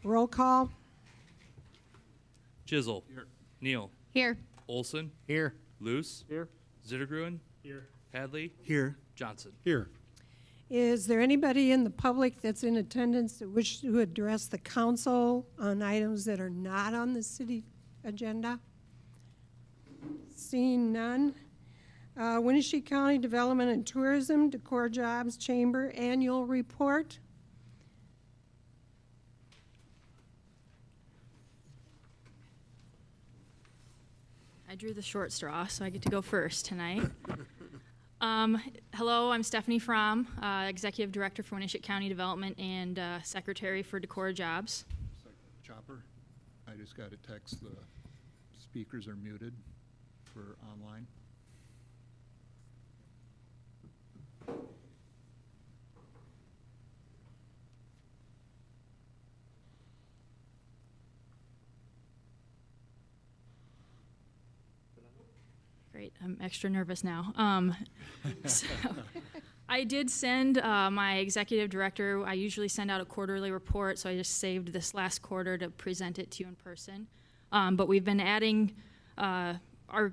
Roll call. Chisel. Here. Neal. Here. Olson. Here. Luce. Here. Zittergruen. Here. Hadley. Here. Johnson. Here. Is there anybody in the public that's in attendance that wishes to address the council on items that are not on the city agenda? Seeing none. Winnebago County Development and Tourism, Decorah Jobs Chamber Annual Report. I drew the short straw, so I get to go first tonight. Hello, I'm Stephanie Fromm, Executive Director for Winnebago County Development and Secretary for Decorah Jobs. Chopper, I just got a text, the speakers are muted for online. Great, I'm extra nervous now. So I did send my executive director, I usually send out a quarterly report, so I just saved this last quarter to present it to you in person. But we've been adding our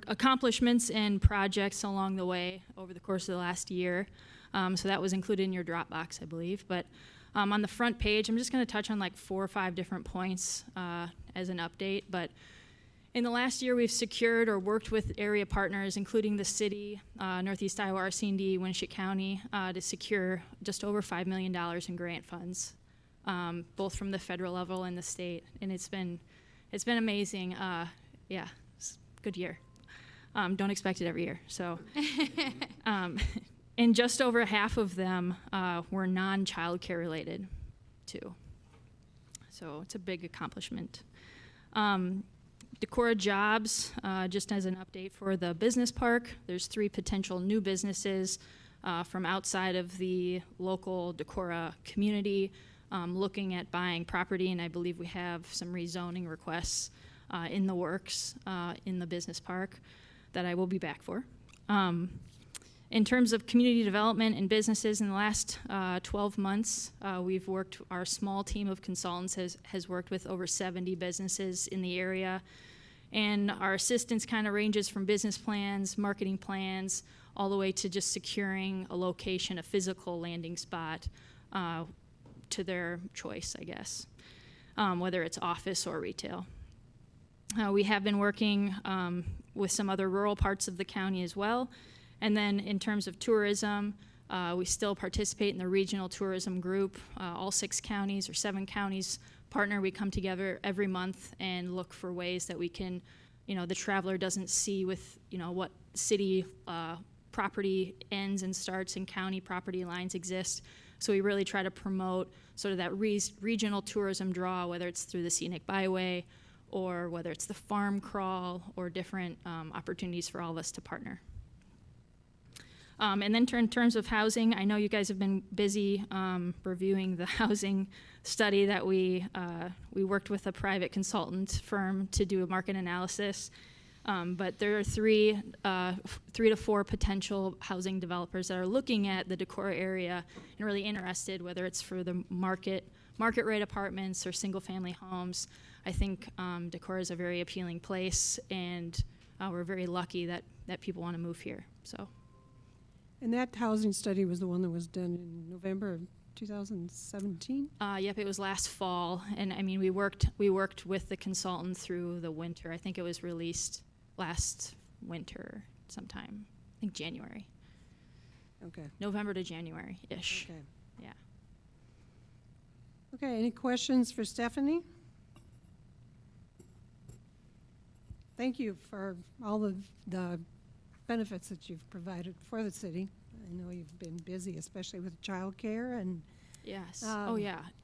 accomplishments and projects along the way over the course of the last year. So that was included in your Dropbox, I believe. But on the front page, I'm just going to touch on like 4 or 5 different points as an update. But in the last year, we've secured or worked with area partners, including the city, Northeast Iowa RC&D, Winnebago County, to secure just over $5 million in grant funds, both from the federal level and the state. And it's been amazing. Yeah, it's a good year. Don't expect it every year. So, and just over half of them were non-child care related, too. So it's a big accomplishment. Decorah Jobs, just as an update for the business park, there's 3 potential new businesses from outside of the local Decorah community looking at buying property, and I believe we have some rezoning requests in the works in the business park that I will be back for. In terms of community development and businesses in the last 12 months, our small team of consultants has worked with over 70 businesses in the area. And our assistance kind of ranges from business plans, marketing plans, all the way to just securing a location, a physical landing spot to their choice, I guess, whether it's office or retail. We have been working with some other rural parts of the county as well. And then in terms of tourism, we still participate in the regional tourism group. All 6 counties or 7 counties partner. We come together every month and look for ways that we can, the traveler doesn't see with, what city property ends and starts and county property lines exist. So we really try to promote sort of that regional tourism draw, whether it's through the scenic byway or whether it's the farm crawl or different opportunities for all of us to partner. And then in terms of housing, I know you guys have been busy reviewing the housing study that we worked with a private consultant firm to do a market analysis. But there are 3 to 4 potential housing developers that are looking at the Decorah area and really interested, whether it's for the market rate apartments or single family homes. I think Decorah is a very appealing place, and we're very lucky that people want to move here. So. And that housing study was the one that was done in November of 2017? Yep, it was last fall, and I mean we worked with the consultant through the winter. I think it was released last winter sometime. I think January. Okay. November to January-ish. Okay. Yeah. Okay, any questions for Stephanie? Thank you for all the benefits that you've provided for the city. I know you've been busy, especially with childcare and yes.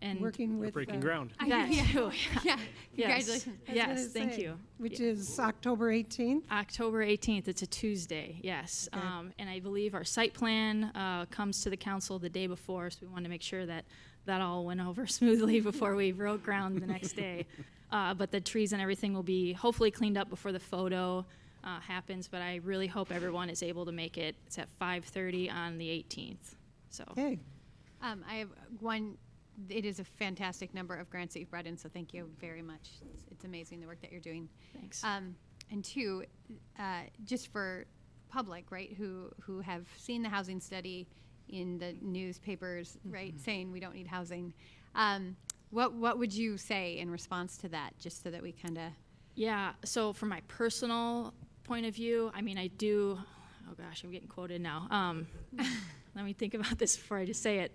And working with breaking ground. That too. Yeah. Yes. Congratulations. Yes. Thank you. Which is October 18th. October 18th. It's a Tuesday. Yes. Okay. And I believe our site plan comes to the council the day before, so we want to make sure that all went over smoothly before we broke ground the next day. But the trees and everything will be hopefully cleaned up before the photo happens, but I really hope everyone is able to make it. It's at 5:30 on the 18th. So. Okay. I have one it is a fantastic number of grants that you've brought in, so thank you very much. It's amazing the work that you're doing. Thanks. And two, just for public, right, who have seen the housing study in the newspapers, right, saying we don't need housing. What would you say in response to that, just so that we kind of... Yeah, so from my personal point of view, I mean, I do, oh gosh, I'm getting quoted now. Let me think about this before I just say it.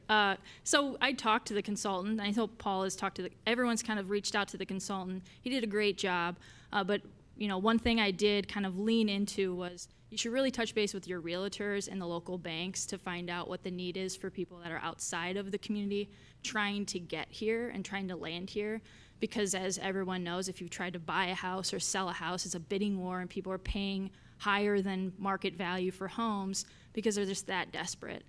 So I talked to the consultant. I hope Paul has talked to everyone's kind of reached out to the consultant. He did a great job. But, you know, one thing I did kind of lean into was you should really touch base with your realtors and the local banks to find out what the need is for people that are outside of the community trying to get here and trying to land here. Because as everyone knows, if you've tried to buy a house or sell a house, it's a bidding war and people are paying higher than market value for homes because they're just that desperate.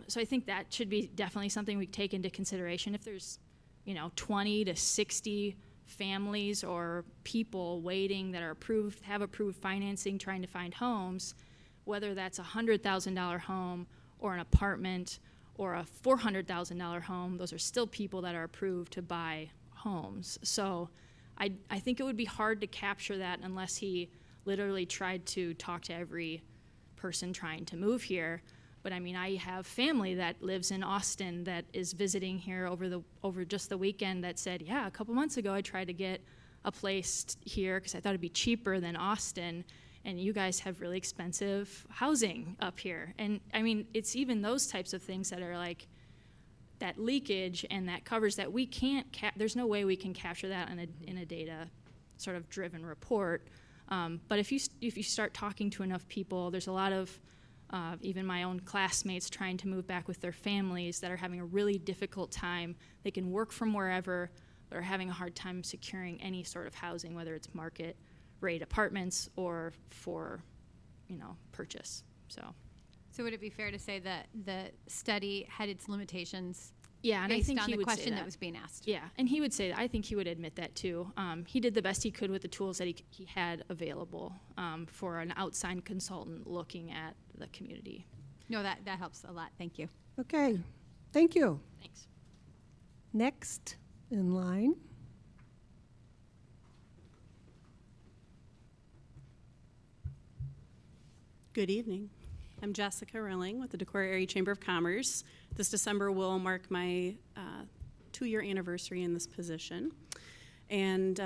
So I think that should be definitely something we take into consideration. If there's, you know, 20 to 60 families or people waiting that are approved, have approved financing, trying to find homes, whether that's a $100,000 home or an apartment or a $400,000 home, those are still people that are approved to buy homes. So I think it would be hard to capture that unless he literally tried to talk to every person trying to move here. But I mean, I have family that lives in Austin that is visiting here over just the weekend that said, yeah, a couple months ago I tried to get a place here because I thought it'd be cheaper than Austin, and you guys have really expensive housing up here. And I mean, it's even those types of things that are like that leakage and that covers that we can't, there's no way we can capture that in a data sort of driven report. But if you start talking to enough people, there's a lot of even my own classmates trying to move back with their families that are having a really difficult time. They can work from wherever, but are having a hard time securing any sort of housing, whether it's market rate apartments or for, you know, purchase. So would it be fair to say that the study had its limitations? Yeah, and I think based on he the would say question that. that was being asked? Yeah, and he would say that. I think he would admit that too. He did the best he could with the tools that he had available for an outside consultant looking at the community. No, that helps a lot. Thank you. Okay, thank you. Thanks. Next in line. Good evening. I'm Jessica Rilling with the Decorah Area Chamber of Commerce. This December will mark my 2-year anniversary in this position. And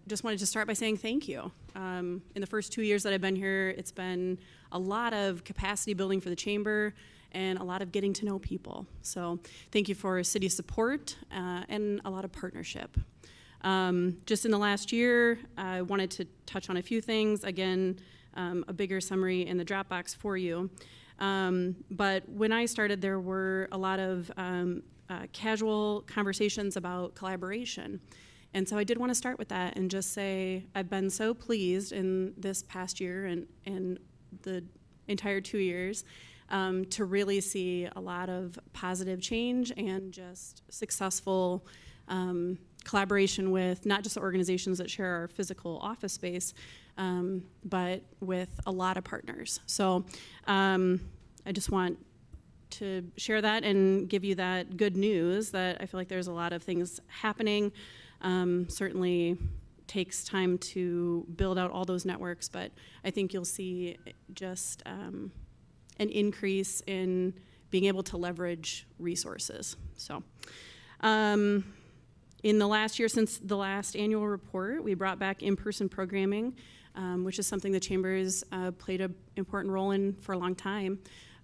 just wanted to start by saying thank you. In the first 2 years that I've been here, it's been a lot of capacity building for the Chamber and a lot of getting to know people. So thank you for city support and a lot of partnership. Just in the last year, I wanted to touch on a few things. Again, a bigger summary in the Dropbox for you. But when I started, there were a lot of casual conversations about collaboration. And so I did want to start with that and just say I've been so pleased in this past year and the entire 2 years to really see a lot of positive change and just successful collaboration with not just the organizations that share our physical office space, but with a lot of partners. So I just want to share that and give you that good news that I feel like there's a lot of things happening. Certainly takes time to build out all those networks, but I think you'll see just an increase in being able to leverage resources. So in the last year, since the last annual report, we brought back in-person programming, which is something the Chamber's played an important role in for a long time.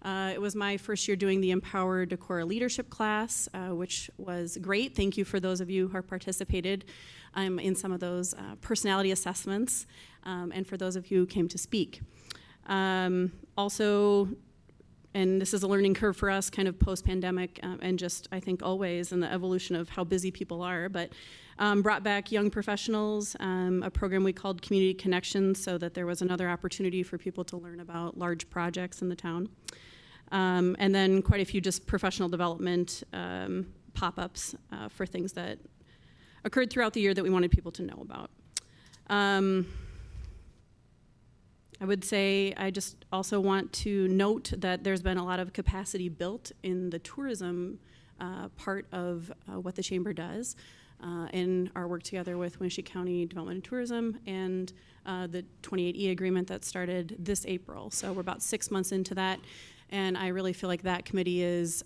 It was my first year doing the Empower Decorah Leadership class, which was great. Thank you for those of you who have participated in some of those personality assessments, and for those of you who came to speak. Also, and this is a learning curve for us, kind of post-pandemic, and just, I think, always in the evolution of how busy people are, but brought back young professionals, a program we called Community Connections, so that there was another opportunity for people to learn about large projects in the town. And then quite a few just professional development pop-ups for things that occurred throughout the year that we wanted people to know about. I would say I just also want to note that there's been a lot of capacity built in the tourism part of what the chamber does in our work together with Winnebago County Development and Tourism and the 28E agreement that started this April. So we're about 6 months into that, and I really feel like that committee is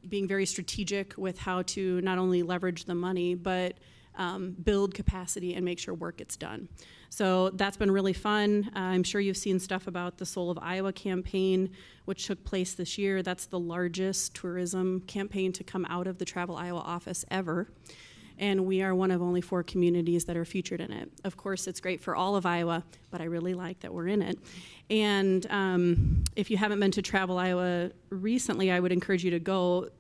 being very strategic with how to not only leverage the money, but build capacity and make sure work gets done. So that's been really fun. I'm sure you've seen stuff about the Soul of Iowa campaign, which took place this year. That's the largest tourism campaign to come out of the Travel Iowa office ever. And we are one of only 4 communities that are featured in it. Of course, it's great for all of Iowa, but I really like that we're in it. And if you haven't been to Travel Iowa recently, I would encourage you to go.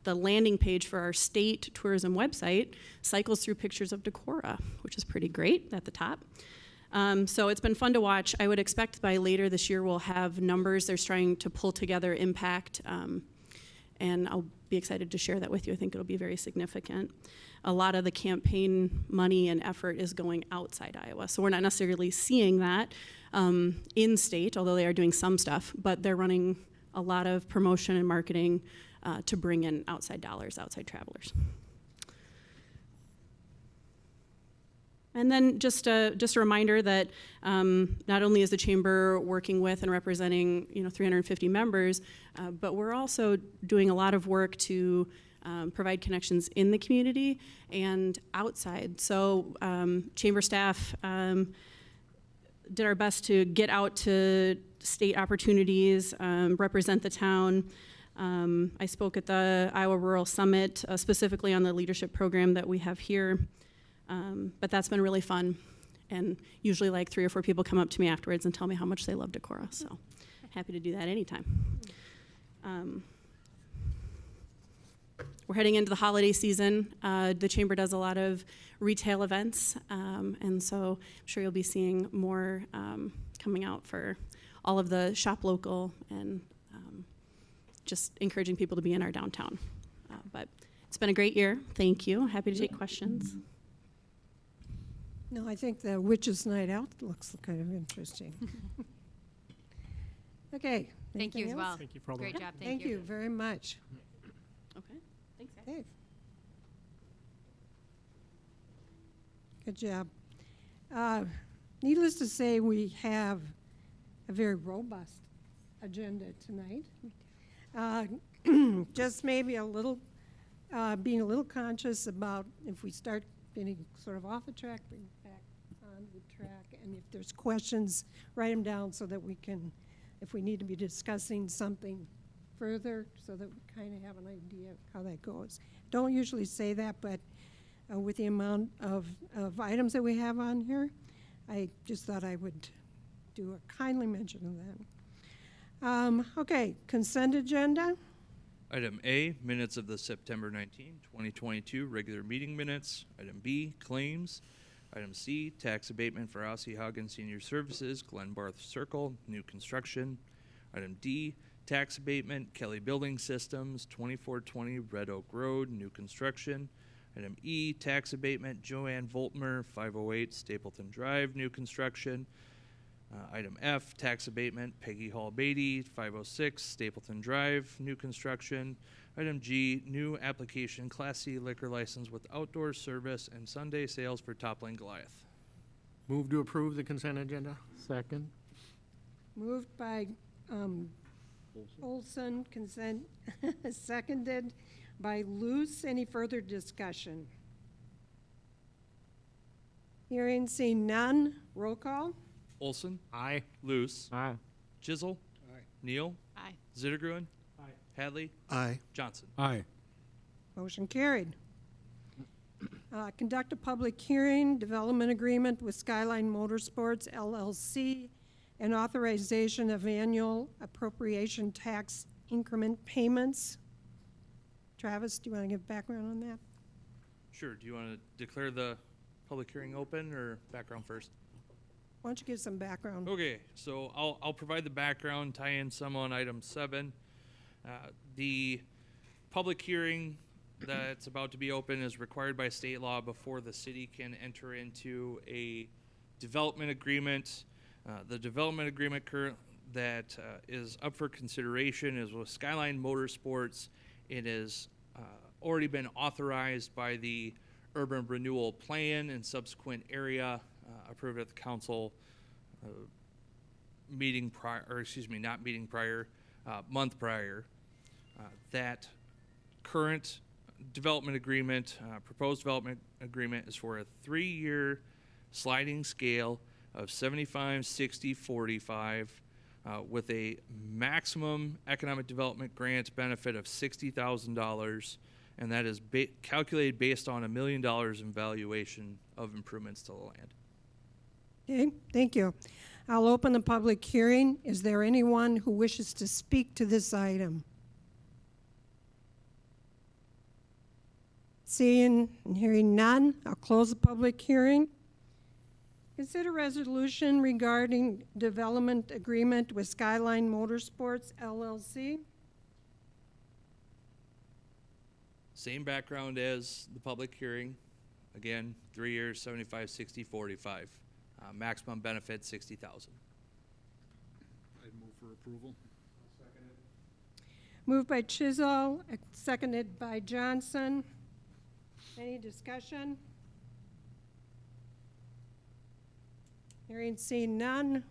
The landing page for our state tourism website cycles through pictures of Decorah, which is pretty great at the top. So it's been fun to watch. I would expect by later this year we'll have numbers. They're trying to pull together impact, and I'll be excited to share that with you. I think it'll be very significant. A lot of the campaign money and effort is going outside Iowa, so we're not necessarily seeing that in state, although they are doing some stuff, but they're running a lot of promotion and marketing to bring in outside dollars, outside travelers. And then just a reminder that not only is the chamber working with and representing 350 members, but we're also doing a lot of work to provide connections in the community and outside. So chamber staff did our best to get out to state opportunities, represent the town. I spoke at the Iowa Rural Summit specifically on the leadership program that we have here, but that's been really fun. And usually like 3 or 4 people come up to me afterwards and tell me how much they love Decorah, so happy to do that anytime. We're heading into the holiday season. The chamber does a lot of retail events, and so I'm sure you'll be seeing more coming out for all of the shop local and just encouraging people to be in our downtown. But it's been a great year. Thank you. Happy to take questions. No, I think the Witches' Night Out looks kind of interesting. Okay. Thank you anything as well. else? Thank you for all the Great work. job. Thank you very much. Okay. Thanks, guys. Dave. Good job. Needless to say, we have a very robust agenda tonight. Just maybe a little, being a little conscious about if we start getting sort of off the track, bring it back on the track, and if there's questions, write them down so that we can, if we need to be discussing something further, so that we kind of have an idea of how that goes. Don't usually say that, but with the amount of items that we have on here, I just thought I would do a kindly mention of that. Okay, consent agenda. Item A, minutes of the September 19, 2022 regular meeting minutes. Item B, claims. Item C, tax abatement for Osceola Senior Services, Glen Barth Circle, new construction. Item D, tax abatement, Kelly Building Systems, 2420 Red Oak Road, new construction. Item E, tax abatement, Joanne Voltmer, 508 Stapleton Drive, new construction. Item F, tax abatement, Peggy Hall Beatty, 506 Stapleton Drive, new construction. Item G, new application, Class C liquor license with outdoor service and Sunday sales for Toppling Goliath. Move to approve the consent agenda. Second. Moved by Olson, consent, seconded by Luce. Any further discussion? Hearing, seeing none, roll call. Olson, Aye. Luce, Aye. Chisel, Aye. Neal, Aye. Zittergruen, Aye. Hadley, Aye. Johnson. Aye. Motion carried. Conduct a public hearing, development agreement with Skyline Motorsports LLC, and authorization of annual appropriation tax increment payments. Travis, do you want to give background on that? Sure. Do you want to declare the public hearing open or background first? Why don't you give some background? Okay, so I'll provide the background, tie in some on item 7. The public hearing that's about to be open is required by state law before the city can enter into a development agreement. The development agreement that is up for consideration is with Skyline Motorsports It has already been authorized by the Urban Renewal Plan and subsequent area approved at the council meeting prior, or excuse me, not meeting prior, month prior. That current development agreement, proposed development agreement, is for a 3-year sliding scale of 75, 60, 45, with a maximum economic development grant benefit of $60,000, and that is calculated based on $1 million in valuation of improvements to the land. Okay, thank you. I'll open the public hearing. Is there anyone who wishes to speak to this item? Seeing and hearing none, I'll close the public hearing. Consider resolution regarding development agreement with Skyline Motorsports LLC. Same background as the public hearing. Again, 3 years, 75, 60, 45. Maximum benefit, $60,000. I'd move for approval. Moved by Chisholm, seconded by Johnson. Any discussion? Hearing seen none.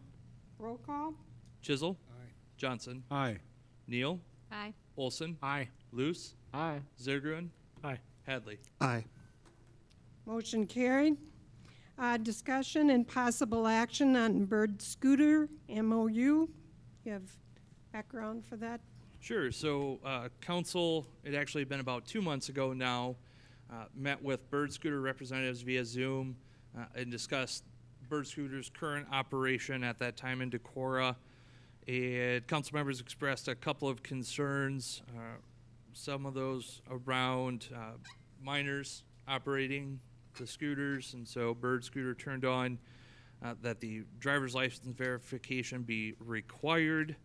Roll call. Chisel, Aye. Johnson, Aye. Neal, Aye. Olson, Aye. Luce, Aye. Zergrun, Aye. Hadley. Aye. Motion carried. Discussion and possible action on bird scooter MOU. You have background for that? Sure. So council, it actually been about 2 months ago now, met with bird scooter representatives via Zoom and discussed bird scooter's current operation at that time in Decorah. And council members expressed a couple of concerns, some of those around minors operating the scooters, and so bird scooter turned on that the driver's license verification be required,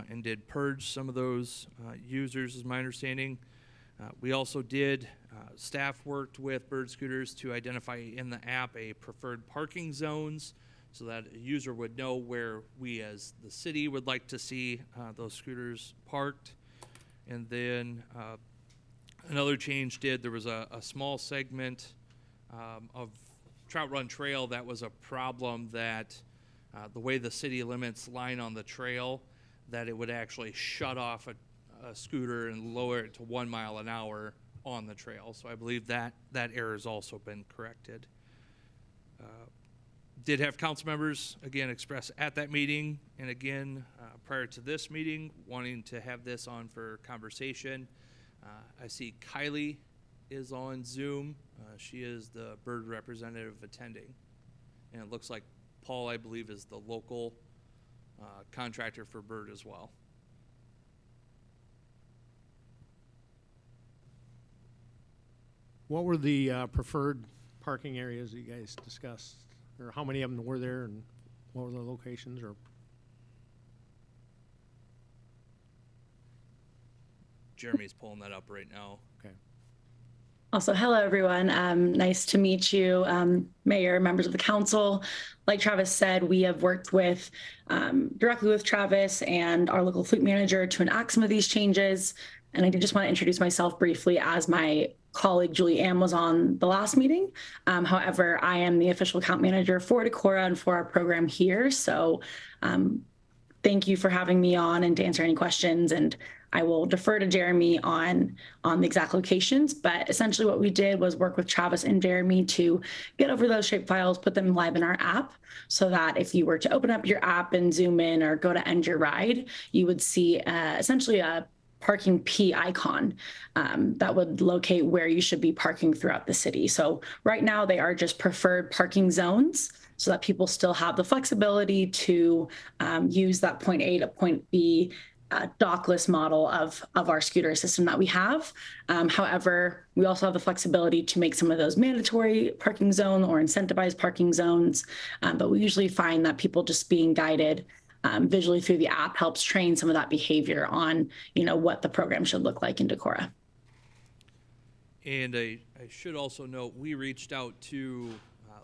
and did purge some of those users, is my understanding. We also did, staff worked with bird scooters to identify in the app a preferred parking zones so that a user would know where we as the city would like to see those scooters parked. And then another change there was a small segment of Trout Run Trail that was a problem, that the way the city limits line on the trail, that it would actually shut off a scooter and lower it to 1 mile an hour on the trail. So I believe that error has also been corrected. Did have council members again express at that meeting, and again prior to this meeting, wanting to have this on for conversation. I see Kylie is on Zoom. She is the bird representative attending, and it looks like Paul, I believe, is the local contractor for bird as well. What were the preferred parking areas that you guys discussed? Or how many of them were there, and what were the locations? Or Jeremy's pulling that up right now. okay. Also, hello, everyone. Nice to meet you, Mayor, members of the council. Like Travis said, we have worked with directly with Travis and our local fleet manager to enact some of these changes. And I did just want to introduce myself briefly, as my colleague Julie Ann was on the last meeting. However, I am the official account manager for Decorah and for our program here. So thank you for having me on and to answer any questions. And I will defer to Jeremy on the exact locations, but essentially what we did was work with Travis and Jeremy to get over those shape files, put them live in our app, so that if you were to open up your app and zoom in or go to end your ride, you would see essentially a parking P icon that would locate where you should be parking throughout the city. So right now they are just preferred parking zones, so that people still have the flexibility to use that point A to point B dockless model of our scooter system that we have. However, we also have the flexibility to make some of those mandatory parking zone or incentivized parking zones. But we usually find that people just being guided visually through the app helps train some of that behavior on, what the program should look like in Decorah. And I should also note, we reached out to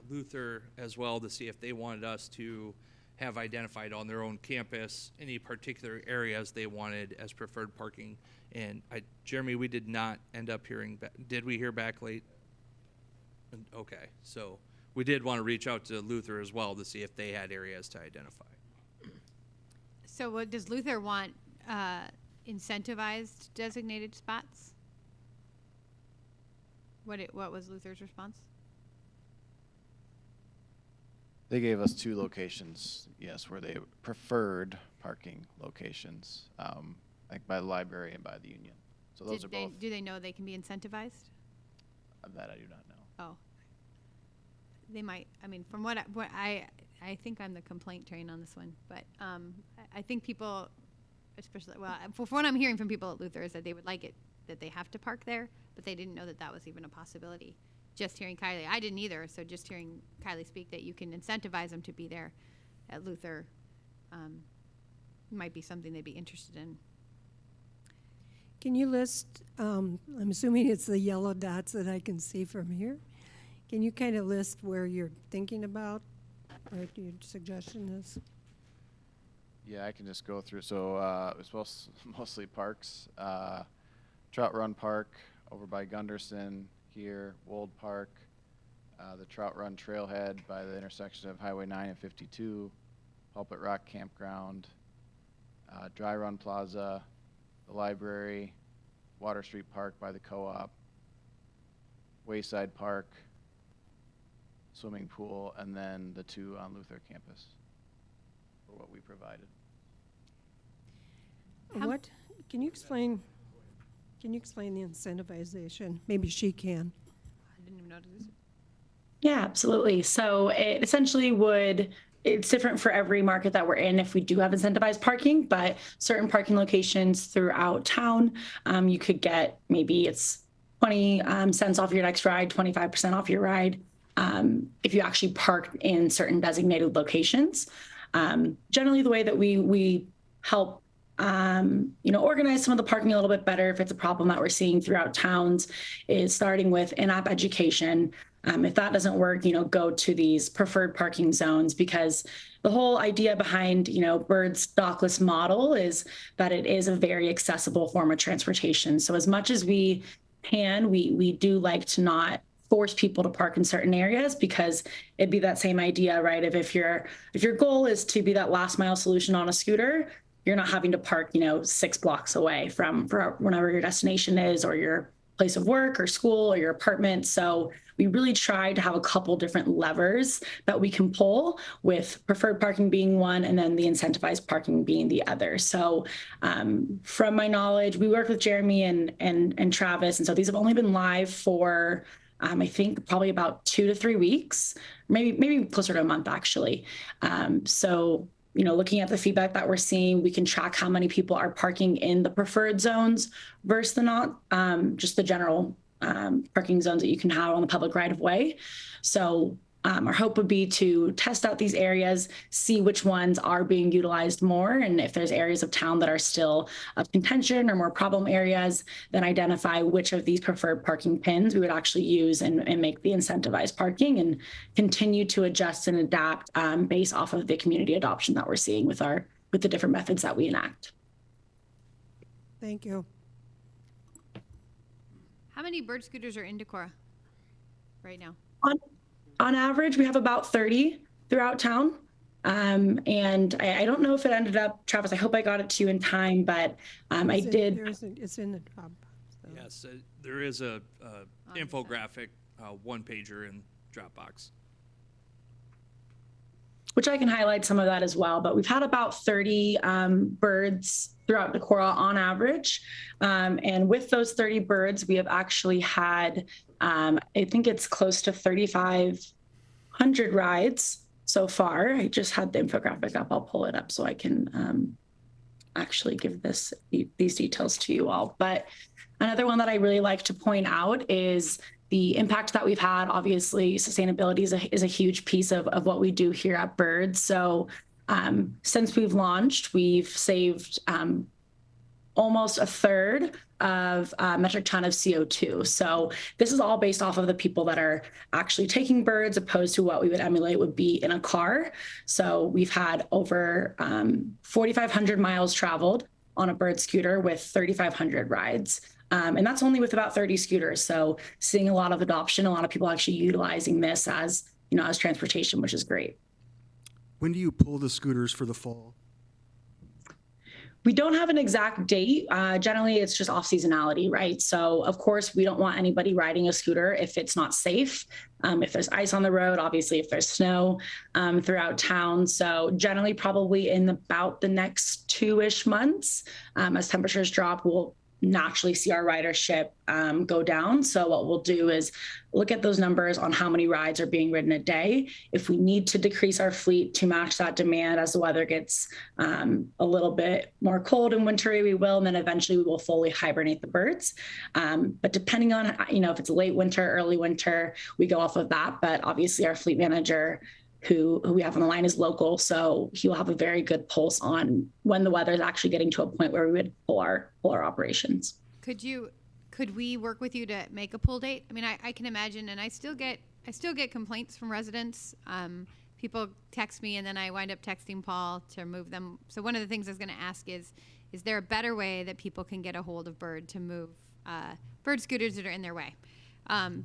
Luther as well to see if they wanted us to have identified on their own campus any particular areas they wanted as preferred parking. And Jeremy, we did not end up hearing back. Did we hear back late? Okay, so we did want to reach out to Luther as well to see if they had areas to identify. So what does Luther want? Incentivized designated spots? What was Luther's response? They gave us 2 locations, yes, where they preferred parking locations, like by the library and by the union. So those are both. Do they know they can be incentivized? That I do not know. Oh, they might. I mean, from what I think I'm the complaint train on this one, but I think people, especially, well, for what I'm hearing from people at Luther is that they would like it that they have to park there, but they didn't know that that was even a possibility. Just hearing Kylie, I didn't either, so just hearing Kylie speak that you can incentivize them to be there at Luther might be something they'd be interested in. Can you list, I'm assuming it's the yellow dots that I can see from here. Can you kind of list where you're thinking about, what your suggestion is? Yeah, I can just go through. So it's mostly parks. Trout Run Park over by Gunderson here, Wold Park, the Trout Run Trailhead by the intersection of Highway 9 and 52, Pulpit Rock Campground, Dry Run Plaza, the library, Water Street Park by the co-op, Wayside Park, swimming pool, and then the 2 on Luther campus for what we provided. What, can you explain the incentivization? Maybe she can. I didn't even notice this. Yeah, absolutely. So it essentially it's different for every market that we're in if we do have incentivized parking, but certain parking locations throughout town, you could get, maybe it's 20 cents off your next ride, 25% off your ride, if you actually park in certain designated locations. Generally, the way that we help organize some of the parking a little bit better if it's a problem that we're seeing throughout towns is starting with in-app education. If that doesn't work, go to these preferred parking zones, because the whole idea behind, Bird's dockless model is that it is a very accessible form of transportation. So as much as we can, we do like to not force people to park in certain areas, because it'd be that same idea, right? If your goal is to be that last mile solution on a scooter, you're not having to park, 6 blocks away from wherever your destination is, or your place of work or school or your apartment. So we really try to have a couple different levers that we can pull, with preferred parking being one and then the incentivized parking being the other. So from my knowledge, we work with Jeremy and Travis. And so these have only been live for, I think, probably about 2 to 3 weeks, maybe closer to a month, actually. So looking at the feedback that we're seeing, we can track how many people are parking in the preferred zones versus the not, just the general parking zones that you can have on the public right of way. So our hope would be to test out these areas, see which ones are being utilized more, and if there's areas of town that are still of contention or more problem areas, then identify which of these preferred parking pins we would actually use and make the incentivized parking, and continue to adjust and adapt based off of the community adoption that we're seeing with the different methods that we enact. Thank you. How many Bird scooters are in Decorah right now? On average, we have about 30 throughout town. And I don't know if it ended up, Travis, I hope I got it to you in time, but I did. It's in the top. So. Yes, there is a infographic, one pager in Dropbox. Which I can highlight some of that as well, but we've had about 30 birds throughout Decorah on average. And with those 30 birds, we have actually had, I think it's close to 3,500 rides so far. I just had the infographic up. I'll pull it up so I can actually give these details to you all. But another one that I really like to point out is the impact that we've had. Obviously, sustainability is a huge piece of what we do here at Bird. So since we've launched, we've saved almost a third of metric ton of CO2. So this is all based off of the people that are actually taking birds, opposed to what we would emulate would be in a car. So we've had over 4,500 miles traveled on a bird scooter with 3,500 rides. And that's only with about 30 scooters. So seeing a lot of adoption, a lot of people actually utilizing this as, as transportation, which is great. When do you pull the scooters for the fall? We don't have an exact date. Generally, it's just off seasonality, right? So, of course, we don't want anybody riding a scooter if it's not safe. If there's ice on the road, obviously, if there's snow throughout town. So, generally, probably in about the next 2-ish months, as temperatures drop, we'll naturally see our ridership go down. So what we'll do is look at those numbers on how many rides are being ridden a day. If we need to decrease our fleet to match that demand as the weather gets a little bit more cold and wintry, we will, and then eventually we will fully hibernate the birds. But depending on, if it's late winter, early winter, we go off of that. But obviously our fleet manager, who we have on the line, is local, so he will have a very good pulse on when the weather is actually getting to a point where we would pull our operations. Could we work with you to make a pull date? I mean, I can imagine, and I still get complaints from residents. People text me, and then I wind up texting Paul to move them. So one of the things I was going to ask is there a better way that people can get a hold of Bird to move bird scooters that are in their way?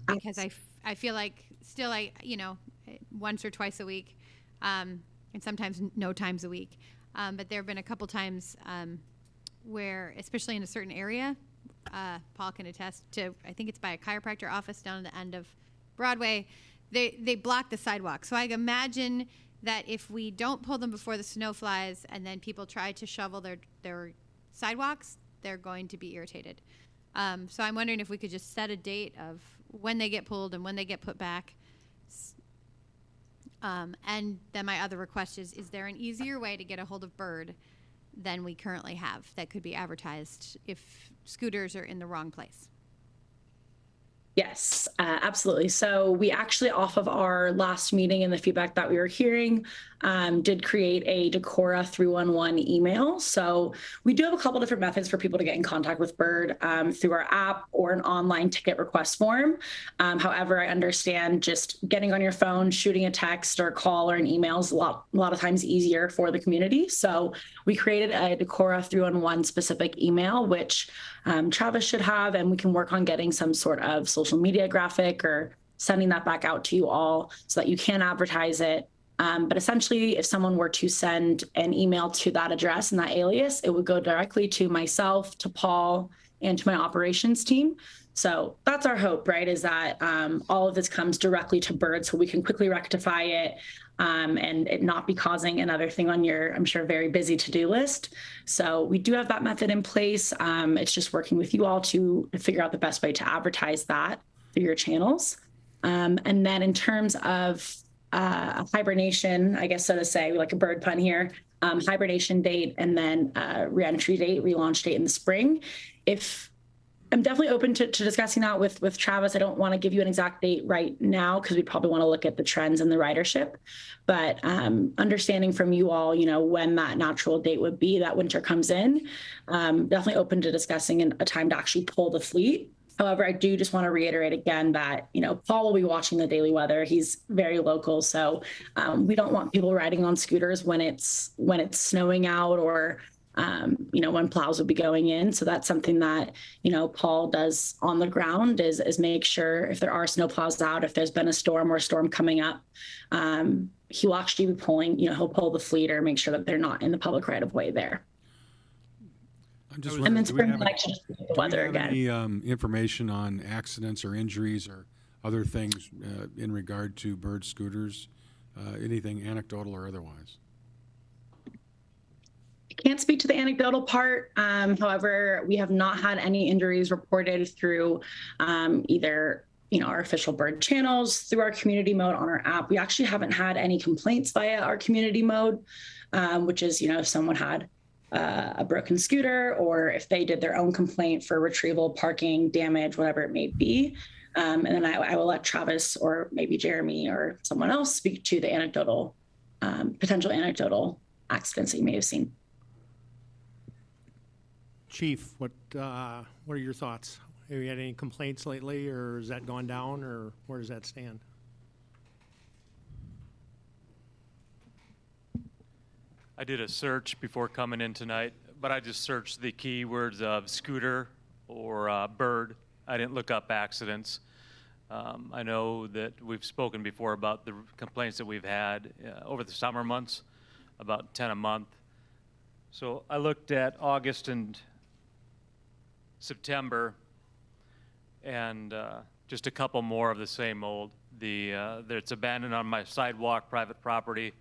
Because I feel like still once or twice a week, and sometimes no times a week. But there have been a couple times where, especially in a certain area, Paul can attest to, I think it's by a chiropractor office down at the end of Broadway, they block the sidewalk. So I imagine that if we don't pull them before the snow flies and then people try to shovel their sidewalks, they're going to be irritated. So I'm wondering if we could just set a date of when they get pulled and when they get put back. And then my other request is there an easier way to get a hold of Bird than we currently have that could be advertised if scooters are in the wrong place? Yes, absolutely. So we actually, off of our last meeting and the feedback that we were hearing, did create a Decorah 311 email. So we do have a couple different methods for people to get in contact with Bird through our app or an online ticket request form. However, I understand just getting on your phone, shooting a text or call or an email is a lot of times easier for the community. So we created a Decorah 311 specific email, which Travis should have, and we can work on getting some sort of social media graphic or sending that back out to you all so that you can advertise it. But essentially, if someone were to send an email to that address and that alias, it would go directly to myself, to Paul, and to my operations team. So that's our hope, right, is that all of this comes directly to Bird so we can quickly rectify it and it not be causing another thing on your, I'm sure, very busy to-do list. So we do have that method in place. It's just working with you all to figure out the best way to advertise that through your channels. And then in terms of hibernation, I guess so to say, like a bird pun here, hibernation date and then re-entry date, relaunch date in the spring. I'm definitely open to discussing that with Travis. I don't want to give you an exact date right now because we probably want to look at the trends in the ridership, but understanding from you all, when that natural date would be that winter comes in, definitely open to discussing a time to actually pull the fleet. However, I do just want to reiterate again that, Paul will be watching the daily weather. He's very local. So we don't want people riding on scooters when it's snowing out or when plows will be going in. So that's something that, Paul does on the ground is make sure if there are snow plows out, if there's been a storm or a storm coming up, he will actually be pulling, he'll pull the fleet or make sure that they're not in the public right of way there. I'm just And then wondering, spring election, the weather again. any information on accidents or injuries or other things in regard to bird scooters, anything anecdotal or otherwise? Can't speak to the anecdotal part. However, we have not had any injuries reported through either our official Bird channels, through our community mode on our app. We actually haven't had any complaints via our community mode, which is if someone had a broken scooter or if they did their own complaint for retrieval, parking, damage, whatever it may be. And then I will let Travis or maybe Jeremy or someone else speak to the anecdotal, potential anecdotal accidents that you may have seen. Chief, what are your thoughts? Have you had any complaints lately, or has that gone down, or where does that stand? I did a search before coming in tonight, but I just searched the keywords of scooter or bird. I didn't look up accidents. I know that we've spoken before about the complaints that we've had over the summer months, about 10 a month. So I looked at August and September, and just a couple more of the same old. It's abandoned on my sidewalk, private property.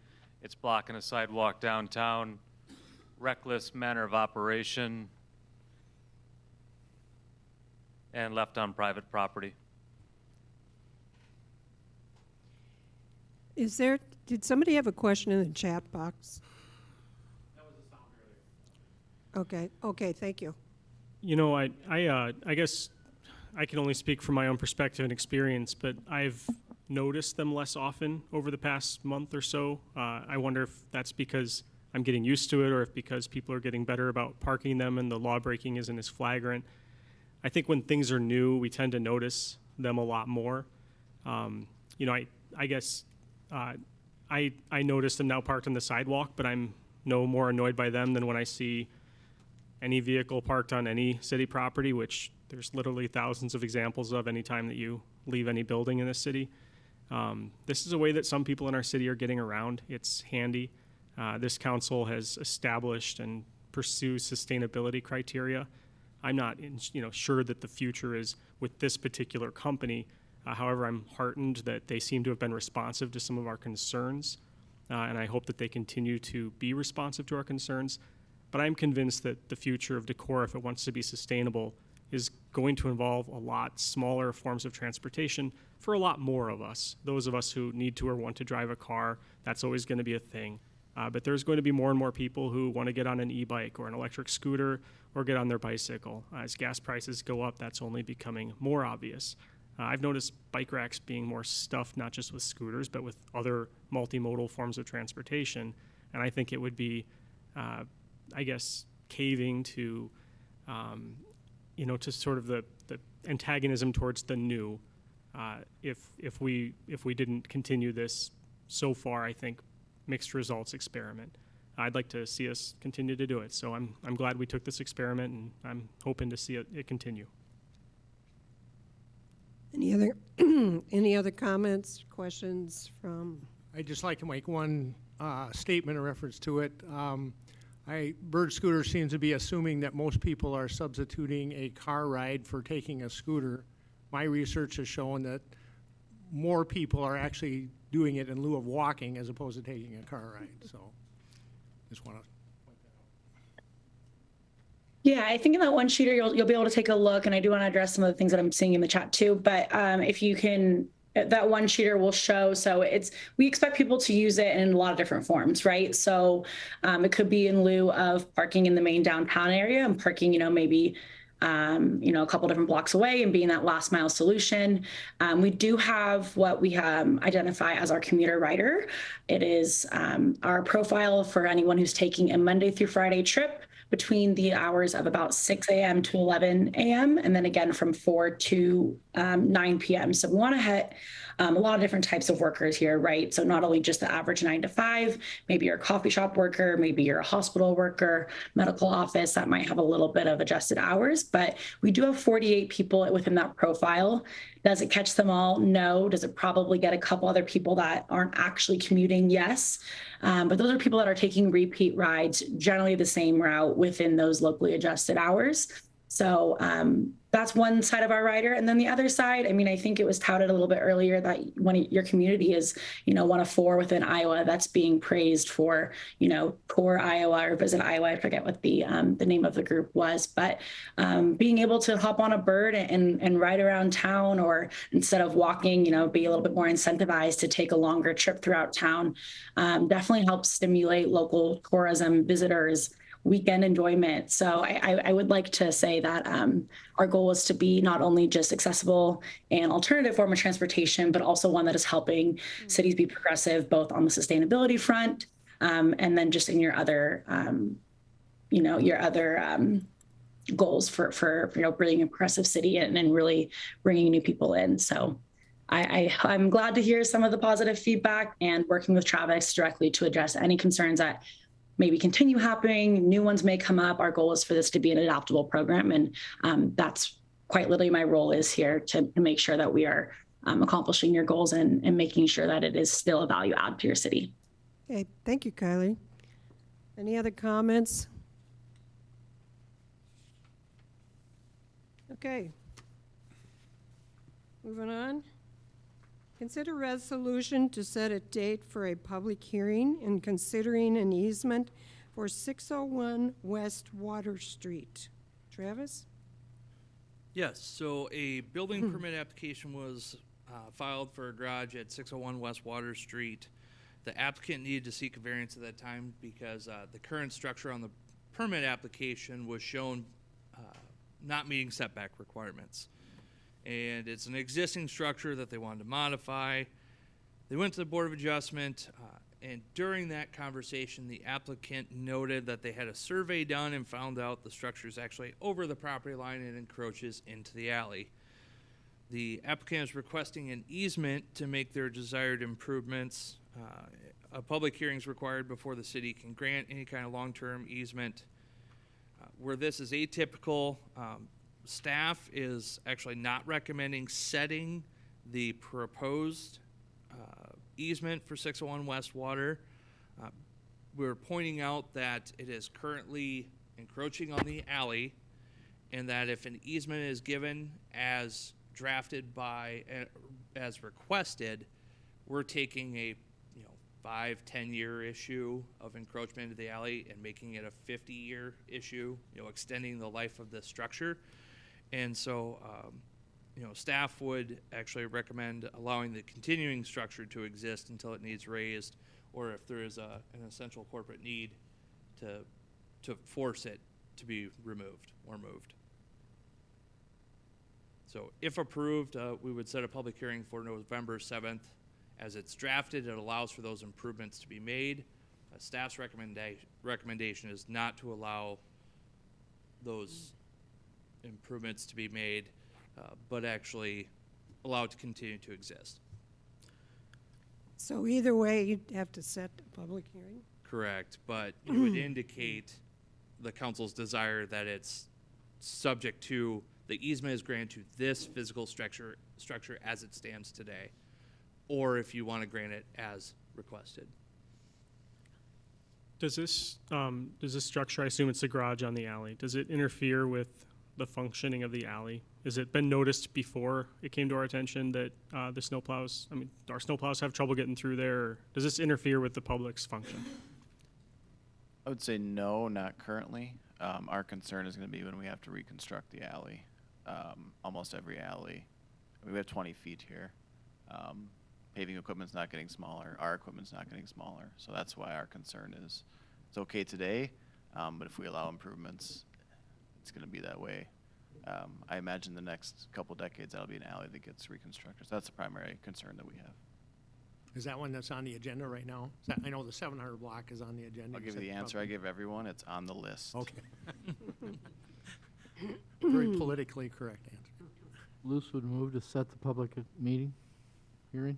It's blocking a sidewalk downtown. Reckless manner of operation, and left on private property. Did somebody have a question in the chat box? That was a sound earlier. Okay, thank you. You know, I guess I can only speak from my own perspective and experience, but I've noticed them less often over the past month or so. I wonder if that's because I'm getting used to it, or if because people are getting better about parking them and the law breaking isn't as flagrant. I think when things are new, we tend to notice them a lot more. You know, I guess I notice them now parked on the sidewalk, but I'm no more annoyed by them than when I see any vehicle parked on any city property, which there's literally thousands of examples of anytime that you leave any building in this city. This is a way that some people in our city are getting around. It's handy. This council has established and pursues sustainability criteria. I'm not sure that the future is with this particular company. However, I'm heartened that they seem to have been responsive to some of our concerns, and I hope that they continue to be responsive to our concerns. But I'm convinced that the future of Decorah, if it wants to be sustainable, is going to involve a lot smaller forms of transportation for a lot more of us. Those of us who need to or want to drive a car, that's always going to be a thing. But there's going to be more and more people who want to get on an e-bike or an electric scooter or get on their bicycle. As gas prices go up, that's only becoming more obvious. I've noticed bike racks being more stuffed, not just with scooters, but with other multimodal forms of transportation. And I think it would be, I guess, caving to, to sort of the antagonism towards the new. If we didn't continue this so far, I think, mixed results experiment. I'd like to see us continue to do it. So I'm glad we took this experiment, and I'm hoping to see it continue. Any other comments, questions from? I'd just like to make one statement in reference to it. Bird Scooter seems to be assuming that most people are substituting a car ride for taking a scooter. My research has shown that more people are actually doing it in lieu of walking as opposed to taking a car ride. So just want to point that out. Yeah, I think in that one sheeter, you'll be able to take a look, and I do want to address some of the things that I'm seeing in the chat too. But if you can, that one sheeter will show. So we expect people to use it in a lot of different forms, right? So it could be in lieu of parking in the main downtown area and parking, maybe a couple different blocks away and being that last mile solution. We do have what we identify as our commuter rider. It is our profile for anyone who's taking a Monday through Friday trip between the hours of about 6 a.m. to 11 a.m. and then again from 4 to 9 p.m. So we want to hit a lot of different types of workers here, right? So not only just the average 9 to 5, maybe you're a coffee shop worker, maybe you're a hospital worker, medical office that might have a little bit of adjusted hours, but we do have 48 people within that profile. Does it catch them all? No. Does it probably get a couple other people that aren't actually commuting? Yes. But those are people that are taking repeat rides, generally the same route within those locally adjusted hours. So that's one side of our rider. And then the other side, I think it was touted a little bit earlier that when your community is, one of 4 within Iowa, that's being praised for, Core Iowa or Visit Iowa. I forget what the name of the group was, but being able to hop on a bird and ride around town, or instead of walking, be a little bit more incentivized to take a longer trip throughout town, definitely helps stimulate local tourism visitors, weekend enjoyment. So I would like to say that our goal is to be not only just accessible and alternative form of transportation, but also one that is helping cities be progressive, both on the sustainability front and then just in your other, goals for bringing a progressive city in and really bringing new people in. So I'm glad to hear some of the positive feedback and working with Travis directly to address any concerns that maybe continue happening. New ones may come up. Our goal is for this to be an adaptable program. And that's quite literally my role is here to make sure that we are accomplishing your goals and making sure that it is still a value add to your city. Okay, thank you, Kylie. Any other comments? Okay. Moving on. Consider resolution to set a date for a public hearing and considering an easement for 601 West Water Street. Travis? Yes, so a building permit application was filed for a garage at 601 West Water Street. The applicant needed to seek a variance at that time because the current structure on the permit application was shown not meeting setback requirements. And it's an existing structure that they wanted to modify. They went to the Board of Adjustment, and during that conversation, the applicant noted that they had a survey done and found out the structure is actually over the property line and encroaches into the alley. The applicant is requesting an easement to make their desired improvements. A public hearing is required before the city can grant any kind of long-term easement. Where this is atypical, staff is actually not recommending setting the proposed easement for 601 West Water. We're pointing out that it is currently encroaching on the alley, and that if an easement is given as drafted by, as requested, we're taking a 5-10 year issue of encroachment into the alley and making it a 50-year issue, extending the life of the structure. And so, staff would actually recommend allowing the continuing structure to exist until it needs raised, or if there is an essential corporate need to force it to be removed or moved. So if approved, we would set a public hearing for November 7th. As it's drafted, it allows for those improvements to be made. Staff's recommendation is not to allow those improvements to be made, but actually allow it to continue to exist. So either way, you'd have to set a public hearing? Correct, but you would indicate the council's desire that it's subject to the easement is granted to this physical structure as it stands today, or if you want to grant it as requested. Does this structure, I assume it's the garage on the alley, does it interfere with the functioning of the alley? Has it been noticed before it came to our attention that the snowplows, our snowplows have trouble getting through there? Or does this interfere with the public's function? I would say no, not currently. Our concern is going to be when we have to reconstruct the alley. Almost every alley. We have 20 feet here. Paving equipment's not getting smaller. Our equipment's not getting smaller. So that's why our concern is it's okay today, but if we allow improvements, it's going to be that way. I imagine the next couple decades that'll be an alley that gets reconstructed. So that's the primary concern that we have. Is that one that's on the agenda right now? I know the 700 block is on the agenda. I'll give you the answer I give everyone. It's on the list. Okay. Very politically correct answer. Luce would move to set the public meeting hearing.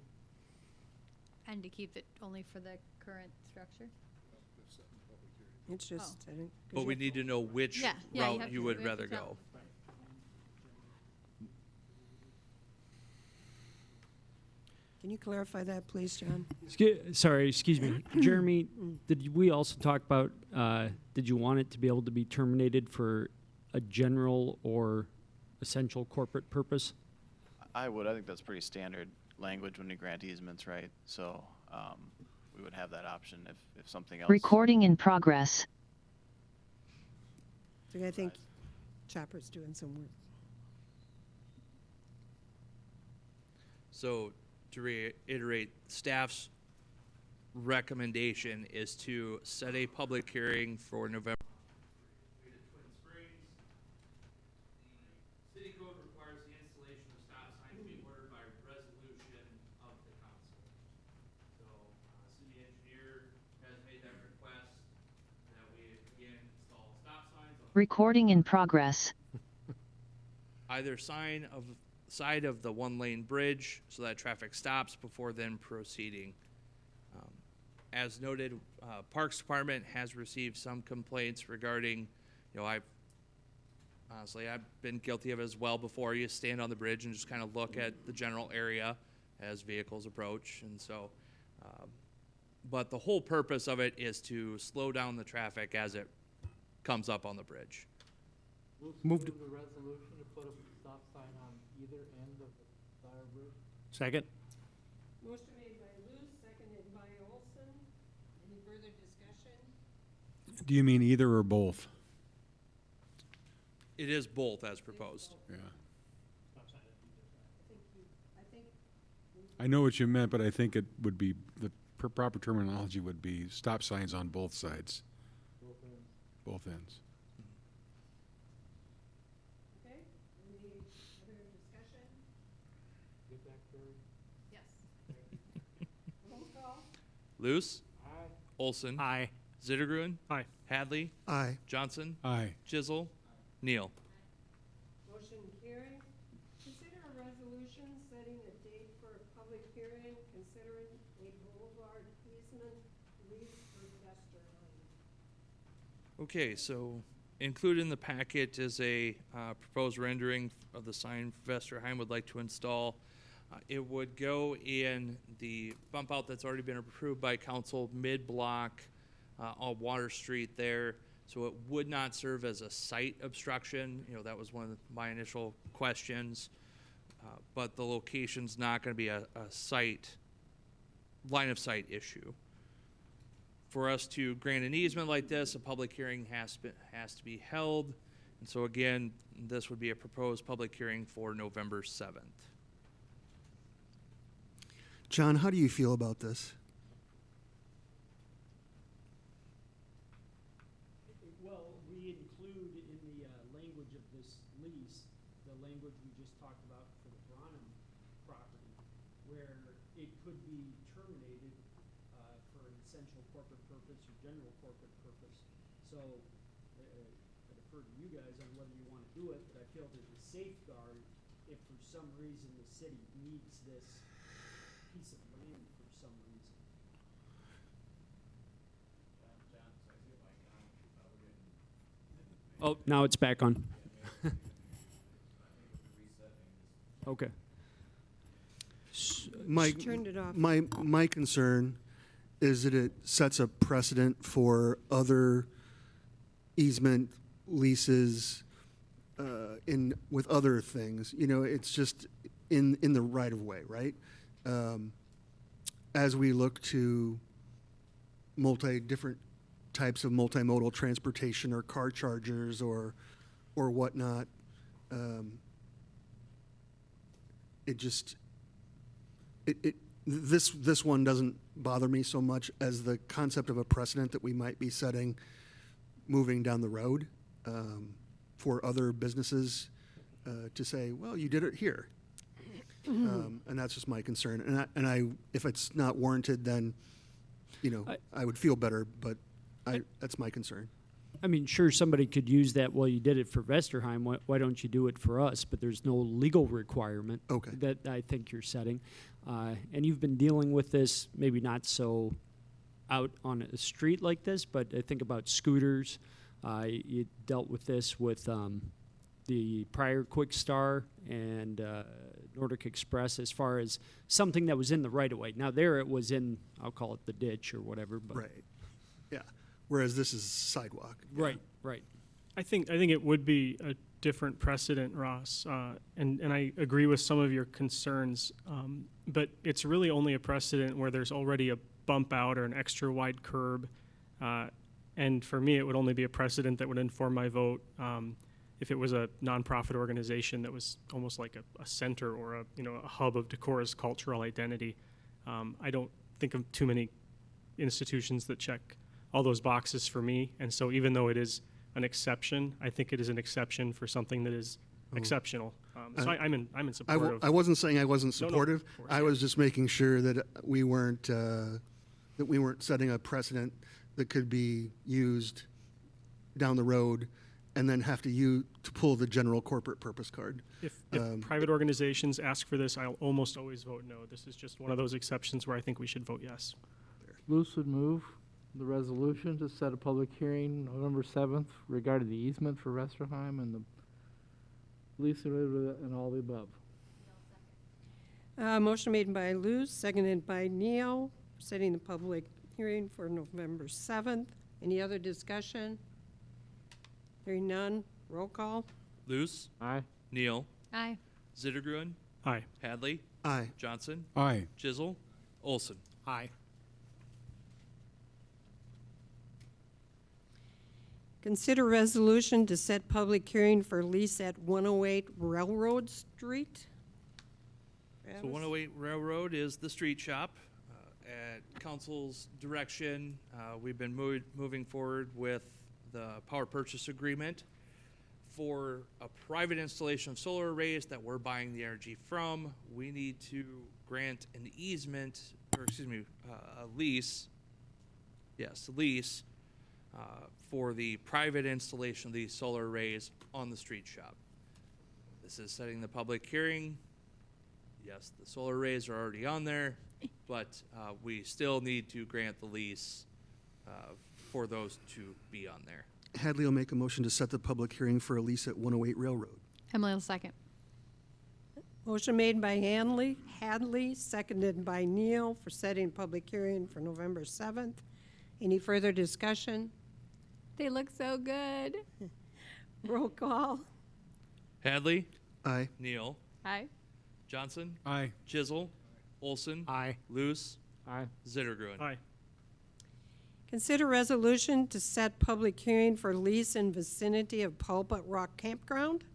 And to keep it only for the current structure? It's just, I think. But we need to know which route you would rather go. Can you clarify that, please, John? Excuse me. Jeremy, did we also talk about, did you want it to be able to be terminated for a general or essential corporate purpose? I would. I think that's pretty standard language when you grant easements, right? So we would have that option if something else. Recording in progress. So I think Chopper's doing some work. So to reiterate, staff's recommendation is to set a public hearing for November. City code requires the installation of stop signs to be ordered by resolution of the council. So city engineer has made that request that we again install stop signs. Recording in progress. Either side of the one-lane bridge so that traffic stops before then proceeding. As noted, Parks Department has received some complaints regarding, I've been guilty of it as well before. You stand on the bridge and just kind of look at the general area as vehicles approach. And so, but the whole purpose of it is to slow down the traffic as it comes up on the bridge. Move to the resolution to put a stop sign on either end of the entire bridge. Second? Motion made by Luce, seconded by Olson. Any further discussion? Do you mean either or both? It is both as proposed. Yeah. I think I know what you meant, but I think it would be, the proper terminology would be stop signs on both sides. Both ends. Okay, any other discussion? Get back there. Yes. Roll call? Luce? Aye. Olson? Aye. Zittergruen? Aye. Hadley? Aye. Johnson? Aye. Chisel? Neal? Motion carried. Consider a resolution setting a date for a public hearing considering a boulevard easement lease for Westerheim. Okay, so included in the packet is a proposed rendering of the sign Westerheim would like to install. It would go in the bump out that's already been approved by council mid-block on Water Street there. So it would not serve as a site obstruction. That was one of my initial questions. But the location's not going to be a line of sight issue. For us to grant an easement like this, a public hearing has to be held. And so again, this would be a proposed public hearing for November 7th. John, how do you feel about this? Well, we include in the language of this lease, the language we just talked about for the Branham property, where it could be terminated for an essential corporate purpose or general corporate purpose. So I defer to you guys on whether you want to do it, but I feel there's a safeguard if for some reason the city needs this piece of land for some reason. Oh, now it's back on. Okay. My, Turned it off. my concern is that it sets a precedent for other easement leases with other things. It's just in the right of way, right? As we look to different types of multimodal transportation or car chargers or whatnot, this one doesn't bother me so much as the concept of a precedent that we might be setting moving down the road for other businesses to say, well, you did it here. And that's just my concern. And I if it's not warranted, then, I would feel better, but that's my concern. I mean, sure, somebody could use that, well, you did it for Westerheim, why don't you do it for us? But there's no legal requirement that I think you're setting. And you've been dealing with this, maybe not so out on a street like this, but I think about scooters. You dealt with this with the prior Quick Star and Nordic Express as far as something that was in the right-of-way. Now there it was in, I'll call it the ditch or whatever. But right. Yeah. Whereas this is sidewalk. Right, right. I think it would be a different precedent, Ross, and I agree with some of your concerns, but it's really only a precedent where there's already a bump out or an extra wide curb, and for me it would only be a precedent that would inform my vote if it was a nonprofit organization that was almost like a center or a hub of Decorah's cultural identity. I don't think of too many institutions that check all those boxes for me, and so even though it is an exception, I think it is an exception for something that is exceptional. So I'm in support of. I wasn't saying I wasn't supportive. No, I was just making sure that we weren't setting a precedent that could be used down the road and then have to pull the general corporate purpose card. If private organizations ask for this, I'll almost always vote no. This is just one of those exceptions where I think we should vote yes. Luce would move the resolution to set a public hearing November 7th regarding the easement for Westerheim and the lease and all the above. Motion made by Luz, seconded by Neal, setting the public hearing for November 7th. Any other discussion? Hearing none, roll call. Luce. Aye. Neal. Aye. Zittergruen. Aye. Hadley. Aye. Johnson. Aye. Chisel. Olson. Aye. Consider resolution to set public hearing for lease at 108 Railroad Street. So Travis? 108 Railroad is the street shop. At council's direction, we've been moving forward with the power purchase agreement for a private installation of solar arrays that we're buying the energy from. We need to grant an easement, or excuse me, a lease. Yes, a lease for the private installation of these solar arrays on the street shop. This is setting the public hearing. Yes, the solar arrays are already on there, but we still need to grant the lease for those to be on there. Hadley will make a motion to set the public hearing for a lease at 108 Railroad. Emily will second. Motion made by Hadley, seconded by Neal for setting public hearing for November 7th. Any further discussion? They look so good. Roll call. Hadley. Aye. Neal. Aye. Johnson. Aye. Chisel. Olson. Aye. Luce. Aye. Zittergruen. Aye. Consider resolution to set public hearing for lease in vicinity of Pulpit Rock Campground.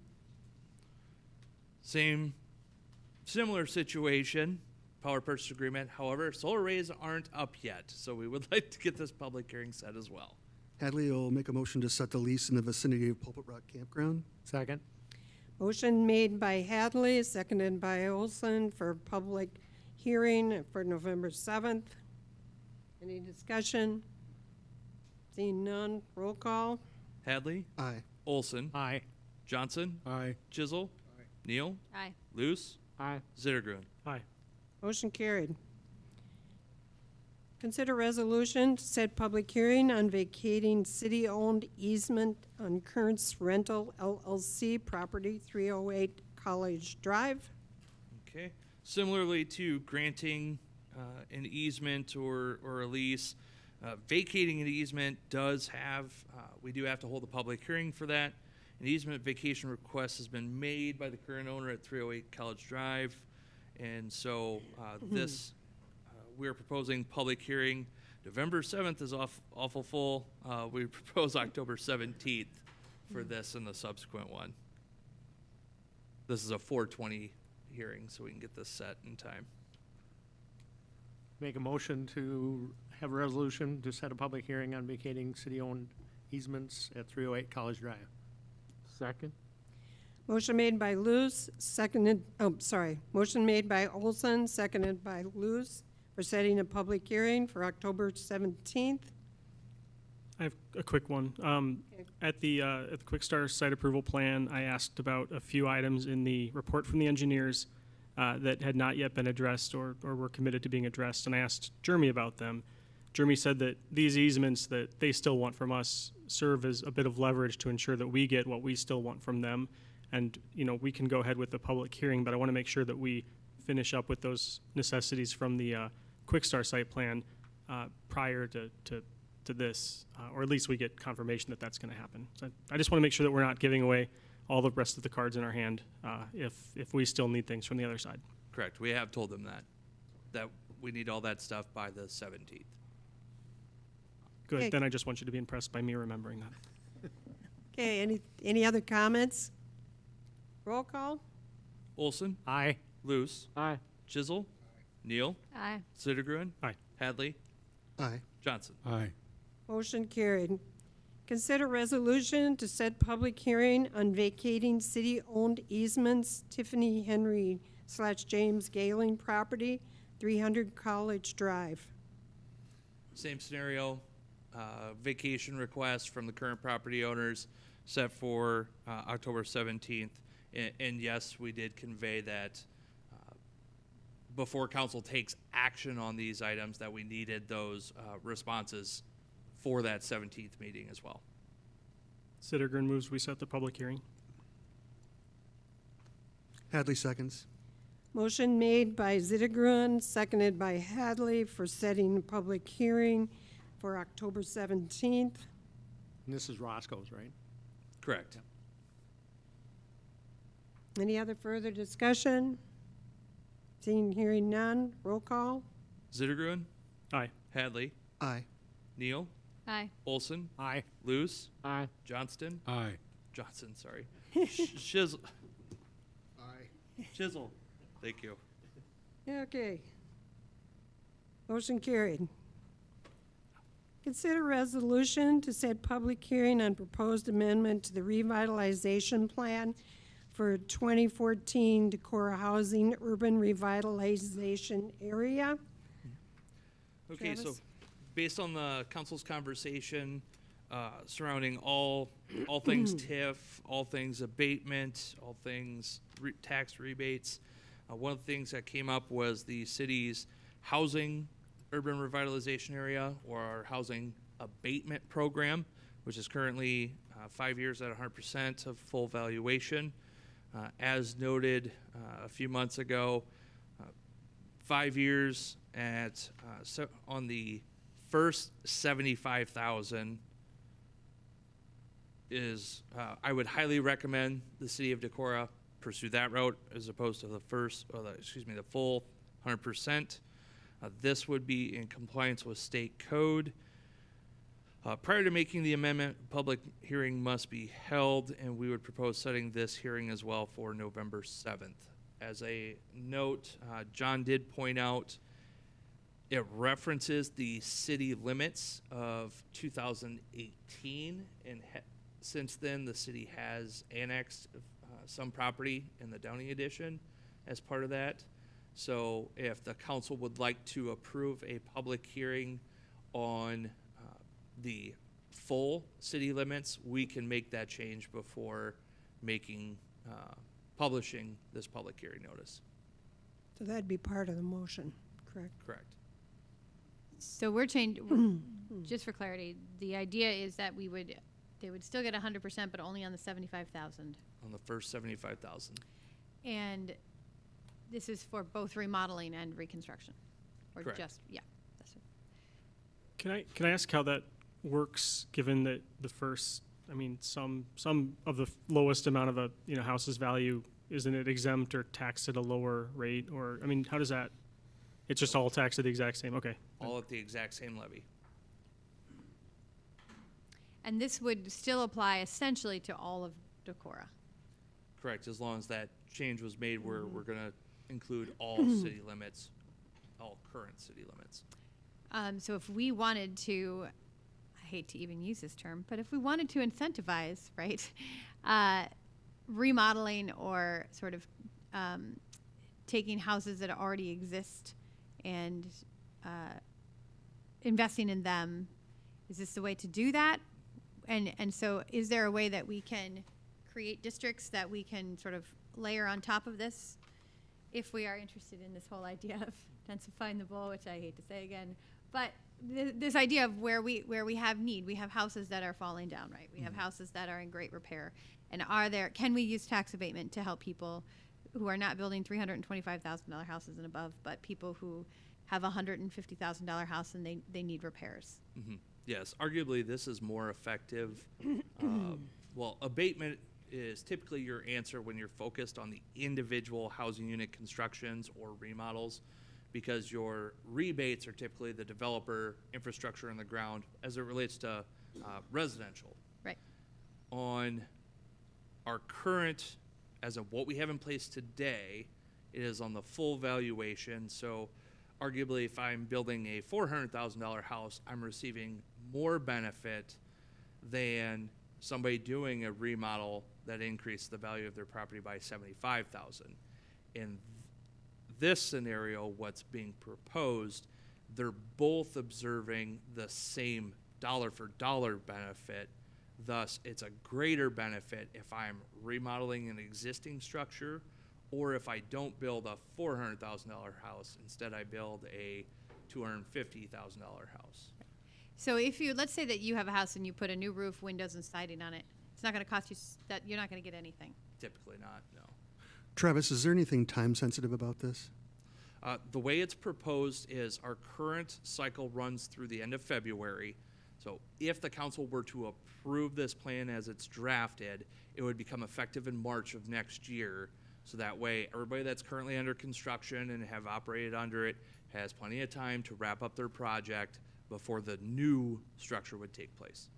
Similar situation, power purchase agreement. However, solar arrays aren't up yet, so we would like to get this public hearing set as well. Hadley will make a motion to set the lease in the vicinity of Pulpit Rock Campground. Second. Motion made by Hadley, seconded by Olson for public hearing for November 7th. Any discussion? Seeing none, roll call. Hadley. Aye. Olson. Aye. Johnson. Aye. Chisel. Neal. Aye. Luce. Aye. Zittergruen. Aye. Motion carried. Consider resolution to set public hearing on vacating city-owned easement on Currents Rental LLC property 308 College Drive. Okay. Similarly to granting an easement or a lease, vacating an easement does have, we do have to hold a public hearing for that. An easement vacation request has been made by the current owner at 308 College Drive. And so we're proposing public hearing. November 7th is awful full. We propose October 17th for this and the subsequent one. This is a 4:20 hearing, so we can get this set in time. Make a motion to have a resolution to set a public hearing on vacating city-owned easements at 308 College Drive. Second. Motion made by Luce, motion made by Olson, seconded by Luce for setting a public hearing for October 17th. I have a quick one. At the Quick Start site approval plan, I asked about a few items in the report from the engineers that had not yet been addressed or were committed to being addressed, and I asked Jeremy about them. Jeremy said that these easements that they still want from us serve as a bit of leverage to ensure that we get what we still want from them. And, we can go ahead with the public hearing, but I want to make sure that we finish up with those necessities from the Quick Start site plan prior to this, or at least we get confirmation that that's going to happen. So I just want to make sure that we're not giving away all the rest of the cards in our hand if we still need things from the other side. Correct. We have told them that we need all that stuff by the 17th. Good. Okay. Then I just want you to be impressed by me remembering that. Okay, any other comments? Roll call. Olson. Aye. Luce. Aye. Chisel. Neal. Aye. Zittergruen. Aye. Hadley. Aye. Johnson. Aye. Motion carried. Consider resolution to set public hearing on vacating city-owned easements, Tiffany Henry / James Galing property, 300 College Drive. Same scenario. Vacation request from the current property owners set for October 17th. And yes, we did convey that before council takes action on these items, that we needed those responses for that 17th meeting as well. Sittergren moves we set the public hearing. Hadley seconds. Motion made by Zittergren, seconded by Hadley for setting a public hearing for October 17th. And this is Roscoe's, right? Correct. Any other further discussion? Seeing, hearing none, roll call. Zittergren, Aye. Hadley, Aye. Neal, Aye. Olson, Aye. Luce, Aye. Johnston, Aye. Johnson, sorry. Shizzle. Aye. Chisel. Thank you. Okay. Motion carried. Consider resolution to set public hearing on proposed amendment to the revitalization plan for 2014 Decorah Housing Urban Revitalization Area. Okay, so Travis? based on the council's conversation surrounding all things TIF, all things abatement, all things tax rebates, one of the things that came up was the city's housing urban revitalization area, or our housing abatement program, which is currently 5 years at 100% of full valuation. As noted a few months ago, 5 years at on the first 75,000 is I would highly recommend the city of Decorah pursue that route as opposed to the the full 100%. This would be in compliance with state code. Prior to making the amendment, public hearing must be held, and we would propose setting this hearing as well for November 7th. As a note, John did point out it references the city limits of 2018, and since then the city has annexed some property in the Downey Addition as part of that. So if the council would like to approve a public hearing on the full city limits, we can make that change before making, publishing this public hearing notice. So that'd be part of the motion, correct? Correct. So we're changing, just for clarity, the idea is that they would still get 100%, but only on the 75,000. On the first 75,000. And this is for both remodeling and reconstruction? Or Correct. just, yeah. That's it. Can I ask how that works, given that the first, I mean, some of the lowest amount of a house's value, isn't it exempt or taxed at a lower rate? Or, I mean, how does that, it's just all taxed at the exact same, okay. All at the exact same levy. And this would still apply essentially to all of Decorah? Correct, as long as that change was made where we're gonna include all city limits, all current city limits. So if we wanted to, I hate to even use this term, but if we wanted to incentivize, right, remodeling or sort of taking houses that already exist and investing in them, is this the way to do that? And so is there a way that we can create districts that we can sort of layer on top of this if we are interested in this whole idea of densifying the bowl, which I hate to say again, but this idea of where we have need, we have houses that are falling down, right? We have houses that are in great repair, and can we use tax abatement to help people who are not building $325,000 houses and above, but people who have a $150,000 house and they need repairs? Mm-hmm. Yes, arguably this is more effective. Well, abatement is typically your answer when you're focused on the individual housing unit constructions or remodels, because your rebates are typically the developer infrastructure on the ground as it relates to residential. Right. On our current, as of what we have in place today, it is on the full valuation. So arguably if I'm building a $400,000 house, I'm receiving more benefit than somebody doing a remodel that increased the value of their property by $75,000. In this scenario, what's being proposed, they're both observing the same dollar for dollar benefit Thus, it's a greater benefit if I'm remodeling an existing structure or if I don't build a $400,000 house. Instead, I build a $250,000 house. So if you, let's say that you have a house and you put a new roof, windows, and siding on it, it's not going to cost you, that you're not going to get anything. Typically not, no. Travis, is there anything time sensitive about this? The way it's proposed is our current cycle runs through the end of February. So if the council were to approve this plan as it's drafted, it would become effective in March of next year. So that way, everybody that's currently under construction and have operated under it has plenty of time to wrap up their project before the new structure would take place.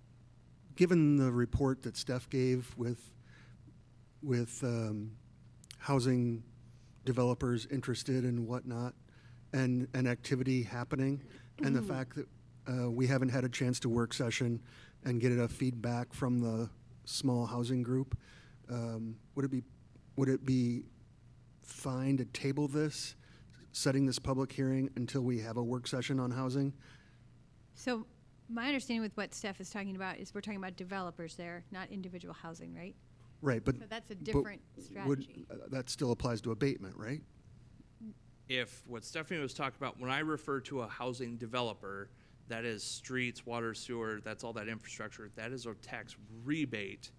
Given the report that Steph gave with housing developers interested and whatnot, and activity happening, and the fact that we haven't had a chance to work session and get enough feedback from the small housing group, would it be fine to table this, setting this public hearing until we have a work session on housing? So my understanding with what Steph is talking about is we're talking about developers there, not individual housing, right? Right, but So that's a different strategy. That still applies to abatement, right? If what Stephanie was talking about, when I refer to a housing developer, that is streets, water, sewer, that's all that infrastructure, that is a tax rebate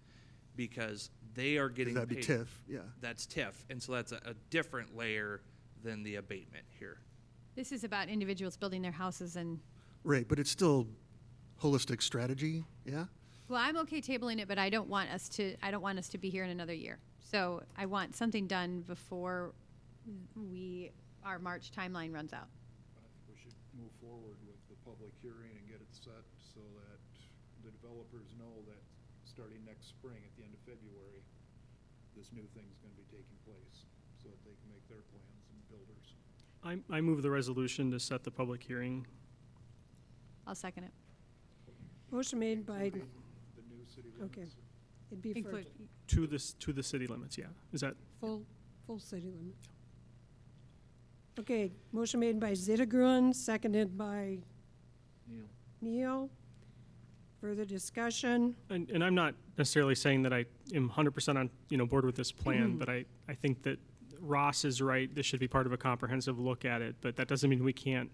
because they are getting paid. That'd be TIF, yeah. That's TIF, and so that's a different layer than the abatement here. This is about individuals building their houses and, Right, but it's still holistic strategy, yeah? well, I'm okay tabling it, but I don't want us to be here in another year. So I want something done before our March timeline runs out. I think we should move forward with the public hearing and get it set so that the developers know that starting next spring at the end of February, this new thing's going to be taking place so that they can make their plans and builders. I move the resolution to set the public hearing. I'll second it. Motion made by, The new city limits. okay, it'd be for Include, To the city limits, yeah. Is that, full city limit. Okay, motion made by Zittergrun, seconded by Neal. Further discussion? and I'm not necessarily saying that I am 100% on, board with this plan, but I think that Ross is right. This should be part of a comprehensive look at it, but that doesn't mean we can't,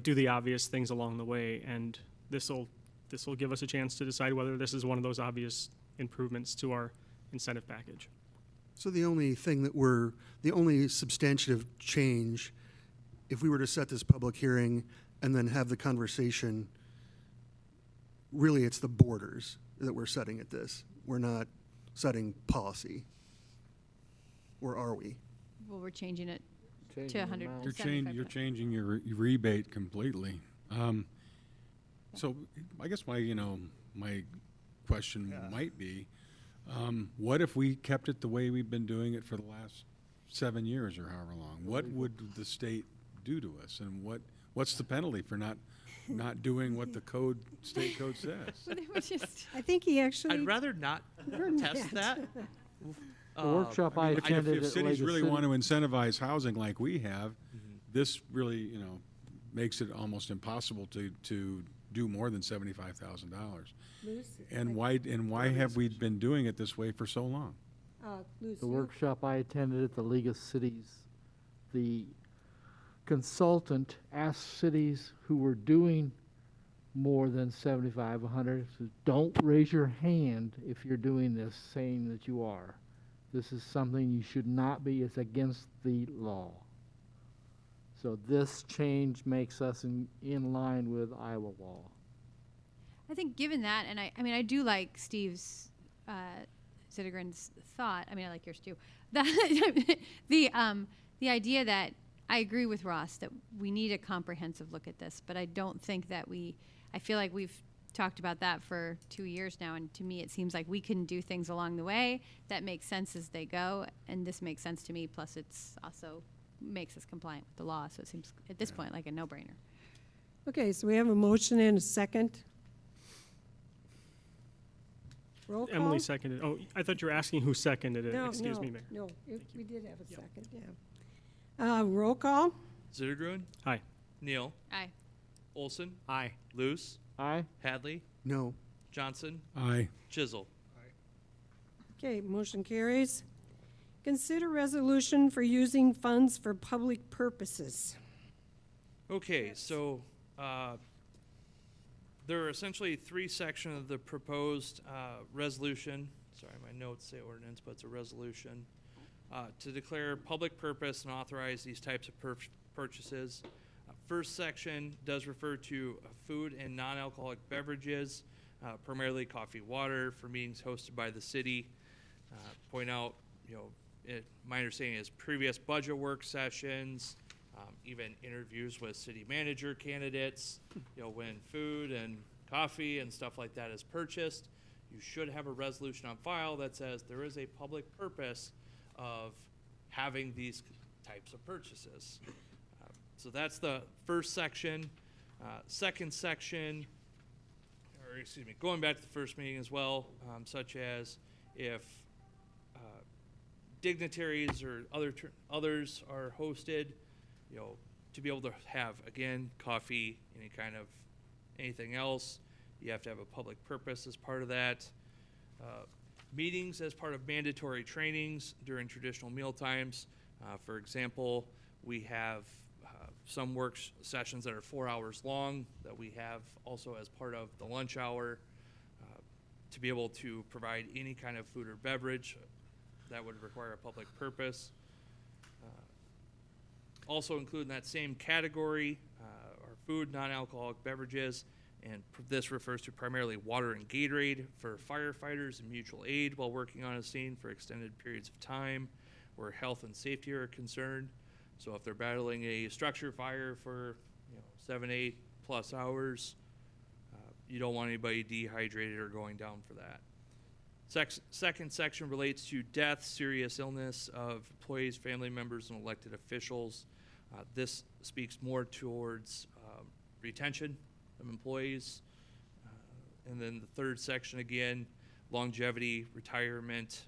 do the obvious things along the way. And this will give us a chance to decide whether this is one of those obvious improvements to our incentive package. So the only thing the only substantive change, if we were to set this public hearing and then have the conversation, really it's the borders that we're setting at this. We're not setting policy. Or are we? well, we're changing it to Changing the 100. amount. You're changing your rebate completely. So I guess my question might be, what if we kept it the way we've been doing it for the last 7 years or however long? What would the state do to us, and what's the penalty for not doing what the state code says? I think he actually. I'd rather not test that. The workshop I If attended at cities really Legacy- want to incentivize housing like we have, this really, makes it almost impossible to do more than $75,000. And why have we been doing it this way for so long? The workshop I attended at the League of Cities, the consultant asked cities who were doing more than 75, 100, says, don't raise your hand if you're doing this, saying that you are. This is something you should not be. It's against the law. So this change makes us in line with Iowa law. I think given that, and I do like Steve's Zittergren's thought. I mean, I like yours too. The idea that I agree with Ross that we need a comprehensive look at this, but I don't think that I feel like we've talked about that for 2 years now, and to me it seems like we can do things along the way that make sense as they go, and this makes sense to me, plus it's also makes us compliant with the law, so it seems at this point like a no-brainer. Okay, so we have a motion and a second. Roll call? Emily seconded. Oh, I thought you were asking who seconded it. Excuse me, Mayor. No, we did have a second, yeah. Roll call? Zittergrun? Aye. Neal? Aye. Olson? Aye. Luce? Aye. Hadley? No. Johnson, Aye. Chisel. Okay, motion carries. Consider resolution for using funds for public purposes. Okay, so there are essentially three sections of the proposed resolution. Sorry, my notes say ordinance, but it's a resolution. To declare public purpose and authorize these types of purchases. First section does refer to food and non-alcoholic beverages, primarily coffee, water, for meetings hosted by the city. Point out, my understanding is previous budget work sessions, even interviews with city manager candidates, when food and coffee and stuff like that is purchased, you should have a resolution on file that says there is a public purpose of having these types of purchases. So that's the first section. Second section, or excuse me, going back to the first meeting as well, such as if dignitaries or others are hosted, to be able to have, again, coffee, anything else, you have to have a public purpose as part of that. Meetings as part of mandatory trainings during traditional meal times. For example, we have some work sessions that are 4 hours long that we have also as part of the lunch hour to be able to provide any kind of food or beverage that would require a public purpose. Also included in that same category are food, non-alcoholic beverages, and this refers to primarily water and Gatorade for firefighters and mutual aid while working on a scene for extended periods of time where health and safety are concerned. So if they're battling a structure fire for 7, 8 plus hours, you don't want anybody dehydrated or going down for that. Second section relates to death, serious illness of employees, family members, and elected officials. This speaks more towards retention of employees. And then the third section, again, longevity, retirement,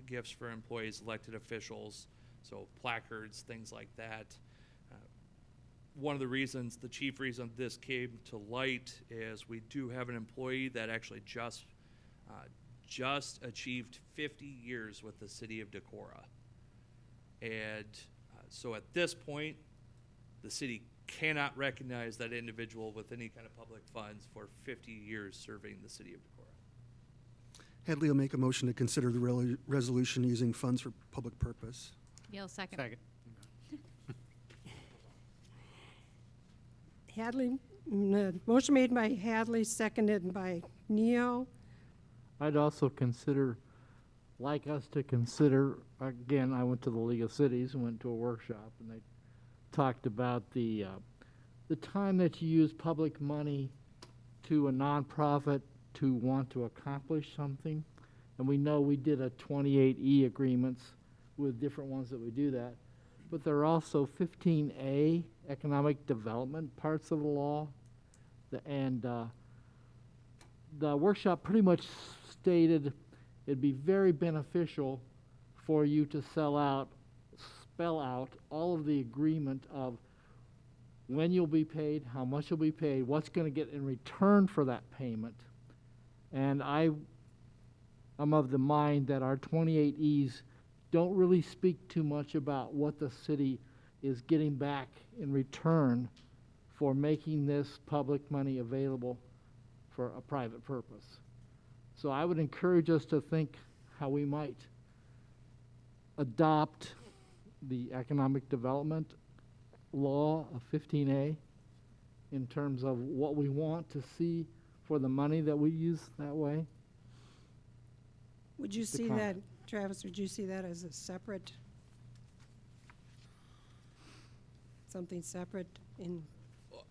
gifts for employees, elected officials, so placards, things like that. One of the reasons, the chief reason this came to light is we do have an employee that actually just achieved 50 years with the city of Decorah. And so at this point, the city cannot recognize that individual with any kind of public funds for 50 years serving the city of Decorah. Hadley will make a motion to consider the resolution using funds for public purpose. Neil, second. Second. Hadley, motion made by Hadley, seconded by Neo. I'd also like us to consider, again, I went to the League of Cities and went to a workshop, and they talked about the time that you use public money to a nonprofit to want to accomplish something. And we know we did a 28E agreements with different ones that we do that. But there are also 15A economic development parts of the law. The workshop pretty much stated it'd be very beneficial for you to spell out all of the agreement of when you'll be paid, how much you'll be paid, what's going to get in return for that payment. And I'm of the mind that our 28Es don't really speak too much about what the city is getting back in return for making this public money available for a private purpose. So I would encourage us to think how we might adopt the economic development law of 15A in terms of what we want to see for the money that we use that way. Would you see that, Travis, would you see that as a separate, something separate in?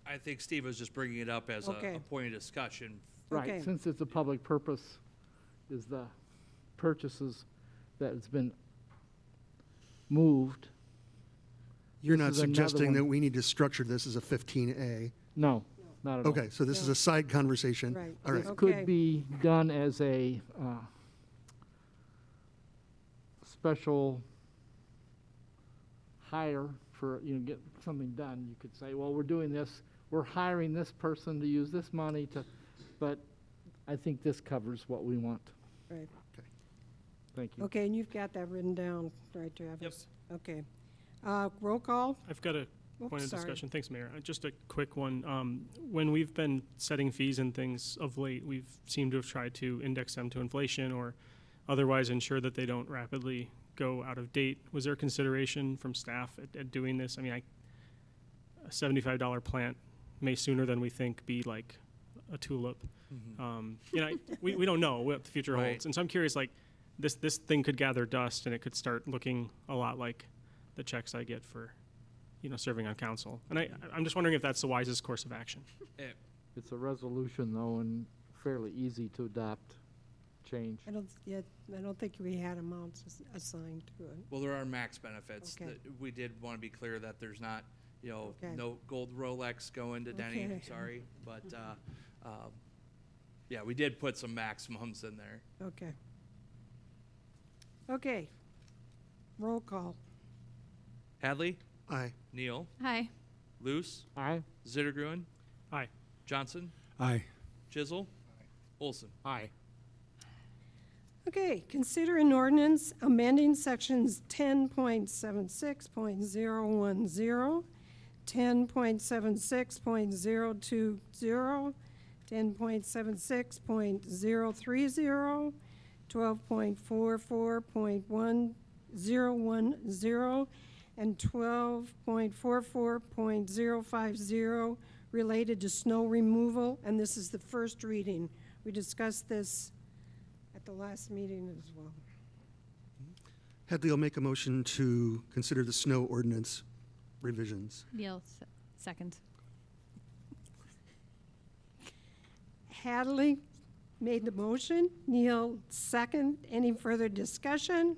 I think Steve was just bringing it up as a point of discussion. Right, Okay. since it's a public purpose, is the purchases that has been moved. You're This not is another suggesting that one. we need to structure this as a 15A? No, not at all. Okay, so this is a side conversation. Right. All right. This Okay. could be done as a special hire for, get something done. You could say, well, we're doing this, we're hiring this person to use this money to, but I think this covers what we want. Right. Thank you. Okay, and you've got that written down, right, Travis? Yep. Okay. Roll call? I've got a point of sorry. discussion. Thanks, Mayor. Just a quick one. When we've been setting fees and things of late, we've seemed to have tried to index them to inflation or otherwise ensure that they don't rapidly go out of date. Was there consideration from staff at doing this? I mean, a $75 plant may sooner than we think be like a tulip. We don't know what the future Right. holds. And so I'm curious, like, this thing could gather dust and it could start looking a lot like the checks I get for, serving on council. And I'm just wondering if that's the wisest course of action. It's a resolution, though, and fairly easy to adopt change. I don't think we had amounts assigned to it. Well, there are max benefits. Okay. That we did want to be clear that there's not, Okay. no gold Rolex going to Denny, Okay. sorry. But, yeah, we did put some maximums in there. Okay. Okay. Roll call. Hadley, Aye. Neal, Hi. Luce, Aye. Zittergruen, Aye. Johnson, Aye. Chisel, Olson. Aye. Okay, consider an ordinance amending sections 10.76.010, 10.76.020, 10.76.030, 12.44.1010, and 12.44.050 related to snow removal, and this is the first reading. We discussed this at the last meeting as well. Hadley will make a motion to consider the snow ordinance revisions. Neil, second. Hadley made the motion. Neil, second. Any further discussion?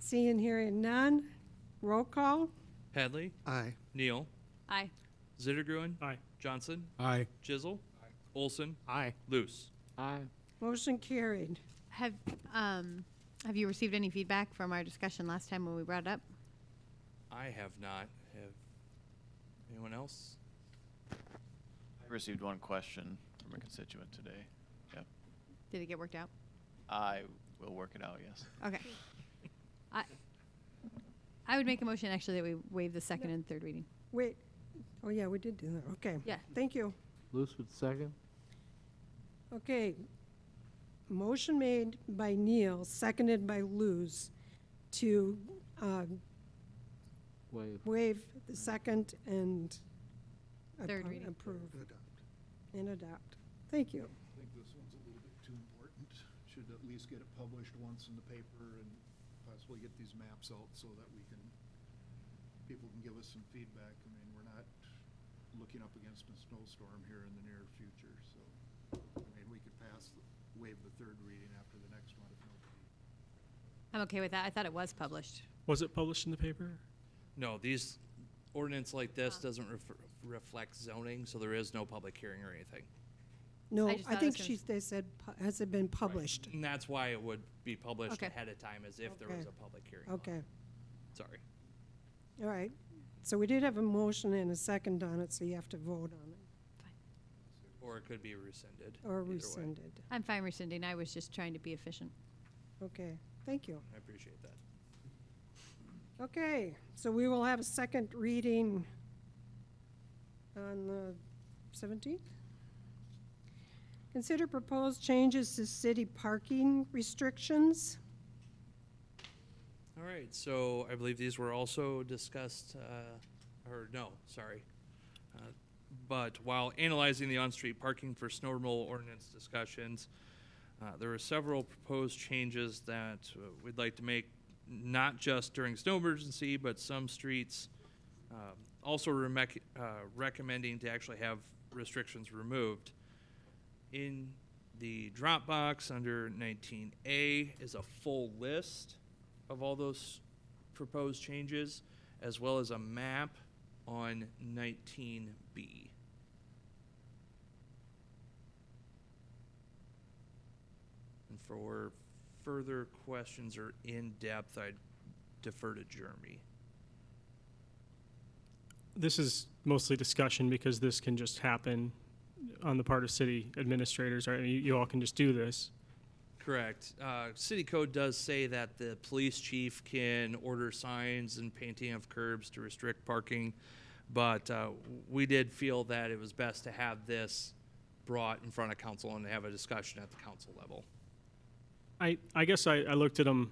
Seeing, hearing none. Roll call. Hadley, Aye. Neal, Aye. Zittergruen, Aye. Johnson, Aye. Chisel, Olson, Aye. Luce. Aye. Motion carried. Have you received any feedback from our discussion last time when we brought it up? I have not. Have anyone else? I received one question from a constituent today. Yep. Did it get worked out? I will work it out, yes. Okay. I would make a motion actually that we waive the second and third reading. Wait. Oh, yeah, we did do that. Okay. Yeah. Thank you. Luce with second. Okay. Motion made by Neil, seconded by Luz, to Waive. waive the second and Third reading. approve Adopt. and adopt. Thank you. I think this one's a little bit too important. Should at least get it published once in the paper and possibly get these maps out so that people can give us some feedback. I mean, we're not looking up against a snowstorm here in the near future, so, I mean, we could waive the third reading after the next one if nobody. I'm okay with that. I thought it was published. Was it published in the paper? No, these ordinance like this doesn't reflect zoning, so there is no public hearing or anything. No, I just I thought think it was they said, has it been published? And that's why it would be published Okay. ahead of time, as if there was Okay. a public hearing. on it. Okay, Sorry. all right. So we did have a motion and a second on it, so you have to vote on it, Or it could be rescinded. or either way. rescinded. I'm fine rescinding. I was just trying to be efficient. Okay, thank you. I appreciate that. Okay, so we will have a second reading on the 17th. Consider proposed changes to city parking restrictions. All right, so I believe these were also discussed, but while analyzing the on-street parking for snow removal ordinance discussions, there were several proposed changes that we'd like to make, not just during snow emergency, but some streets also recommending to actually have restrictions removed. In the Dropbox under 19A is a full list of all those proposed changes, as well as a map on 19B. And for further questions or in-depth, I'd defer to Jeremy. This is mostly discussion because this can just happen on the part of city administrators, right? You all can just do this. Correct. City code does say that the police chief can order signs and painting of curbs to restrict parking, but we did feel that it was best to have this brought in front of council and have a discussion at the council level. I guess I looked at them,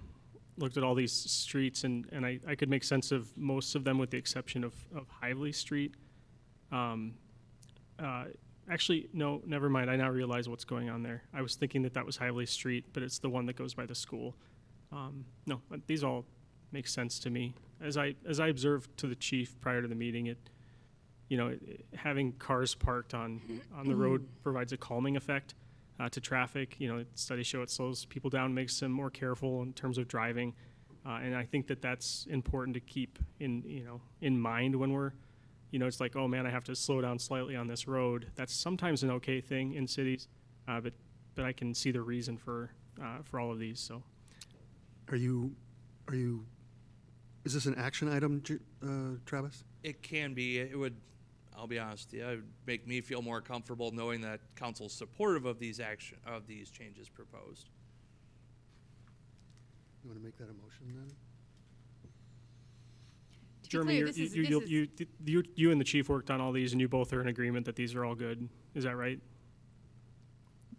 looked at all these streets, and I could make sense of most of them with the exception of Hively Street. Actually, no, never mind. I now realize what's going on there. I was thinking that was Hively Street, but it's the one that goes by the school. No, these all make sense to me. As I observed to the chief prior to the meeting, having cars parked on the road provides a calming effect to traffic. Studies show it slows people down, makes them more careful in terms of driving, and I think that that's important to keep in mind when we're. It's like, oh man, I have to slow down slightly on this road. That's sometimes an okay thing in cities, but I can see the reason for all of these. So, is this an action item, Travis? It can be. It would. I'll be honest with you. It would make me feel more comfortable knowing that council's supportive of these changes proposed. You want to make that a motion then? Jeremy, you and the chief worked on all these, and you both are in agreement that these are all good. Is that right?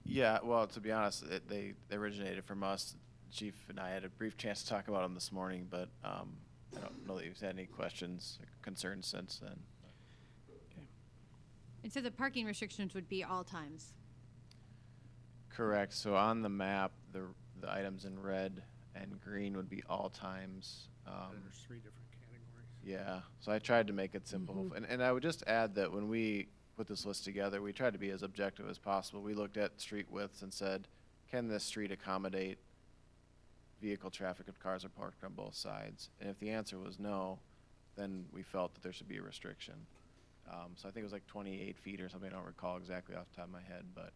Yeah, well, to be honest, they originated from us. Chief and I had a brief chance to talk about them this morning, but I don't know that you've had any questions or concerns since then. Okay. And so the parking restrictions would be all times? Correct. So on the map, the items in red and green would be all times. There's 3 different categories. Yeah, so I tried to make it simple. And I would just add that when we put this list together, we tried to be as objective as possible. We looked at street widths and said, can this street accommodate vehicle traffic if cars are parked on both sides? And if the answer was no, then we felt that there should be a restriction. So I think it was like 28 feet or something. I don't recall exactly off the top of my head. But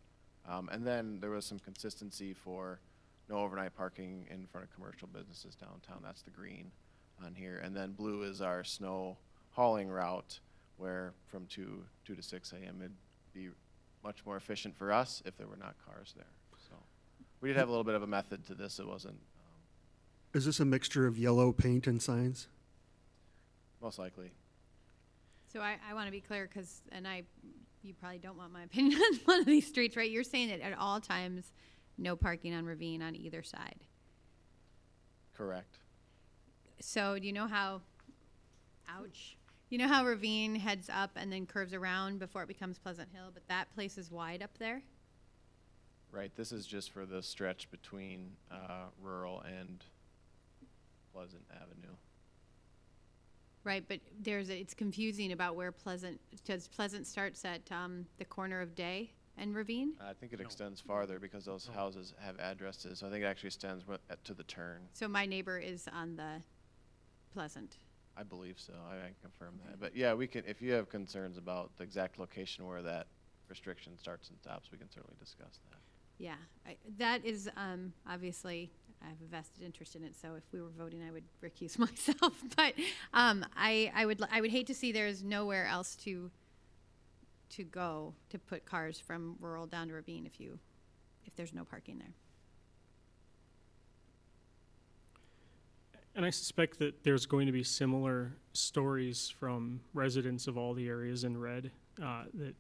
and then there was some consistency for no overnight parking in front of commercial businesses downtown. That's the green on here. And then blue is our snow hauling route, where from 2 to 6 a.m. it'd be much more efficient for us if there were not cars there. So we did have a little bit of a method to this. It wasn't. Is this a mixture of yellow paint and signs? Most likely. So I want to be clear, because, you probably don't want my opinion on one of these streets, right? You're saying that at all times, no parking on Ravine on either side. Correct. So do you know how, ouch, you know how Ravine heads up and then curves around before it becomes Pleasant Hill, but that place is wide up there? Right. This is just for the stretch between Rural and Pleasant Avenue. Right, but it's confusing about where Pleasant, because Pleasant starts at the corner of Day and Ravine? I think it extends farther because those houses have addresses. So I think it actually extends to the turn. So my neighbor is on the Pleasant. I believe so. I can confirm that. But yeah, we can. If you have concerns about the exact location where that restriction starts and stops, we can certainly discuss that. Yeah, that is obviously, I have a vested interest in it. So if we were voting, I would recuse myself. But I would hate to see there's nowhere else to go to put cars from Rural down to Ravine if there's no parking there. And I suspect that there's going to be similar stories from residents of all the areas in red, that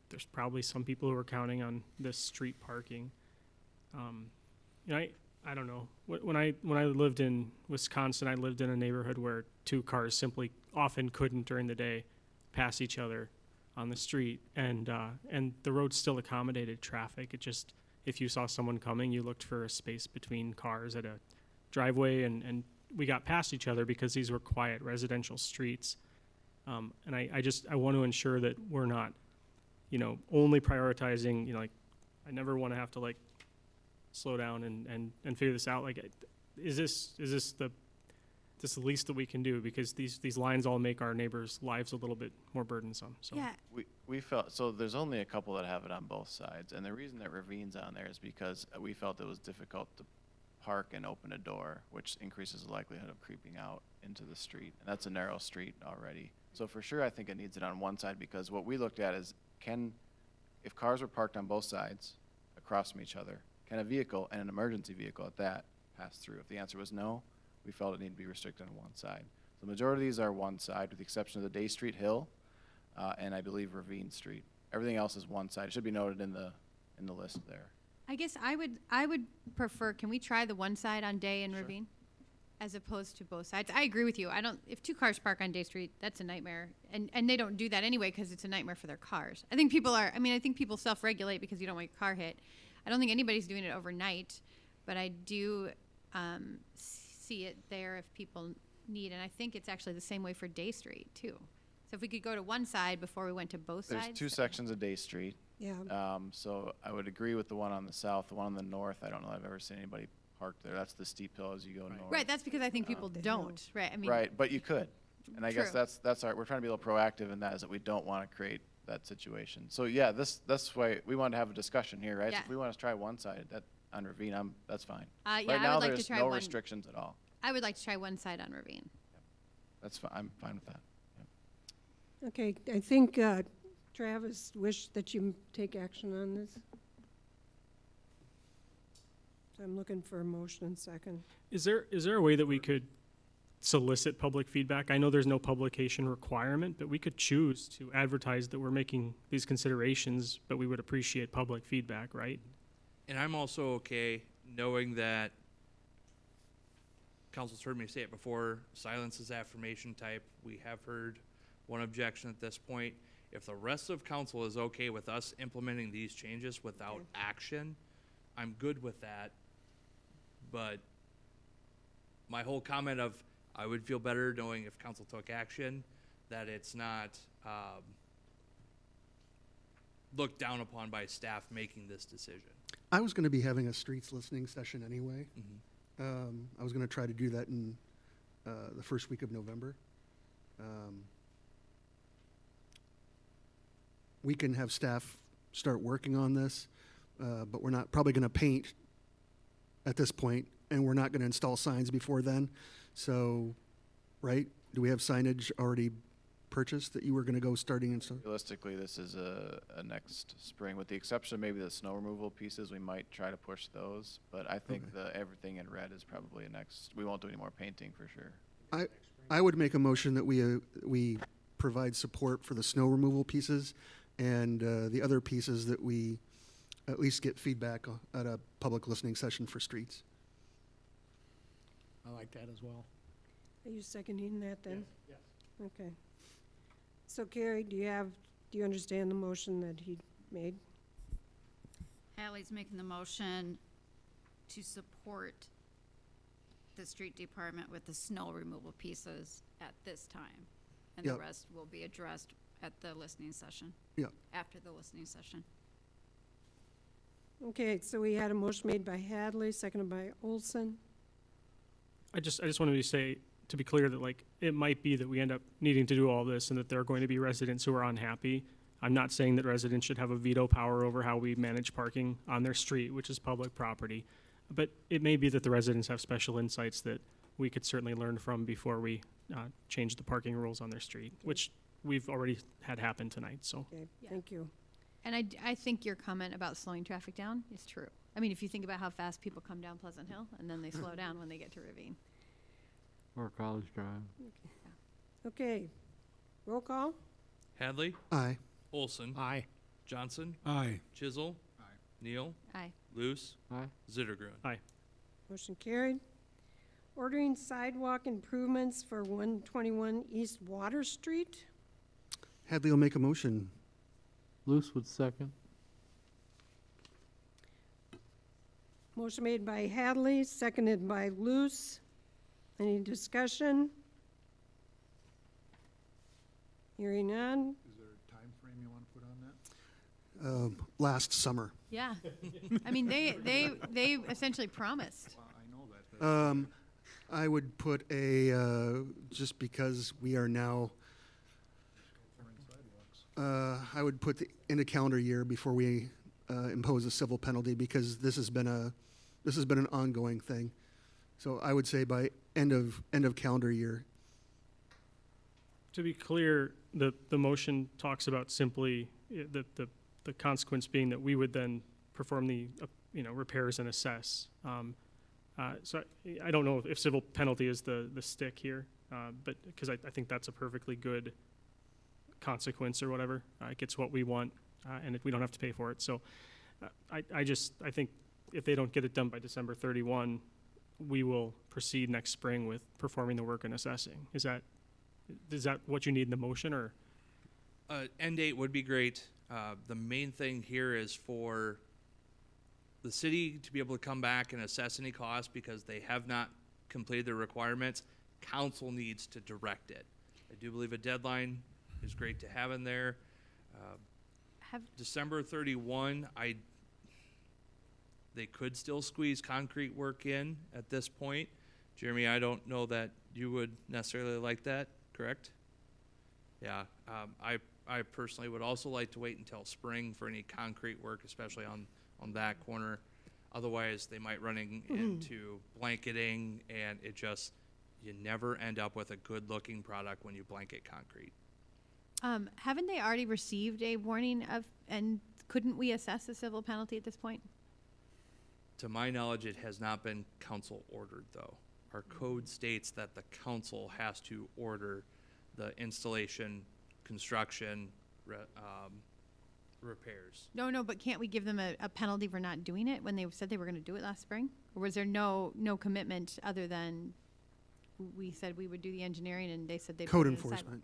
there's probably some people who are counting on this street parking. I don't know. When I lived in Wisconsin, I lived in a neighborhood where 2 cars simply often couldn't during the day pass each other on the street, and the road still accommodated traffic. It just, if you saw someone coming, you looked for a space between cars at a driveway, and we got past each other because these were quiet residential streets. And I want to ensure that we're not, only prioritizing, I never want to have to slow down and figure this out. Is this the least that we can do? Because these lines all make our neighbors' lives a little bit more burdensome. So yeah. We felt, so there's only a couple that have it on both sides. And the reason that Ravine's on there is because we felt it was difficult to park and open a door, which increases the likelihood of creeping out into the street. And that's a narrow street already. So for sure, I think it needs it on one side, because what we looked at is, can if cars were parked on both sides, across from each other, can a vehicle, and an emergency vehicle at that, pass through? If the answer was no, we felt it needed to be restricted on one side. The majority of these are one side, with the exception of the Day Street Hill, and I believe Ravine Street. Everything else is one side. It should be noted in the list there. I guess I would prefer, can we try the one side on Day and Ravine? As opposed to both sides. I agree with you. If two cars park on Day Street, that's a nightmare. And they don't do that anyway because it's a nightmare for their cars. I think people self-regulate because you don't want your car hit. I don't think anybody's doing it overnight, but I do see it there if people need. And I think it's actually the same way for Day Street too. So if we could go to one side before we went to both sides. There's two sections of Day Street. Yeah. So I would agree with the one on the south. The one on the north, I don't know if I've ever seen anybody parked there. That's the steep hill as you go north. Right, that's because I think people don't. Right, right, but you could. And I guess True. that's our, we're trying to be a little proactive in that, is that we don't want to create that situation. So yeah, that's why we wanted to have a discussion here, right? Yeah. So if we want to try one side, that on Ravine, that's fine. Yeah, Right I now, would like to there's try no one. restrictions at all. I would like to try one side on Ravine. That's fine. I'm fine with that. Okay, I think Travis wished that you take action on this. So I'm looking for a motion and second. Is there a way that we could solicit public feedback? I know there's no publication requirement, but we could choose to advertise that we're making these considerations, but we would appreciate public feedback, right? And I'm also okay knowing that council's heard me say it before, silence is affirmation type. We have heard one objection at this point. If the rest of council is okay with us implementing these changes without action, I'm good with that. But my whole comment of I would feel better knowing if council took action, that it's not looked down upon by staff making this decision. I was going to be having a streets listening session anyway. I was going to try to do that in the first week of November. We can have staff start working on this, but we're not probably going to paint at this point, and we're not going to install signs before then. So, right? Do we have signage already purchased that you were going to go starting and stuff? Realistically, this is a next spring, with the exception of maybe the snow removal pieces. We might try to push those, but I think everything in red is probably a next. We won't do any more painting for sure. I would make a motion that we provide support for the snow removal pieces, and the other pieces that we at least get feedback at a public listening session for streets. I like that as well. Are you seconding that then? Yes. Okay. So Carrie, do you understand the motion that he made? Hallie's making the motion to support the street department with the snow removal pieces at this time. And the rest will be addressed at the listening session. Yeah. After the listening session. Okay, so we had a motion made by Hadley, seconded by Olson. I just wanted to say, to be clear, that like it might be that we end up needing to do all this and that there are going to be residents who are unhappy. I'm not saying that residents should have a veto power over how we manage parking on their street, which is public property. But it may be that the residents have special insights that we could certainly learn from before we change the parking rules on their street, which we've already had happen tonight. So Okay, thank you. And I think your comment about slowing traffic down is true. I mean, if you think about how fast people come down Pleasant Hill and then they slow down when they get to Ravine. Or College Drive. Okay, roll call? Hadley? Aye. Olson? Aye. Johnson? Aye. Chisel? Aye. Neal? Aye. Luce? Aye. Zittergrun? Aye. Motion carried. Ordering sidewalk improvements for 121 East Water Street. Hadley will make a motion. Luce would second. Motion made by Hadley, seconded by Luce. Any discussion? Hearing none. Is there a time frame you want to put on that? Last summer. Yeah. I mean, they essentially promised. Well, I know that. I would put just because we are now, I would put in a calendar year before we impose a civil penalty, because this has been an ongoing thing. So I would say by end of calendar year. to be clear, the motion talks about simply the the consequence being that we would then perform the, repairs and assess. So I don't know if civil penalty is the stick here, but because I think that's a perfectly good consequence or whatever. It gets what we want, and we don't have to pay for it. So I think if they don't get it done by December 31, we will proceed next spring with performing the work and assessing. Is that what you need in the motion, or? End date would be great. The main thing here is for the city to be able to come back and assess any costs because they have not completed their requirements. Council needs to direct it. I do believe a deadline is great to have in there. December 31, they could still squeeze concrete work in at this point. Jeremy, I don't know that you would necessarily like that, correct? Yeah, I personally would also like to wait until spring for any concrete work, especially on that corner. Otherwise, they might run into blanketing, and you never end up with a good-looking product when you blanket concrete. Haven't they already received a warning and couldn't we assess a civil penalty at this point? To my knowledge, it has not been council ordered, though. Our code states that the council has to order the installation, construction, repairs. No, but can't we give them a penalty for not doing it when they said they were going to do it last spring? Or was there no commitment other than we said we would do the engineering and they said they'd Code put it aside? enforcement.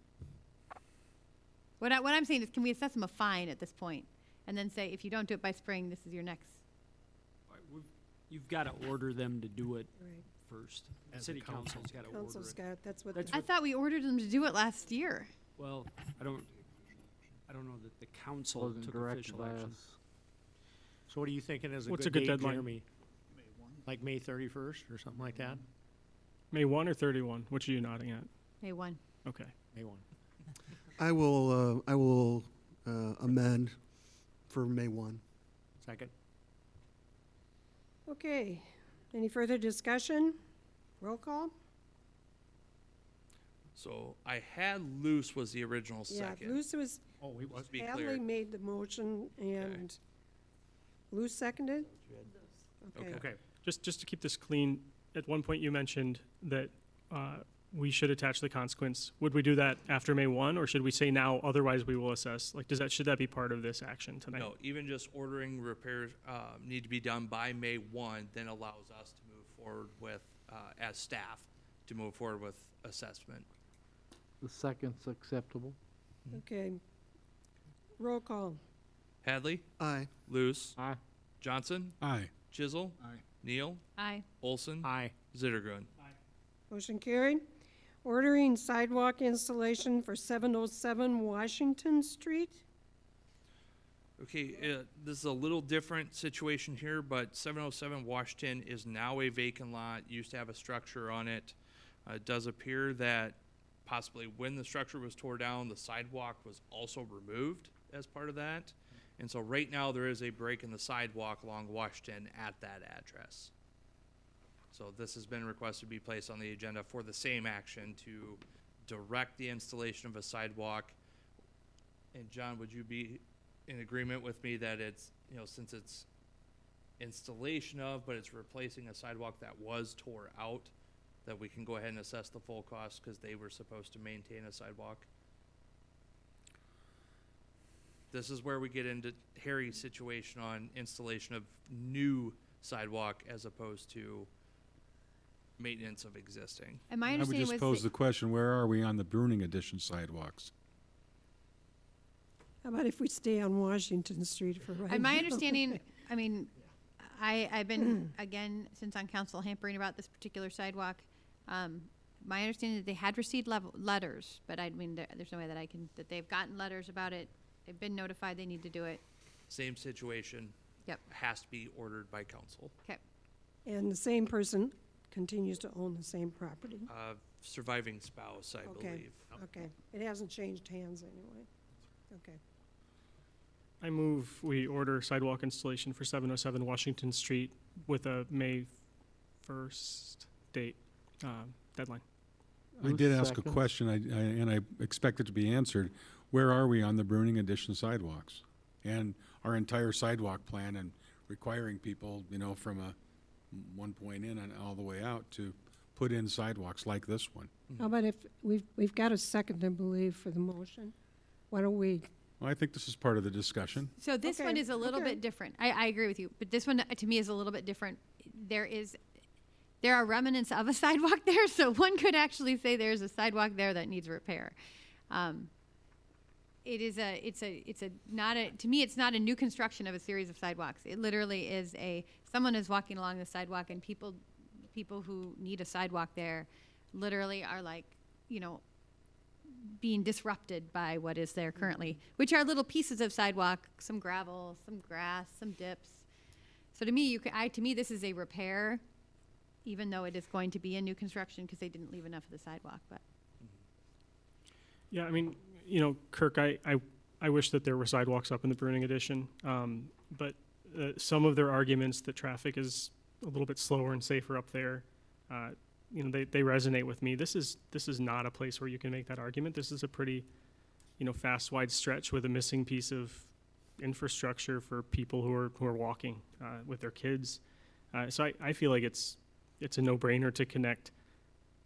What I'm saying is, can we assess them a fine at this point and then say, if you don't do it by spring, this is your next? You've got to order them to do it Right. first. As City a council. council's got to order Council's it. got, that's what. That's I thought we ordered them to do it last year. Well, I don't know that the council Wasn't took directed official by action. us. So what are you thinking is a What's good a good date, deadline? Jeremy? Like May 31st or something like that? May 1 or 31? Which are you nodding at? May 1. Okay. May 1. I will amend for May 1. Second. Okay, any further discussion? Roll call? So I had Loose was the original Yeah, second. Luce was, Oh, he was. Just to be Hadley clear. made the motion and Luce seconded? Okay. Okay. Just to keep this clean, at one point you mentioned that we should attach the consequence. Would we do that after May 1, or should we say now, otherwise we will assess? Like, should that be part of this action tonight? No, even just ordering repairs need to be done by May 1, then allows us to move forward with, as staff, to move forward with assessment. The second's acceptable. Okay. Roll call. Hadley, Aye. Luce, Aye. Johnson, Aye. Chisel, Aye. Neal, Aye. Olson, Aye. Zittergrund. Motion carried. Ordering sidewalk installation for 707 Washington Street. Okay, this is a little different situation here, but 707 Washington is now a vacant lot, used to have a structure on it. It does appear that possibly when the structure was tore down, the sidewalk was also removed as part of that. And so right now there is a break in the sidewalk along Washington at that address. So this has been requested to be placed on the agenda for the same action to direct the installation of a sidewalk. And John, would you be in agreement with me that it's, since it's installation of, but it's replacing a sidewalk that was tore out, that we can go ahead and assess the full cost because they were supposed to maintain a sidewalk? This is where we get into Harry's situation on installation of new sidewalk as opposed to maintenance of existing. And my I would understanding just was pose that- the question, where are we on the Bruning Edition sidewalks? How about if we stay on Washington Street for right now? And my understanding, I mean, I've been, again, since on council, hampering about this particular sidewalk. My understanding is they had received letters, but I mean, there's no way that they've gotten letters about it. They've been notified they need to do it. Same situation. Yep. Has to be ordered by council. Okay. And the same person continues to own the same property? Surviving spouse, I Okay. believe. Okay, it hasn't changed hands anyway. Okay. I move we order sidewalk installation for 707 Washington Street with a May 1st date deadline. I did ask a Second. question, and I expect it to be answered. Where are we on the Bruning Edition sidewalks? and our entire sidewalk plan and requiring people, you know, from a one point in and all the way out to put in sidewalks like this one. How about if we've got a second, I believe, for the motion? Why don't we? Well, I think this is part of the discussion. So this one is a little bit different. I agree with you, but this one to me is a little bit different. There are remnants of a sidewalk there, so one could actually say there's a sidewalk there that needs repair. To me, it's not a new construction of a series of sidewalks. It literally is someone is walking along the sidewalk, and people who need a sidewalk there literally are like, you know, being disrupted by what is there currently, which are little pieces of sidewalk, some gravel, some grass, some dips. So to me, this is a repair, even though it is going to be a new construction because they didn't leave enough of the sidewalk. But Yeah, I mean, you know, Kirk, I wish that there were sidewalks up in the Bruning Edition, but some of their arguments that traffic is a little bit slower and safer up there, you know, they resonate with me. This is not a place where you can make that argument. This is a pretty, you know, fast, wide stretch with a missing piece of infrastructure for people who are walking with their kids. So I feel like it's a no-brainer to connect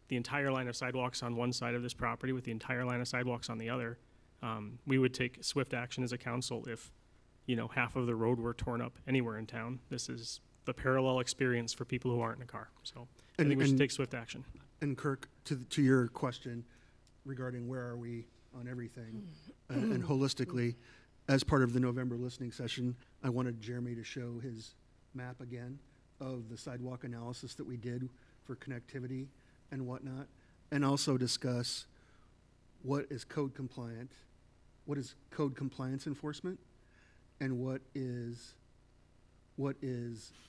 the entire line of sidewalks on one side of this property with the entire line of sidewalks on the other. We would take swift action as a council if, you know, half of the road were torn up anywhere in town. This is the parallel experience for people who aren't in a car. So I think we should take swift action. And Kirk, to your question regarding where are we on everything, and holistically, as part of the November listening session, I wanted Jeremy to show his map again of the sidewalk analysis that we did for connectivity and whatnot, and also discuss what is code compliant, what is code compliance enforcement, and what is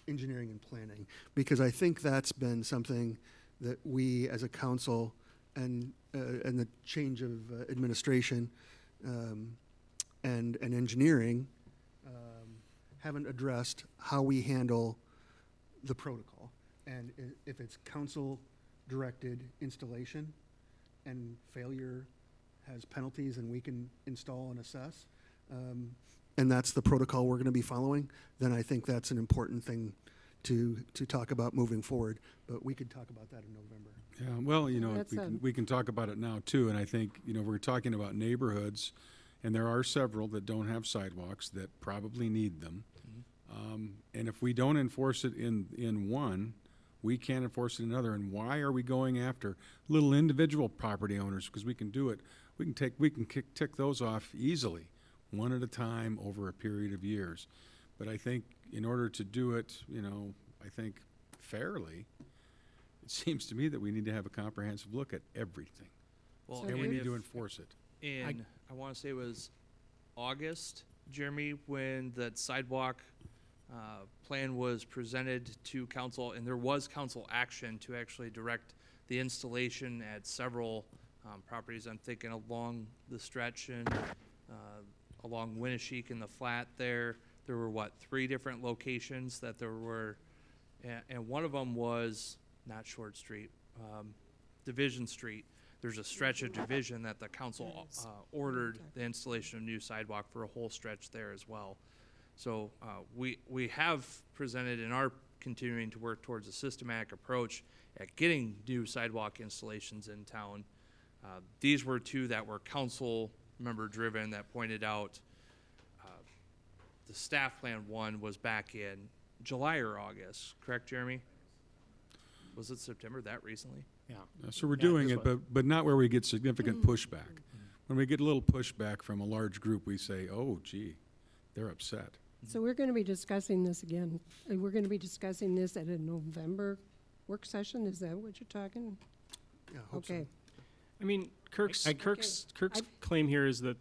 engineering and planning. Because I think that's been something that we as a council and the change of administration and engineering haven't addressed how we handle the protocol. And if it's council-directed installation and failure has penalties and we can install and assess, and that's the protocol we're going to be following, then I think that's an important thing to talk about moving forward. But we could talk about that in November. Yeah, well, you know, we can talk about it now too, and I think, you know, we're talking about neighborhoods, and there are several that don't have sidewalks that probably need them. And if we don't enforce it in one, we can't enforce it in another. And why are we going after little individual property owners? Because we can do it. We can tick those off easily, one at a time over a period of years. But I think in order to do it, you know, I think fairly, it seems to me that we need to have a comprehensive look at everything. Well, and we need to enforce it. And I want to say it was August, Jeremy, when that sidewalk plan was presented to council, and there was council action to actually direct the installation at several properties. I'm thinking along the stretch and along Winneshiek and the flat there. There were, 3 different locations that there were, and one of them was not Short Street, Division Street. There's a stretch of Division that the council ordered the installation of new sidewalk for a whole stretch there as well. So we have presented and are continuing to work towards a systematic approach at getting new sidewalk installations in town. These were 2 that were council member driven that pointed out. The staff plan one was back in July or August, correct, Jeremy? Was it September that recently? Yeah. So we're doing it, but not where we get significant pushback. When we get a little pushback from a large group, we say, oh, gee, they're upset. So we're going to be discussing this again. We're going to be discussing this at a November work session. Is that what you're talking? Yeah, I hope so. Okay. I mean, Kirk's claim here is that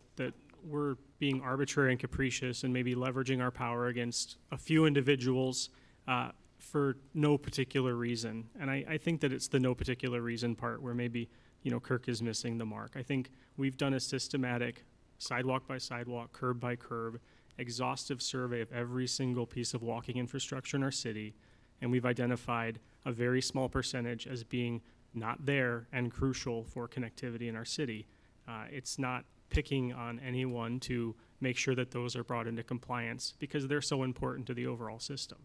we're being arbitrary and capricious and maybe leveraging our power against a few individuals for no particular reason. And I think that it's the no particular reason part where maybe, you know, Kirk is missing the mark. I think we've done a systematic sidewalk by sidewalk, curb by curb, exhaustive survey of every single piece of walking infrastructure in our city, and we've identified a very small percentage as being not there and crucial for connectivity in our city. It's not picking on anyone to make sure that those are brought into compliance because they're so important to the overall system.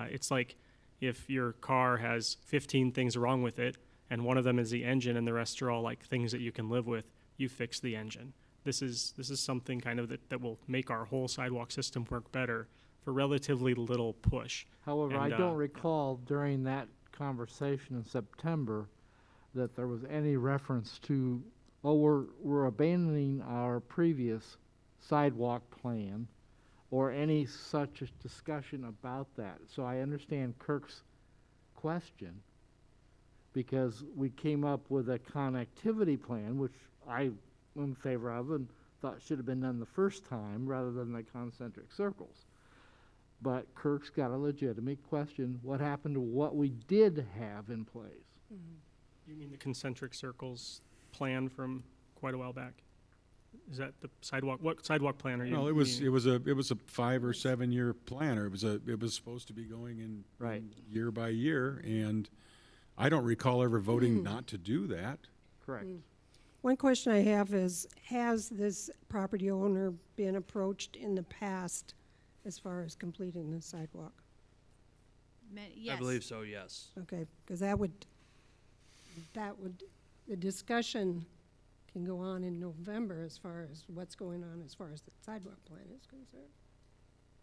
It's like if your car has 15 things wrong with it and one of them is the engine and the rest are all like things that you can live with, you fix the engine. This is something kind of that will make our whole sidewalk system work better for relatively little push. However, And, I don't recall during that conversation in September that there was any reference to, oh, we're abandoning our previous sidewalk plan or any such discussion about that. So I understand Kirk's question because we came up with a connectivity plan, which I'm in favor of and thought should have been done the first time rather than the concentric circles. But Kirk's got a legitimate question. What happened to what we did have in place? You mean the concentric circles plan from quite a while back? Is that the sidewalk? What sidewalk plan are you? No, it was a 5 or 7 year plan, or it was supposed to be going in year by year, and I don't recall ever voting not to do that. Correct. One question I have is, has this property owner been approached in the past as far as completing the sidewalk? Yes. I believe so, yes. Okay, because that would, the discussion can go on in November as far as what's going on as far as the sidewalk plan is concerned.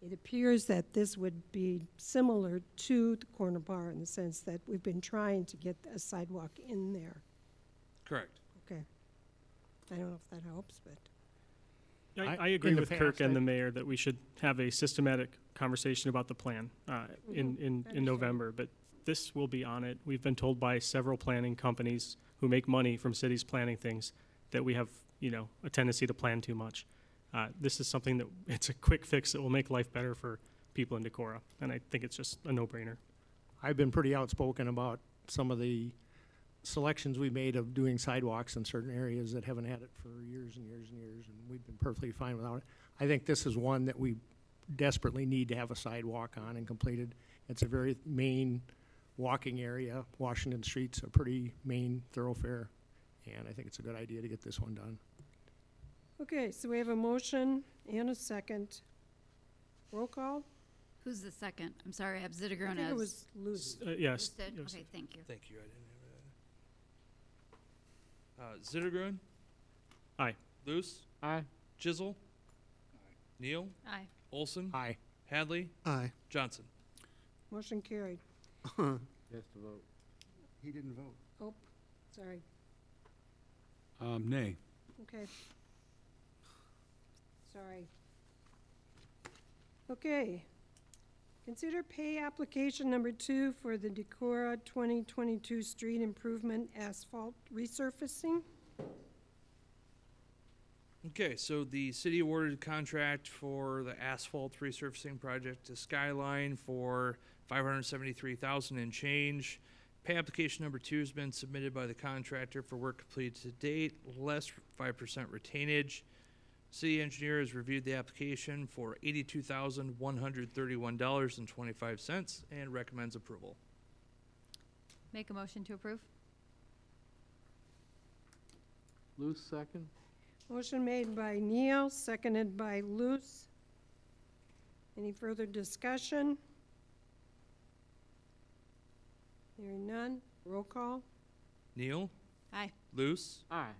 It appears that this would be similar to the corner bar in the sense that we've been trying to get a sidewalk in there. Correct. Okay. I don't know if that helps, but. I agree with Kirk and the mayor that we should have a systematic conversation about the plan in November, but this will be on it. We've been told by several planning companies who make money from cities planning things that we have, a tendency to plan too much. This is something that it's a quick fix that will make life better for people in Decorah, and I think it's just a no-brainer. I've been pretty outspoken about some of the selections we made of doing sidewalks in certain areas that haven't had it for years and years and years, and we've been perfectly fine without it. I think this is one that we desperately need to have a sidewalk on and completed. It's a very main walking area. Washington Street's a pretty main thoroughfare, and I think it's a good idea to get this one done. Okay, so we have a motion and a second. Roll call? Who's the second? I'm sorry, I have Zittergroen I think as. it was Luce. Yes. Did? Yes. Okay, thank you. Thank you. I didn't have that. Zittergroen? Aye. Luce? Aye. Chisel? Neal? Aye. Olson? Aye. Hadley? Aye. Johnson? Motion carried. Yes to vote. He didn't vote. Oh, sorry. Nay. Okay. Sorry. Okay. Consider pay application number 2 for the Decorah 2022 street improvement asphalt resurfacing. Okay, so the city awarded contract for the asphalt resurfacing project to Skyline for $573,000 and change. Pay application number 2 has been submitted by the contractor for work completed to date, less 5% retainage. City engineer has reviewed the application for $82,131.25 and recommends approval. Make a motion to approve? Luce, second. Motion made by Neal, seconded by Luce. Any further discussion? Hearing none. Roll call. Neal? Aye. Luce? Aye.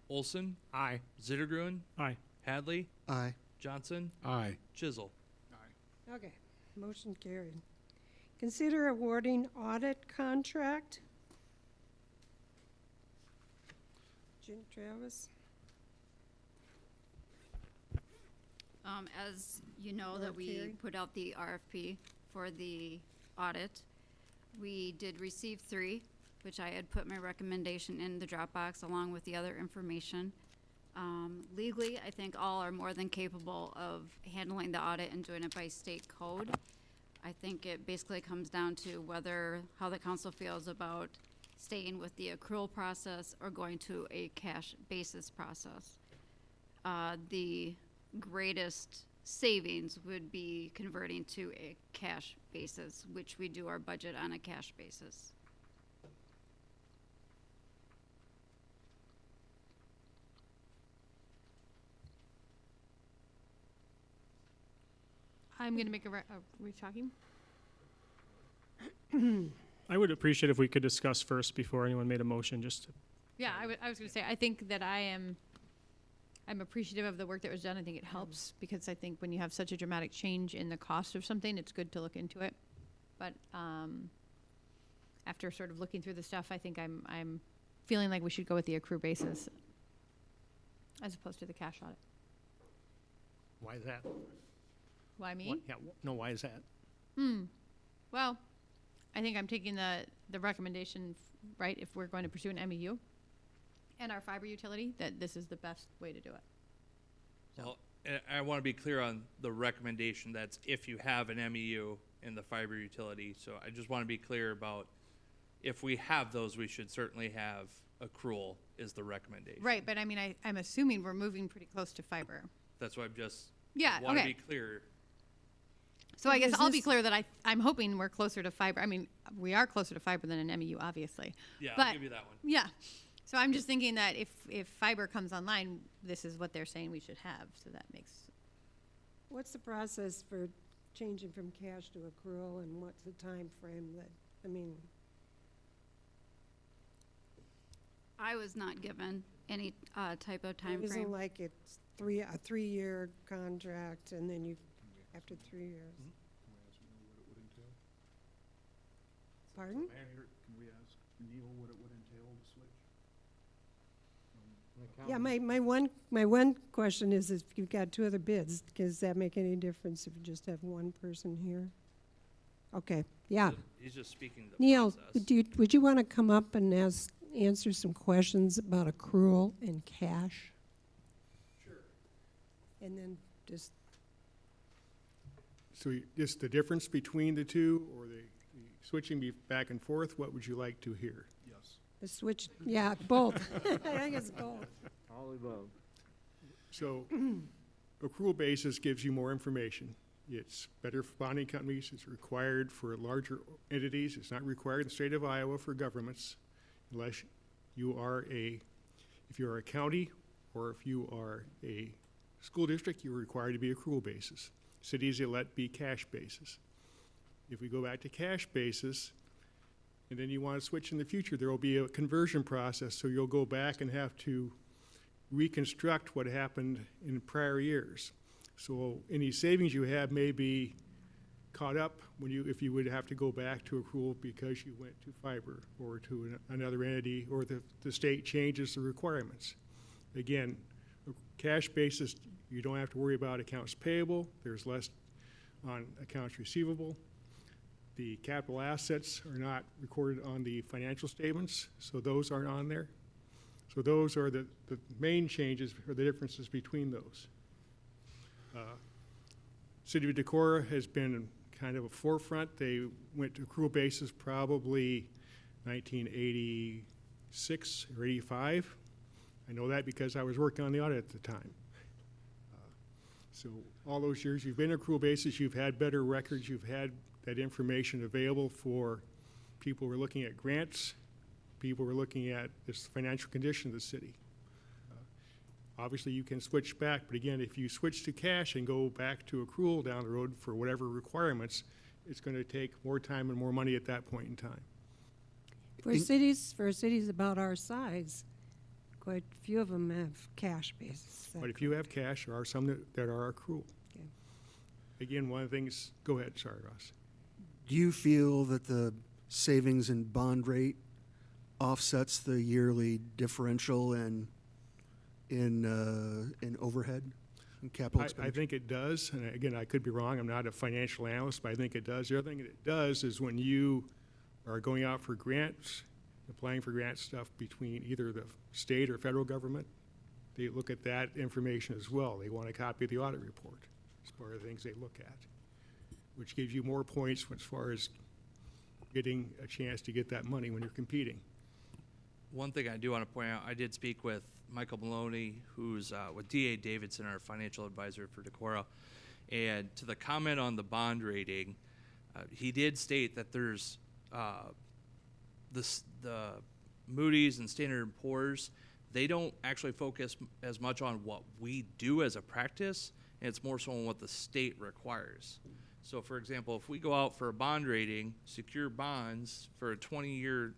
Olson? Aye. Zittergroen? Aye. Hadley? Aye. Johnson? Aye. Chisel? Okay, motion carried. Consider awarding audit contract. Jim Travis? As you know, that we Terry? put out the RFP for the audit. We did receive 3, which I had put my recommendation in the Dropbox along with the other information. Legally, I think all are more than capable of handling the audit and doing it by state code. I think it basically comes down to how the council feels about staying with the accrual process or going to a cash basis process. The greatest savings would be converting to a cash basis, which we do our budget on a cash basis. I'm going to make are we talking? I would appreciate if we could discuss first before anyone made a motion, just to. Yeah, I was going to say, I think that I'm appreciative of the work that was done. I think it helps because I think when you have such a dramatic change in the cost of something, it's good to look into it. But after sort of looking through the stuff, I think I'm feeling like we should go with the accrue basis as opposed to the cash audit. Why is that? Why me? What- Yeah, no, why is that? Well, I think I'm taking the recommendation, right, if we're going to pursue an MEU and our fiber utility, that this is the best way to do it. Well, and I want to be clear on the recommendation. That's if you have an MEU in the fiber utility. So I just want to be clear about if we have those, we should certainly have accrual is the recommendation. Right, but I mean, I'm assuming we're moving pretty close to fiber. That's why I'm just Yeah, want to okay. be clear. So I guess Is I'll be this- clear that I'm hoping we're closer to fiber. I mean, we are closer to fiber than an MEU, obviously. Yeah, But- I'll give you that one. Yeah. So I'm just thinking that if fiber comes online, this is what they're saying we should have. So that makes. What's the process for changing from cash to accrual, and what's the time frame that, I mean, I was not given any type of time it isn't frame. like it's a 3-year contract, and then you, after 3 years. Can we ask Neil what it would entail? Pardon? Can we ask Neil what it would entail to switch? Yeah, my one question is if you've got 2 other bids, does that make any difference if you just have one person here? Okay, yeah. He's just speaking the Neil, process. would you want to come up and answer some questions about accrual and cash? Sure. And then just, So just the difference between the two, or the switching back and forth, what would you like to hear? Yes. the switch, yeah, both. I think it's both. All above. So accrual basis gives you more information. It's better for bonding companies. It's required for larger entities. It's not required in the state of Iowa for governments unless you are if you're a county or if you are a school district, you're required to be accrual basis. Cities, they let be cash basis. If we go back to cash basis, and then you want to switch in the future, there will be a conversion process, so you'll go back and have to reconstruct what happened in prior years. So any savings you have may be caught up if you would have to go back to accrual because you went to fiber or to another entity, or the state changes the requirements. Again, cash basis, you don't have to worry about accounts payable. There's less on accounts receivable. The capital assets are not recorded on the financial statements, so those aren't on there. So those are the main changes, or the differences between those. City of Decorah has been kind of a forefront. They went to accrual basis probably 1986 or 85. I know that because I was working on the audit at the time. So all those years you've been accrual basis, you've had better records, you've had that information available for people who are looking at grants, people who are looking at this financial condition of the city. Obviously, you can switch back, but again, if you switch to cash and go back to accrual down the road for whatever requirements, it's going to take more time and more money at that point in time. For cities about our size, quite a few of them have cash basis. But if you have cash, there are some that are accrual. Okay. Again, one of the things, go ahead, sorry, Ross. Do you feel that the savings and bond rate offsets the yearly differential in overhead and capital I expenditure? think it does, and again, I could be wrong, I'm not a financial analyst, but I think it does. The other thing that it does is when you are going out for grants, applying for grant stuff between either the state or federal government, they look at that information as well. They want a copy of the audit report. It's part of the things they look at, which gives you more points as far as getting a chance to get that money when you're competing. One thing I do want to point out, I did speak with Michael Maloney, who's with D.A. Davidson, our financial advisor for Decorah, and to the comment on the bond rating, he did state that there's the Moody's and Standard & Poor's, they don't actually focus as much on what we do as a practice and it's more so on what the state requires. So for example, if we go out for a bond rating, secure bonds for a 20-year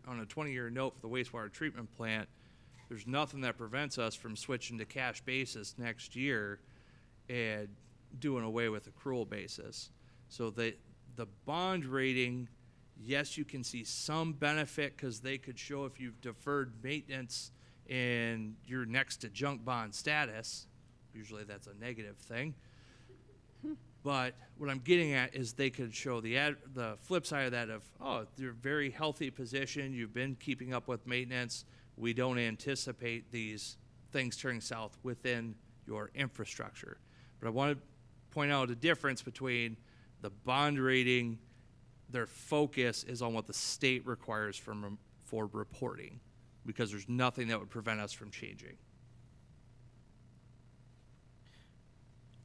note for the wastewater treatment plant, there's nothing that prevents us from switching to cash basis next year and doing away with accrual basis. So the bond rating, yes, you can see some benefit because they could show if you've deferred maintenance and you're next to junk bond status. Usually that's a negative thing. But what I'm getting at is they could show the flip side of that of, oh, you're very healthy position, you've been keeping up with maintenance, we don't anticipate these things turning south within your infrastructure. But I want to point out a difference between the bond rating, their focus is on what the state requires for reporting, because there's nothing that would prevent us from changing.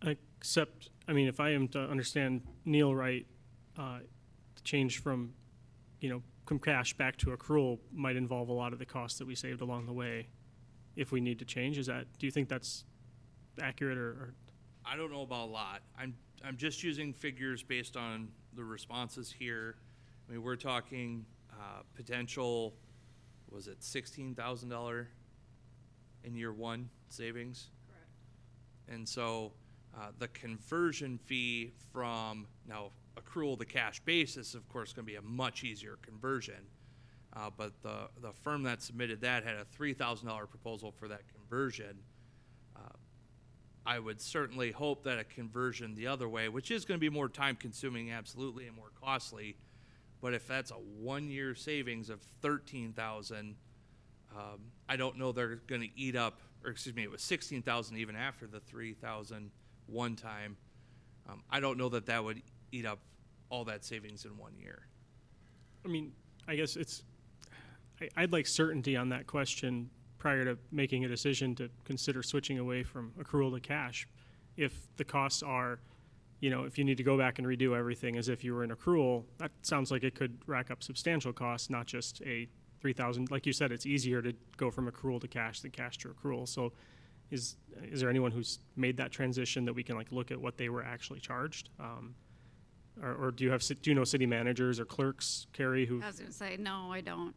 Except, I mean, if I am to understand Neil right, the change from cash back to accrual might involve a lot of the costs that we saved along the way if we need to change. Do you think that's accurate or? I don't know about a lot. I'm just using figures based on the responses here. I mean, we're talking potential, was it $16,000 in year one savings? Correct. And so the conversion fee from now accrual to cash basis, of course, going to be a much easier conversion. But the firm that submitted that had a $3,000 proposal for that conversion. I would certainly hope that a conversion the other way, which is going to be more time consuming, absolutely, and more costly. But if that's a 1 year savings of $13,000, I don't know they're going to eat up, or excuse me, it was $16,000 even after the $3,000 one time. I don't know that would eat up all that savings in 1 year. I mean, I guess I'd like certainty on that question prior to making a decision to consider switching away from accrual to cash. If the costs are, if you need to go back and redo everything as if you were in accrual, that sounds like it could rack up substantial costs, not just a $3,000. Like you said, it's easier to go from accrual to cash than cash to accrual. So is there anyone who's made that transition that we can look at what they were actually charged? Or do you know city managers or clerks, Carrie, who? I was going to say, no, I don't.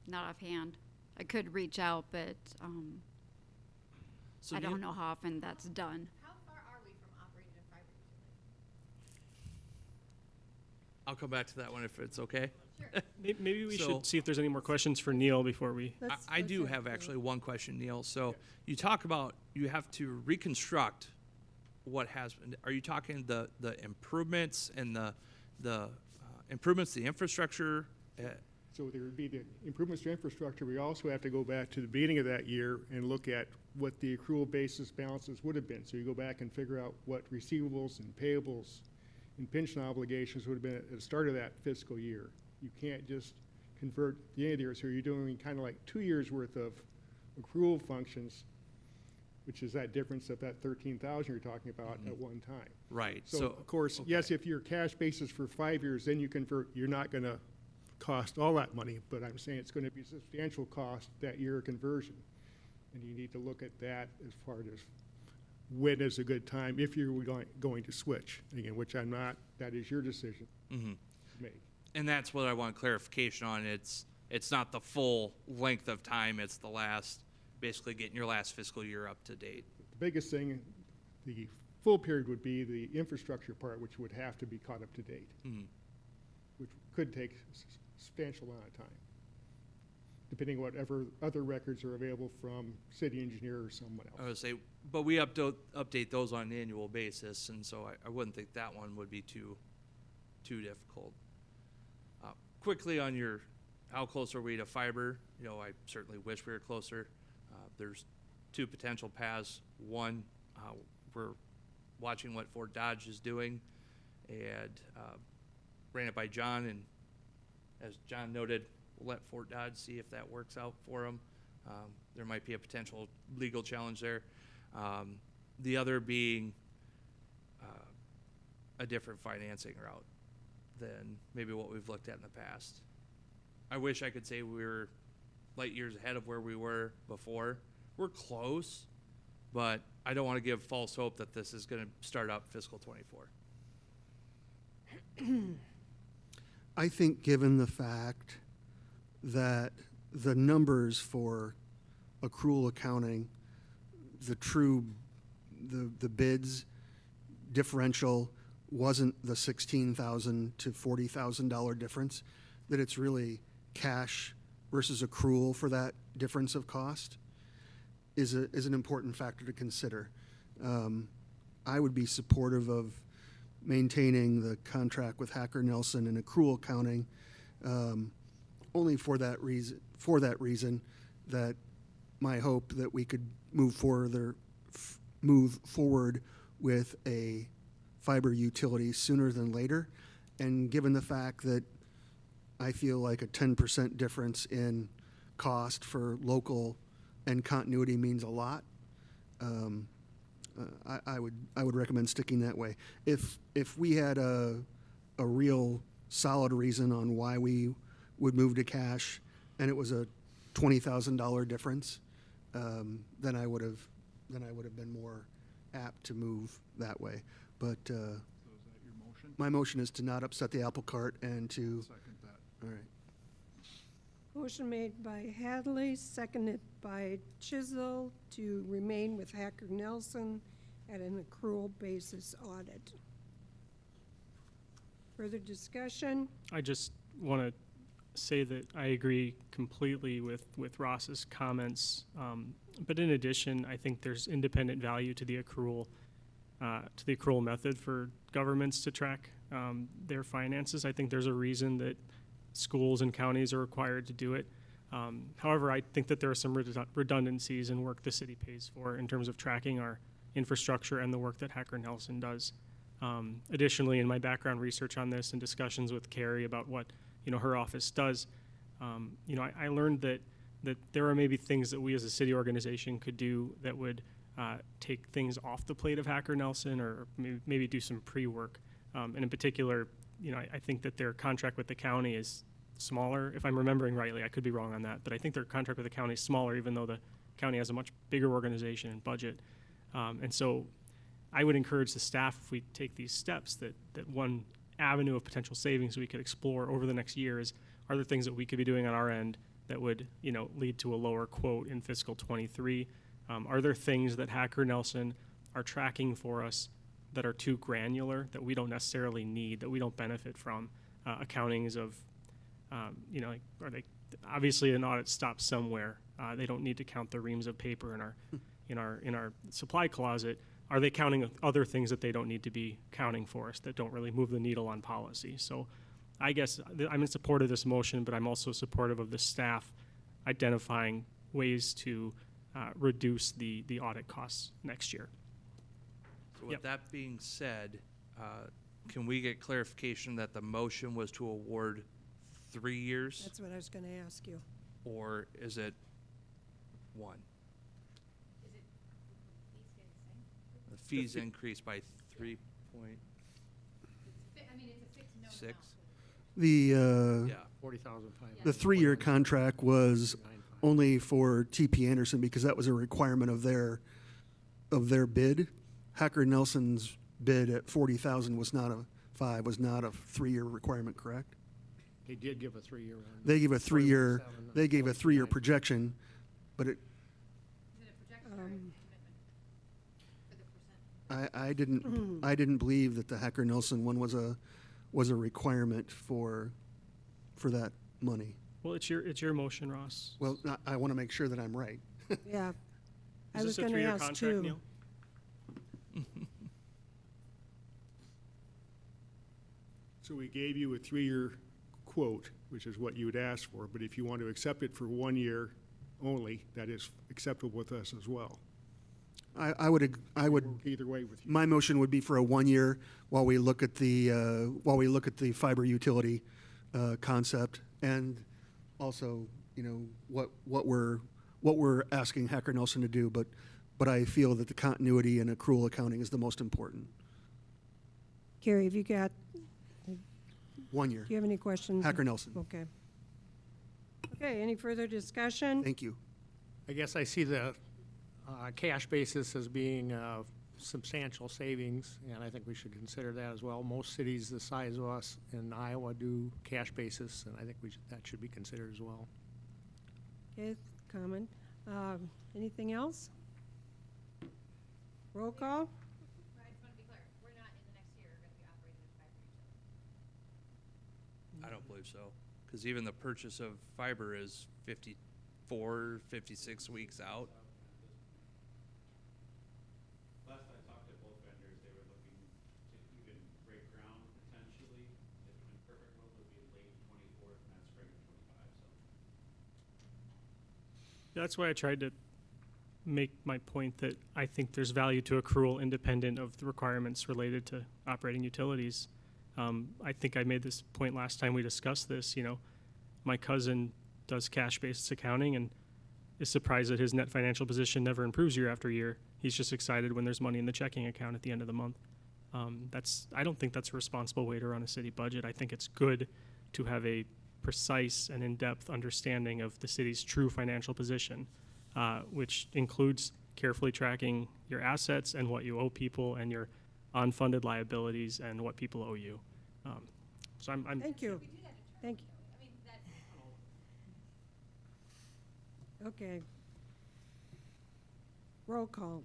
Not offhand. I could reach out, but I don't know how often that's done. How far are we from operating a fiber utility? I'll come back to that one if it's okay. Sure. Maybe we should see if there's any more questions for Neil before we. I do have actually one question, Neil. So you talk about you have to reconstruct what has been. Are you talking the improvements and the improvements to the infrastructure? So there would be the improvements to infrastructure. We also have to go back to the beginning of that year and look at what the accrual basis balances would have been. So you go back and figure out what receivables and payables and pension obligations would have been at the start of that fiscal year. You can't just convert the end of the year. So you're doing kind of like 2 years worth of accrual functions, which is that difference of that 13,000 you're talking about at one time. Right. So of course, yes, if your cash basis for 5 years, then you convert, you're not going to cost all that money, but I'm saying it's going to be substantial cost that year of conversion. And you need to look at that as far as when is a good time if you're going to switch. Again, which I'm not, that is your decision to make. And that's what I want clarification on. It's not the full length of time, it's the last, basically getting your last fiscal year up to date. The biggest thing, the full period would be the infrastructure part, which would have to be caught up to date, which could take substantial amount of time, depending on whatever other records are available from city engineer or someone else. I would say, but we update those on an annual basis, and so I wouldn't think that one would be too difficult. Quickly on how close are we to fiber? I certainly wish we were closer. There's two potential paths. One, we're watching what Fort Dodge is doing, and ran it by John, and as John noted, we'll let Fort Dodge see if that works out for them. There might be a potential legal challenge there. The other being a different financing route than maybe what we've looked at in the past. I wish I could say we were light years ahead of where we were before. We're close, but I don't want to give false hope that this is going to start up fiscal '24. I think given the fact that the numbers for accrual accounting, the bids differential wasn't the $16,000 to $40,000 difference, that it's really cash versus accrual for that difference of cost is an important factor to consider. I would be supportive of maintaining the contract with Hacker Nelson and accrual accounting, only for that reason. That my hope that we could move forward with a fiber utility sooner than later, and given the fact that I feel like a 10% difference in cost for local and continuity means a lot. I would recommend sticking that way. If we had a real solid reason on why we would move to cash, and it was a $20,000 difference, then I would have been more apt to move that way. But So is that your motion? my motion is to not upset the apple cart and to. Second that. All right. Motion made by Hadley, seconded by Chisel to remain with Hacker Nelson at an accrual basis audit. Further discussion? I just want to say that I agree completely with Ross's comments. But in addition, I think there's independent value to the accrual method for governments to track their finances. I think there's a reason that schools and counties are required to do it. However, I think that there are some redundancies in work the city pays for in terms of tracking our infrastructure and the work that Hacker Nelson does. Additionally, in my background research on this and discussions with Carrie about what her office does, I learned that there are maybe things that we as a city organization could do that would take things off the plate of Hacker Nelson, or maybe do some pre-work. And in particular, I think that their contract with the county is smaller. If I'm remembering rightly, I could be wrong on that, but I think their contract with the county is smaller, even though the county has a much bigger organization and budget. And so I would encourage the staff, if we take these steps, that one avenue of potential savings we could explore over the next year is, are there things that we could be doing on our end that would lead to a lower quote in fiscal '23? Are there things that Hacker Nelson are tracking for us that are too granular, that we don't necessarily need, that we don't benefit from? Accountings of, are they, obviously an audit stops somewhere. They don't need to count the reams of paper in our supply closet. Are they counting other things that they don't need to be counting for us, that don't really move the needle on policy? So I guess I'm in support of this motion, but I'm also supportive of the staff identifying ways to reduce the audit costs next year. So with that being said, can we get clarification that the motion was to award 3 years? That's what I was going to ask you. Or is it 1? The fees increased by 3.6. The Yeah. 40,500. the 3-year contract was only for TP Anderson because that was a requirement of their bid. Hacker Nelson's bid at 40,000 was not a 3-year requirement, correct? They did give a 3-year one. They gave a 3-year. They gave a 3-year projection, but it. I didn't believe that the Hacker Nelson one was a requirement for that money. Well, it's your motion, Ross. Well, I want to make sure that I'm right. Yeah. I Is was this a going to 3-year ask contract, too. Neil? So we gave you a 3-year quote, which is what you would ask for, but if you want to accept it for 1 year only, that is acceptable with us as well. I would Work either way with you. My motion would be for a 1 year while we look at the fiber utility concept, and also what we're asking Hacker Nelson to do. But I feel that the continuity and accrual accounting is the most important. Carrie, have you got, 1 year. do you have any questions? Hacker Nelson. Okay. Okay, any further discussion? Thank you. I guess I see the cash basis as being substantial savings, and I think we should consider that as well. Most cities the size of us in Iowa do cash basis, and I think that should be considered as well. Okay, comment. Anything else? Roll call? I just want to be clear, we're not in the next year going to be operating as fiber utility. I don't believe so, because even the purchase of fiber is 54, 56 weeks out. Last I talked to both vendors, they were looking to even break ground potentially. If in perfect world, it would be late 24, if not spring of 25, so. That's why I tried to make my point that I think there's value to accrual independent of the requirements related to operating utilities. I think I made this point last time we discussed this. You know, my cousin does cash-based accounting and is surprised that his net financial position never improves year after year. He's just excited when there's money in the checking account at the end of the month. I don't think that's a responsible way to run a city budget. I think it's good to have a precise and in-depth understanding of the city's true financial position, which includes carefully tracking your assets and what you owe people and your unfunded liabilities and what people owe you. So I'm Thank you. We do that internally, Thank you. though. I mean, that. Okay. Roll call.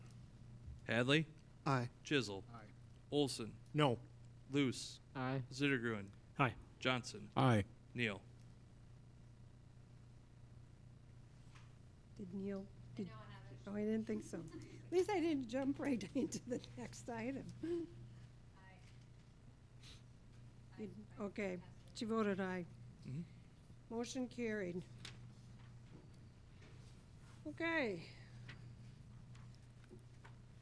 Hadley, Aye. Chisel, Aye. Olson, No. Luce, Aye. Zittergruen, Aye. Johnson, Aye. Neal. Did Neil? Did, No, I haven't. oh, I didn't think so. At least I didn't jump right into the next item. Did- Okay, she voted aye. Mhm. Motion carried. Okay.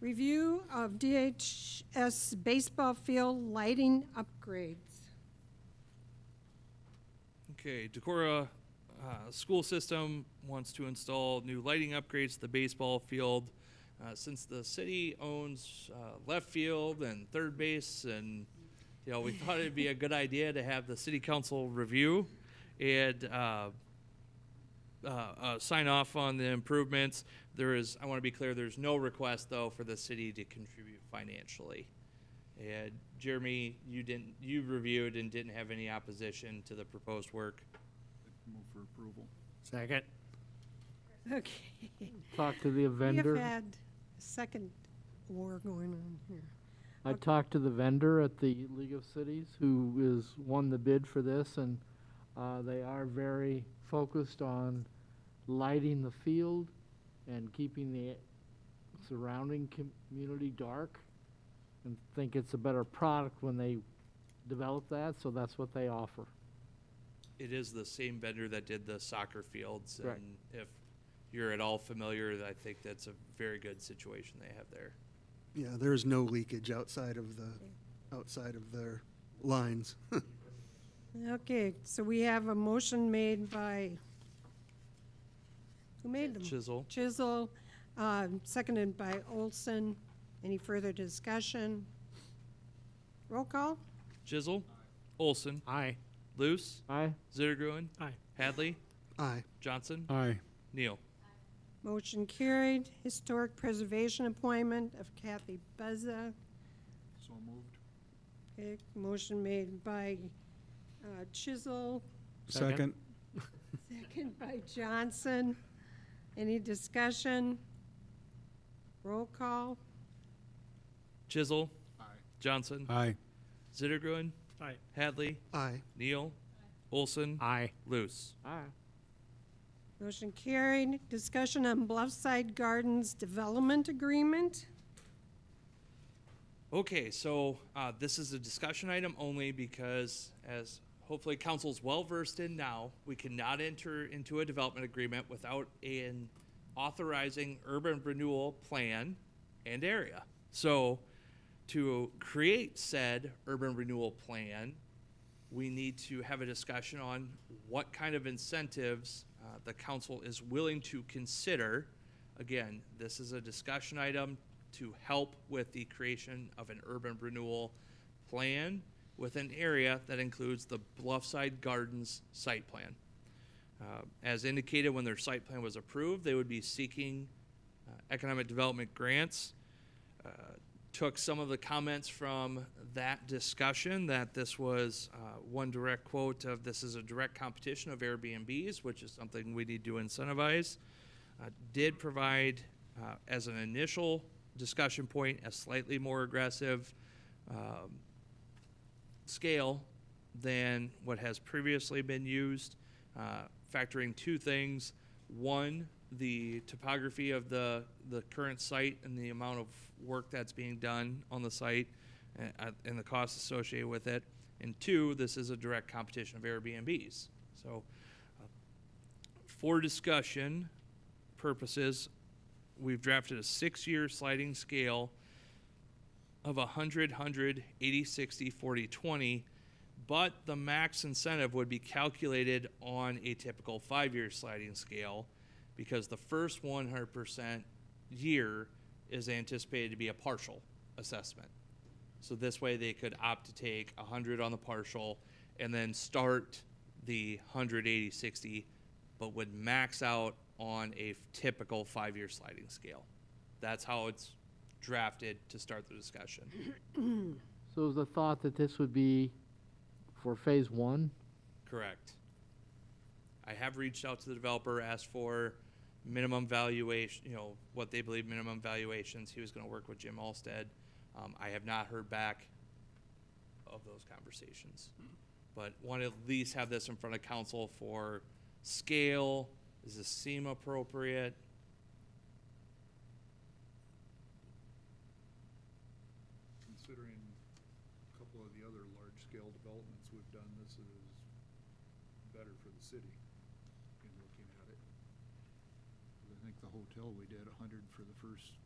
Review of DHS baseball field lighting upgrades. Okay, Decorah school system wants to install new lighting upgrades to the baseball field. Since the city owns left field and third base, and we thought it'd be a good idea to have the city council review and sign off on the improvements. I want to be clear, there's no request though for the city to contribute financially. And Jeremy, you reviewed and didn't have any opposition to the proposed work. Move for approval. Second. Okay. Talk to the We vendor. have had a second war going on here. I talked to the vendor at the League of Cities who won the bid for this, and they are very focused on lighting the field and keeping the surrounding community dark, and think it's a better product when they develop that, so that's what they offer. It is the same vendor that did the soccer fields, Right. and if you're at all familiar, I think that's a very good situation they have there. Yeah, there is no leakage outside of their lines. Okay, so we have a motion made by, who made them? Chisel. Chisel, seconded by Olson. Any further discussion? Roll call? Chisel. Olson. Aye. Luce. Aye. Zittergruen. Aye. Hadley. Aye. Johnson. Aye. Neal. Motion carried. Historic preservation appointment of Kathy Buzza. So moved. Okay, motion made by Chisel, Second. second by Johnson. Any discussion? Roll call? Chisel. Aye. Johnson. Aye. Zittergruen. Aye. Hadley. Aye. Neal. Olson. Aye. Luce. Aye. Motion carried. Discussion on Bluffside Gardens Development Agreement. Okay, so this is a discussion item only because, as hopefully council's well versed in now, we cannot enter into a development agreement without an authorizing urban renewal plan and area. So to create said urban renewal plan, we need to have a discussion on what kind of incentives the council is willing to consider. Again, this is a discussion item to help with the creation of an urban renewal plan with an area that includes the Bluffside Gardens site plan. As indicated when their site plan was approved, they would be seeking Economic development grants. Took some of the comments from that discussion, that this was one direct quote of, this is a direct competition of Airbnbs, which is something we need to incentivize. Did provide, as an initial discussion point, a slightly more aggressive scale than what has previously been used, factoring two things. One, the topography of the current site and the amount of work that's being done on the site and the costs associated with it. And two, this is a direct competition of Airbnbs. So for discussion purposes, we've drafted a 6-year sliding scale of 100, 100, 80, 60, 40, 20, but the max incentive would be calculated on a typical 5-year sliding scale, because the first 100% year is anticipated to be a partial assessment. So this way they could opt to take 100 on the partial and then start the 180, 60, but would max out on a typical 5-year sliding scale. That's how it's drafted to start the discussion. So is the thought that this would be for phase 1? Correct. I have reached out to the developer, asked for minimum valuation, what they believe minimum valuations. He was going to work with Jim Alstead. I have not heard back of those conversations, but want to at least have this in front of council for scale. Does this seem appropriate? Considering a couple of the other large-scale developments we've done, this is better for the city in looking at it. I think the hotel, we did 100 for the first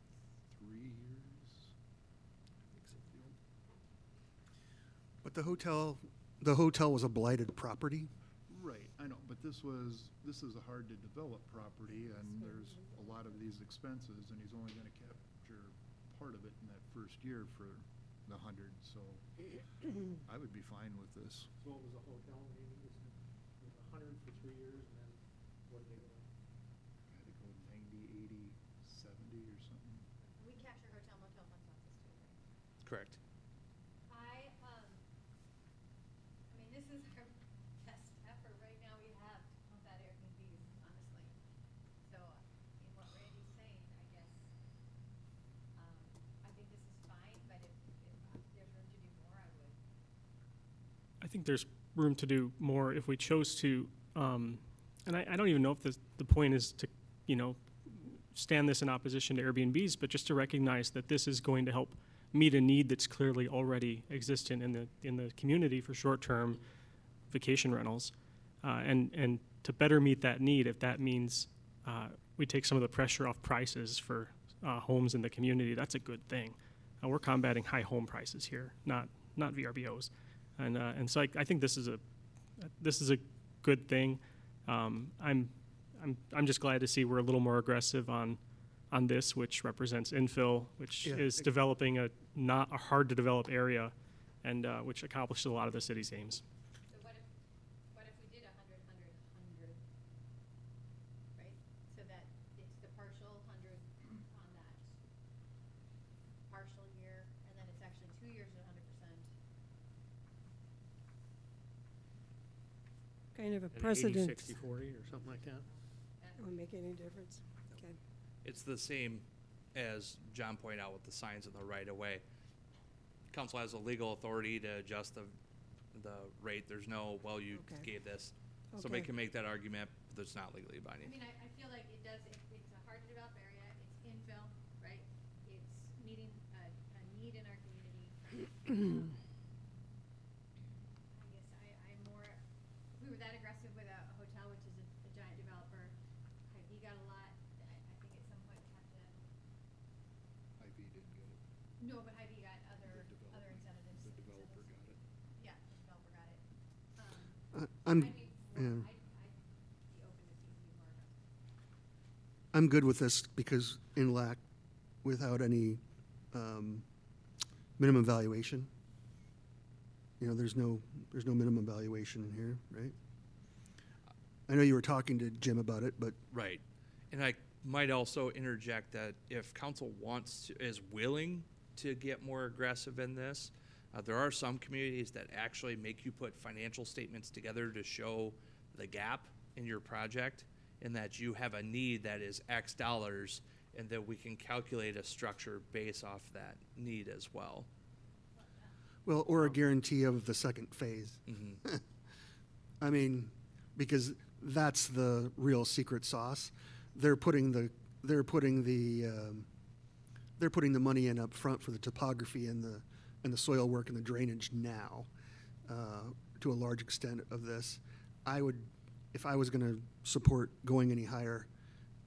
3 years. But the hotel was a blighted property. Right, I know, but this is a hard-to-develop property, and there's a lot of these expenses, and he's only gonna capture part of it in that first year for the 100, so I would be fine with this. So what was the hotel, maybe, was it 100 for 3 years, and then what did they go? Had to go 90, 80, 70 or something. We capture hotel motel funds off this too, right? Correct. I mean, this is our best effort right now we have to pump out Airbnbs, honestly. So, in what Randy's saying, I guess, I think this is fine, but if there's room to do more, I would. I think there's room to do more if we chose to, and I don't even know if the point is to, stand this in opposition to Airbnbs, but just to recognize that this is going to help meet a need that's clearly already existent in the community for short-term vacation rentals, and to better meet that need, if that means we take some of the pressure off prices for homes in the community, that's a good thing. We're combating high home prices here, not VRBOs, and so I think this is a good thing. I'm just glad to see we're a little more aggressive on this, which represents infill, which is developing a not a hard to develop area, and which accomplishes a lot of the city's aims. So what if we did 100, 100, 100, right? So that it's the partial 100 on that partial year, and then it's actually 2 years at 100%. Kind of a An 80, precedent. 60, 40 or something like that? Won't make any difference. Okay. It's the same as John pointed out with the signs in the right of way. Council has a legal authority to adjust the rate. There's no, well, you gave this. Somebody Okay. can make that argument, but it's not legally I binding. mean, I feel like it's a hard to develop area, it's infill, right? It's meeting a need in our community. I guess I'm more, if we were that aggressive with a hotel, which is a giant developer, Hy-Vee got a lot, I think at some point we have to, Hy-Vee didn't get it. no, but Hy-Vee got other incentives. The developer got it. Yeah, the developer got it. I'm I'd be open to seeing more aggressive. I'm good with this because in LAC, without any minimum valuation, there's no minimum valuation in here, right? I know you were talking to Jim about it, but Right. And I might also interject that if council is willing to get more aggressive in this, there are some communities that actually make you put financial statements together to show the gap in your project, and that you have a need that is X dollars, and that we can calculate a structure based off that need as well. Well, or a guarantee of the second phase. Mm-hmm. I mean, because that's the real secret sauce. They're putting the money in up front for the topography and the soil work and the drainage now, to a large extent of this. If I was going to support going any higher,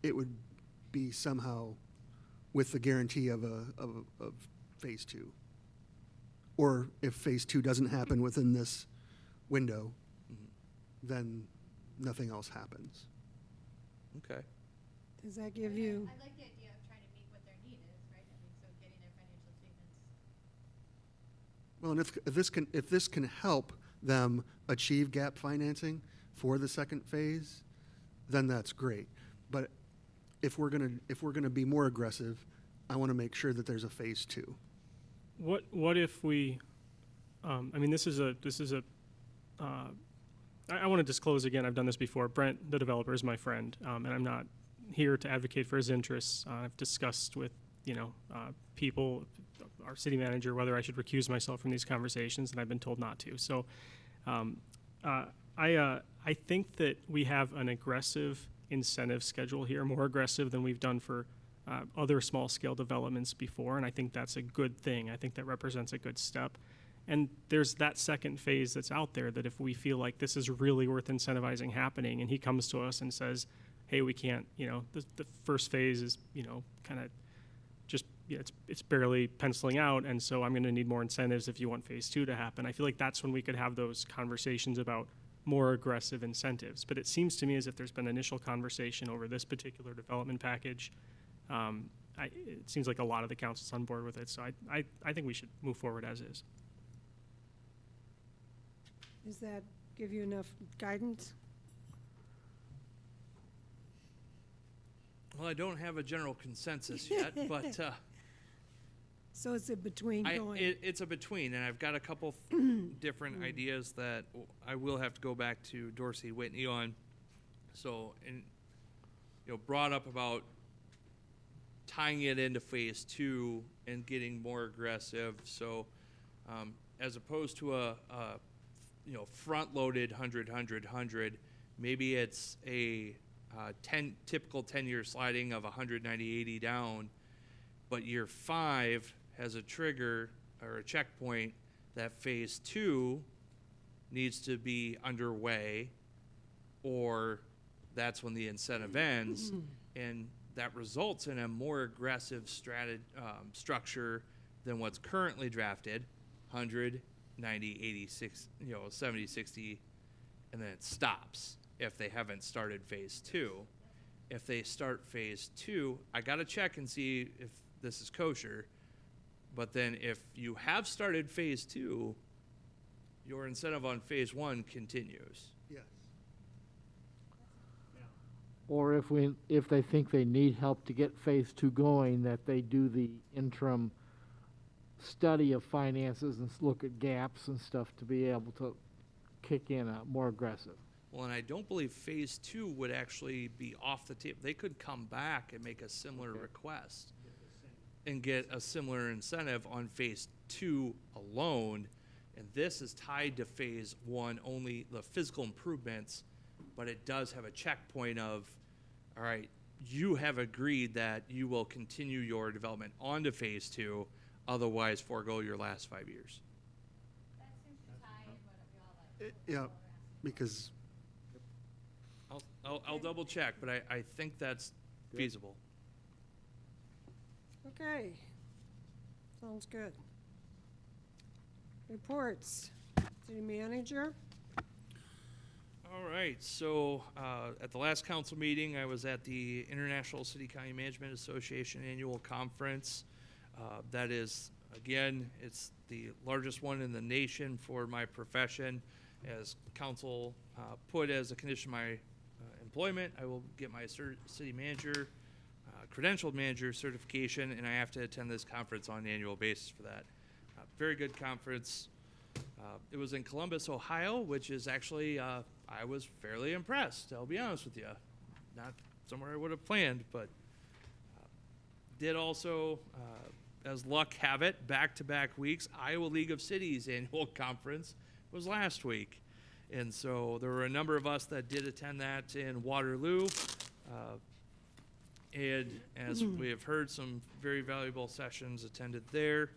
it would be somehow with the guarantee of phase 2. Or if phase 2 doesn't happen within this window, then nothing else happens. Okay. Does that give you? I like the idea of trying to meet what their need is, right? I mean, so getting their financial statements. Well, and if this can help them achieve gap financing for the second phase, then that's great. But if we're gonna be more aggressive, I want to make sure that there's a phase 2. What if we? I mean, I want to disclose again. I've done this before. Brent, the developer, is my friend, and I'm not here to advocate for his interests. I've discussed with people, our city manager, whether I should recuse myself from these conversations, and I've been told not to. So, I think that we have an aggressive incentive schedule here, more aggressive than we've done for other small-scale developments before, and I think that's a good thing. I think that represents a good step. And there's that second phase that's out there that if we feel like this is really worth incentivizing happening, and he comes to us and says, hey, we can't, the first phase is, kind of just, it's barely penciling out, and so I'm going to need more incentives if you want phase 2 to happen. I feel like that's when we could have those conversations about more aggressive incentives. But it seems to me as if there's been initial conversation over this particular development package. It seems like a lot of the council's on board with it, so I think we should move forward as is. Does that give you enough guidance? Well, I don't have a general consensus yet, but so it's a between going. It's a between, and I've got a couple different ideas that I will have to go back to Dorsey Whitney on. So, and brought up about tying it into phase 2 and getting more aggressive. So, as opposed to a front-loaded 100, maybe it's a typical 10-year sliding of 190/80 down, but year 5 has a trigger or a checkpoint that phase 2 needs to be underway, or that's when the incentive ends, and that results in a more aggressive structure than what's currently drafted, 100, 90, 86, 70, 60, and then it stops if they haven't started phase 2. If they start phase 2, I got to check and see if this is kosher. But then if you have started phase 2, your incentive on phase 1 continues. Yes. Or if they think they need help to get phase 2 going, that they do the interim study of finances and look at gaps and stuff to be able to kick in more aggressive. Well, and I don't believe phase 2 would actually be off the table. They could come back and make a similar request and get a similar incentive on phase 2 alone. And this is tied to phase 1 only, the physical improvements, but it does have a checkpoint of, all right, you have agreed that you will continue your development onto phase 2, otherwise forego your last 5 years. That seems to tie in what we all like. Yeah, because I'll double check, but I think that's feasible. Okay. Sounds good. Reports. City manager. All right, so at the last council meeting, I was at the International City County Management Association Annual Conference. That is, again, it's the largest one in the nation for my profession. As council put as a condition of my employment, I will get my city manager credentialed manager certification, and I have to attend this conference on an annual basis for that. Very good conference. It was in Columbus, Ohio, which is actually, I was fairly impressed, I'll be honest with you. Not somewhere I would have planned, but did also, as luck have it, back-to-back weeks, Iowa League of Cities annual conference was last week. And so there were a number of us that did attend that in Waterloo. And as we have heard, some very valuable sessions attended there.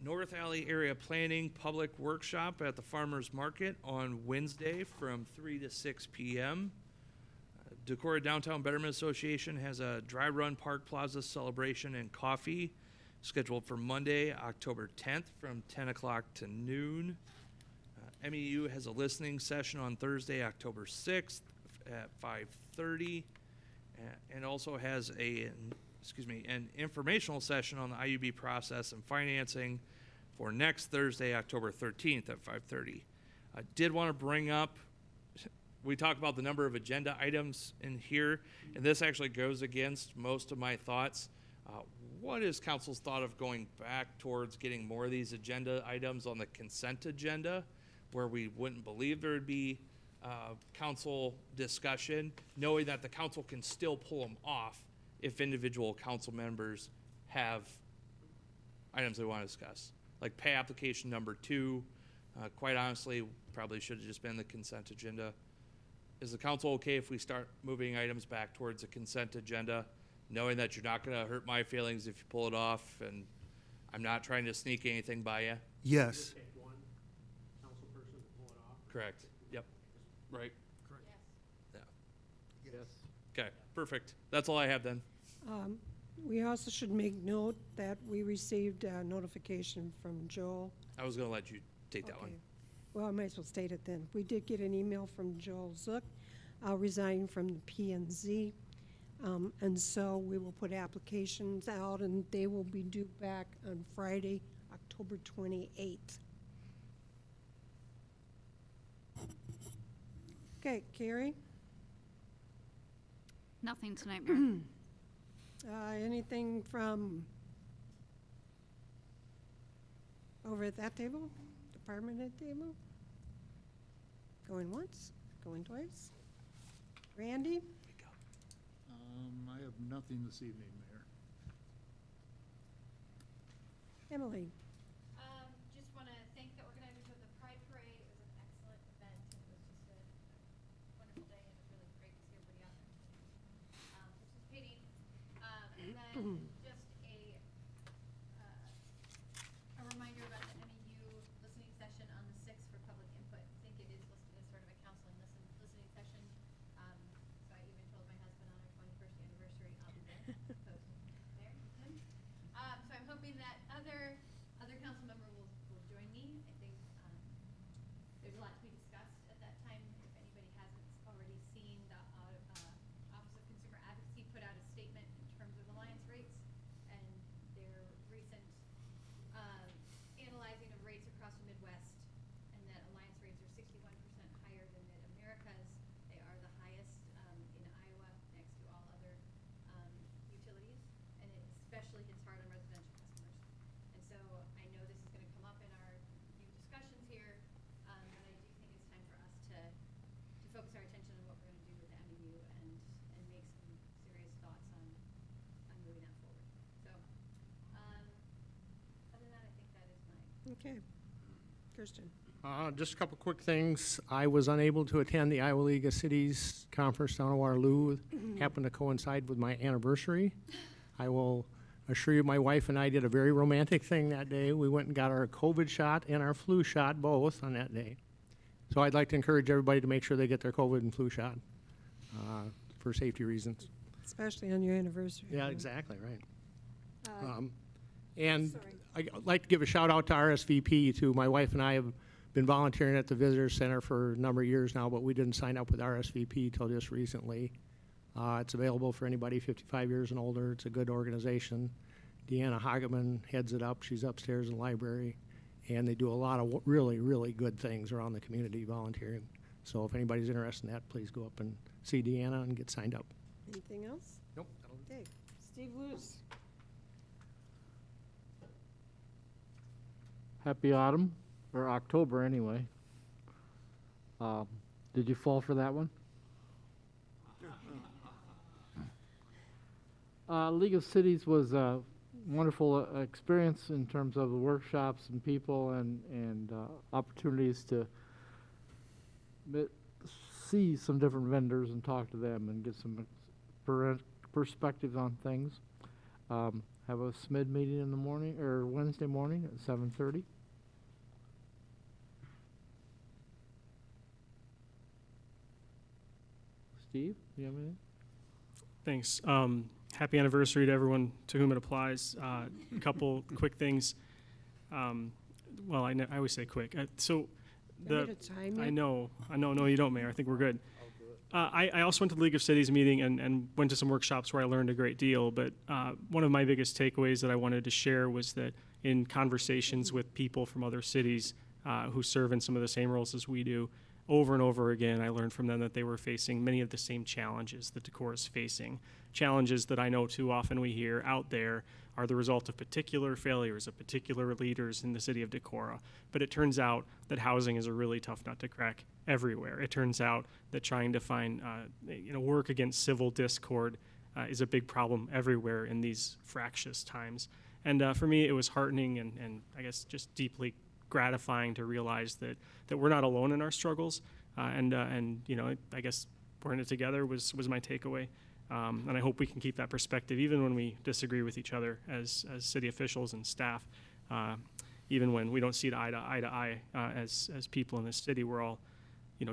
North Alley Area Planning Public Workshop at the Farmers Market on Wednesday from 3 to 6 p.m. Decorah Downtown Betterment Association has a dry run Park Plaza celebration and coffee scheduled for Monday, October 10th from 10 o'clock to noon. MEU has a listening session on Thursday, October 6th at 5:30, and also has an informational session on the IUB process and financing for next Thursday, October 13th at 5:30. I did want to bring up, we talk about the number of agenda items in here, and this actually goes against most of my thoughts. What is council's thought of going back towards getting more of these agenda items on the consent agenda, where we wouldn't believe there would be council discussion, knowing that the council can still pull them off if individual council members have items they want to discuss? Like pay application number 2, quite honestly, probably should have just been the consent agenda. Is the council okay if we start moving items back towards the consent agenda, knowing that you're not going to hurt my feelings if you pull it off, and I'm not trying to sneak anything by you? Yes. Correct. Yep. Right. Correct. Yeah. Yes. Okay, perfect. That's all I have then. We also should make note that we received a notification from Joel. I was going to let you take that one. Okay. Well, I might as well state it then. We did get an email from Joel Zook resigning from the P&Z. And so we will put applications out, and they will be due back on Friday, October 28th. Okay, Carrie? Nothing tonight, Mayor. Anything from over at that table? Department head table? Going once? Going twice? Randy? I have nothing this evening, Mayor. Emily? Just want to thank the organizers of the Pride Parade. It was an excellent event. It was just a wonderful day, and it was really great to see everybody out there participating. And then just a reminder about the MEU listening session on the 6th for public input. I think it is listed as sort of a counseling listening session. So I even told my husband on our 21st anniversary, I'll be there. There with him. So I'm hoping that other council member will join me. I think there's a lot to be discussed at that time. If anybody hasn't already seen, the Office of Consumer Advocacy put out a statement in terms of alliance rates and their recent analyzing of rates across the Midwest, and that alliance rates are 61% higher than Mid-America's. They are the highest in Iowa, next to all other utilities, and it especially hits hard on residential customers. And so I know this is going to come up in our new discussions here, but I do think it's time for us to focus our attention on what we're going to do with the MEU and make some serious thoughts on moving that forward. So other than that, I think that is my. Okay. Kirsten? Just a couple quick things. I was unable to attend the Iowa League of Cities conference down in Waterloo. Happened to coincide with my anniversary. I will assure you, my wife and I did a very romantic thing that day. We went and got our COVID shot and our flu shot both on that day. So I'd like to encourage everybody to make sure they get their COVID and flu shot for safety reasons. Especially on your anniversary. Yeah, exactly, right. Uh, And sorry. I'd like to give a shout out to RSVP too. My wife and I have been volunteering at the Visitor Center for a number of years now, but we didn't sign up with RSVP till just recently. It's available for anybody 55 years and older. It's a good organization. Deanna Hageman heads it up. She's upstairs in the library. And they do a lot of really, really good things around the community volunteering. So if anybody's interested in that, please go up and see Deanna and get signed up. Anything else? Nope. Okay. Steve Luce. Happy autumn, or October anyway. Did you fall for that one? League of Cities was a wonderful experience in terms of the workshops and people and opportunities to see some different vendors and talk to them and get some perspectives on things. Have a SMID meeting in the morning, or Wednesday morning at 7:30. Steve, do you have anything? Thanks. Happy anniversary to everyone to whom it applies. A couple quick things. Well, I always say quick. I know. No, you don't, Mayor. I think we're good. I also went to the League of Cities meeting and went to some workshops where I learned a great deal. But one of my biggest takeaways that I wanted to share was that in conversations with people from other cities who serve in some of the same roles as we do, over and over again, I learned from them that they were facing many of the same challenges that Decorah is facing. Challenges that I know too often we hear out there are the result of particular failures of particular leaders in the city of Decorah. But it turns out that housing is a really tough nut to crack everywhere. It turns out that trying to find, work against civil discord is a big problem everywhere in these fractious times. And for me, it was heartening and I guess just deeply gratifying to realize that we're not alone in our struggles, and I guess we're in it together was my takeaway, and I hope we can keep that perspective even when we disagree with each other as city officials and staff, even when we don't see eye to eye as people in this city. We're all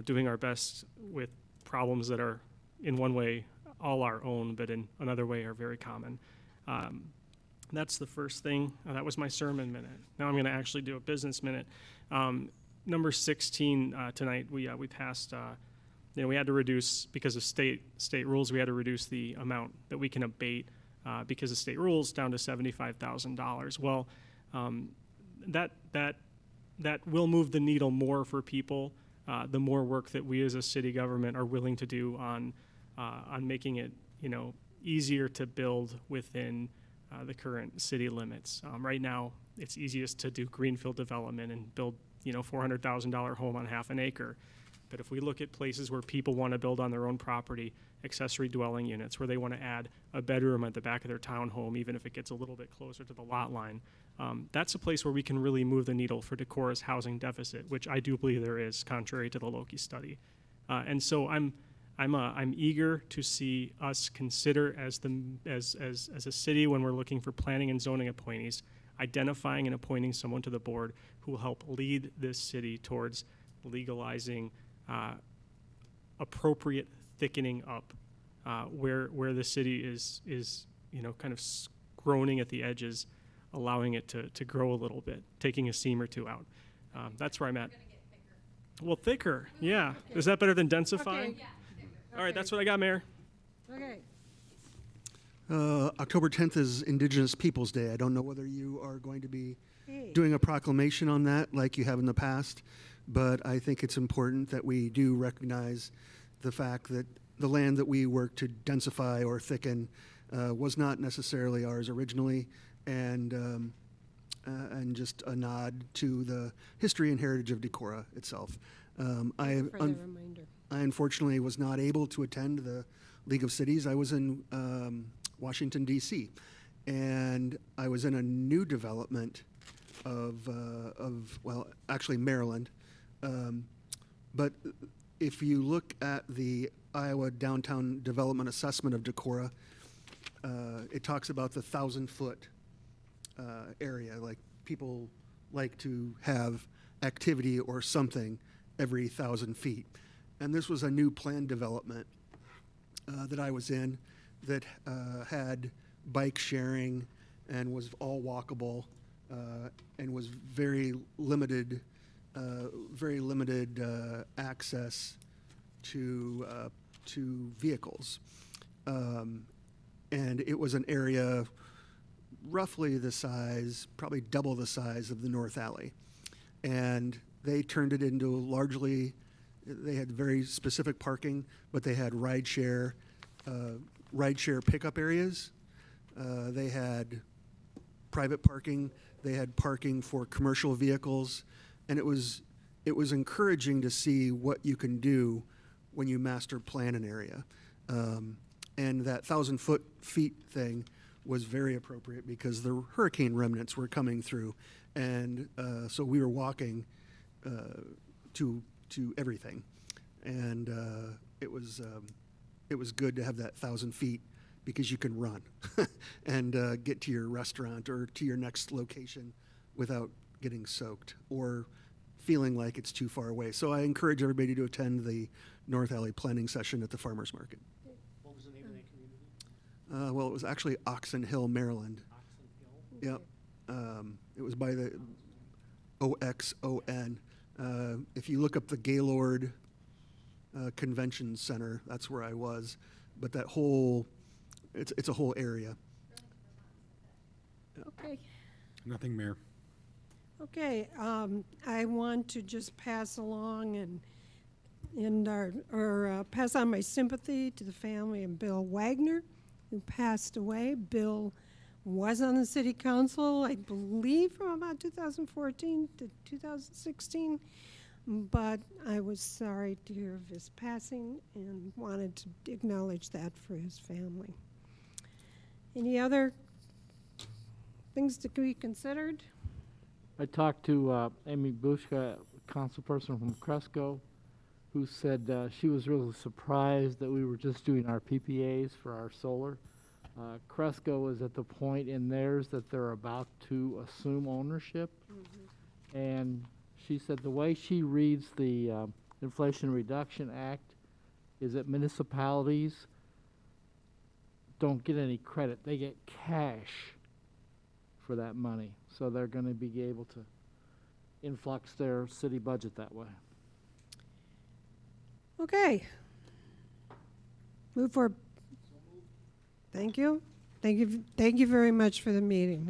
doing our best with problems that are in one way all our own, but in another way are very common. That's the first thing. That was my sermon minute. Now I'm going to actually do a business minute. Number 16 tonight, we passed. We had to reduce because of state rules. We had to reduce the amount that we can abate because of state rules down to $75,000. Well, that will move the needle more for people. The more work that we as a city government are willing to do on making it easier to build within the current city limits. Right now, it's easiest to do greenfield development and build, $400,000 home on half an acre. But if we look at places where people want to build on their own property, accessory dwelling units, where they want to add a bedroom at the back of their townhome, even if it gets a little bit closer to the lot line, that's a place where we can really move the needle for Decorah's housing deficit, which I do believe there is, contrary to the Loki study. And so I'm eager to see us consider as a city, when we're looking for planning and zoning appointees, identifying and appointing someone to the board who will help lead this city towards legalizing appropriate thickening up where the city is kind of groaning at the edges, allowing it to grow a little bit, taking a seam or two out. That's where I'm at. Well, thicker, yeah. Is that better than densifying? Okay. All right, that's what I got, Mayor. Okay. October 10th is Indigenous Peoples Day. I don't know whether you are going to be doing a proclamation on that like you have in the past, but I think it's important that we do recognize the fact that the land that we work to densify or thicken was not necessarily ours originally, and just a nod to the history and heritage of Decorah itself. I unfortunately was not able to attend the League of Cities. I was in Washington, D.C., and I was in a new development actually Maryland. But if you look at the Iowa Downtown Development Assessment of Decorah, it talks about the 1,000-foot area. Like, people like to have activity or something every 1,000 feet. And this was a new planned development that I was in that had bike sharing and was all walkable and was very limited access to vehicles. And it was an area roughly the size, probably double the size of the North Alley. And they turned it into largely, they had very specific parking, but they had rideshare pickup areas They had private parking. They had parking for commercial vehicles, and it was encouraging to see what you can do when you master plan an area. And that 1,000 feet thing was very appropriate because the hurricane remnants were coming through, and so we were walking to everything, and it was good to have that 1,000 feet because you can run and get to your restaurant or to your next location without getting soaked or feeling like it's too far away. So I encourage everybody to attend the North Alley planning session at the Farmers Market. What was the name of that community? Well, it was actually Oxon Hill, Maryland. Oxon Hill? Yep. It was by the OXON. If you look up the Gaylord Convention Center, that's where I was. But that whole, it's a whole area. Okay. Nothing, Mayor. Okay, I want to just pass along and pass on my sympathy to the family of Bill Wagner, who passed away. Bill was on the city council, I believe, from about 2014 to 2016, but I was sorry to hear of his passing and wanted to acknowledge that for his family. Any other things to be considered? I talked to Amy Bushka, councilperson from Cresco, who said she was really surprised that we were just doing our PPAs for our solar. Cresco is at the point in theirs that they're about to assume ownership. And she said the way she reads the Inflation Reduction Act is that municipalities don't get any credit. They get cash for that money. So they're going to be able to influx their city budget that way. Okay. Move for. Thank you. Thank you very much for the meeting.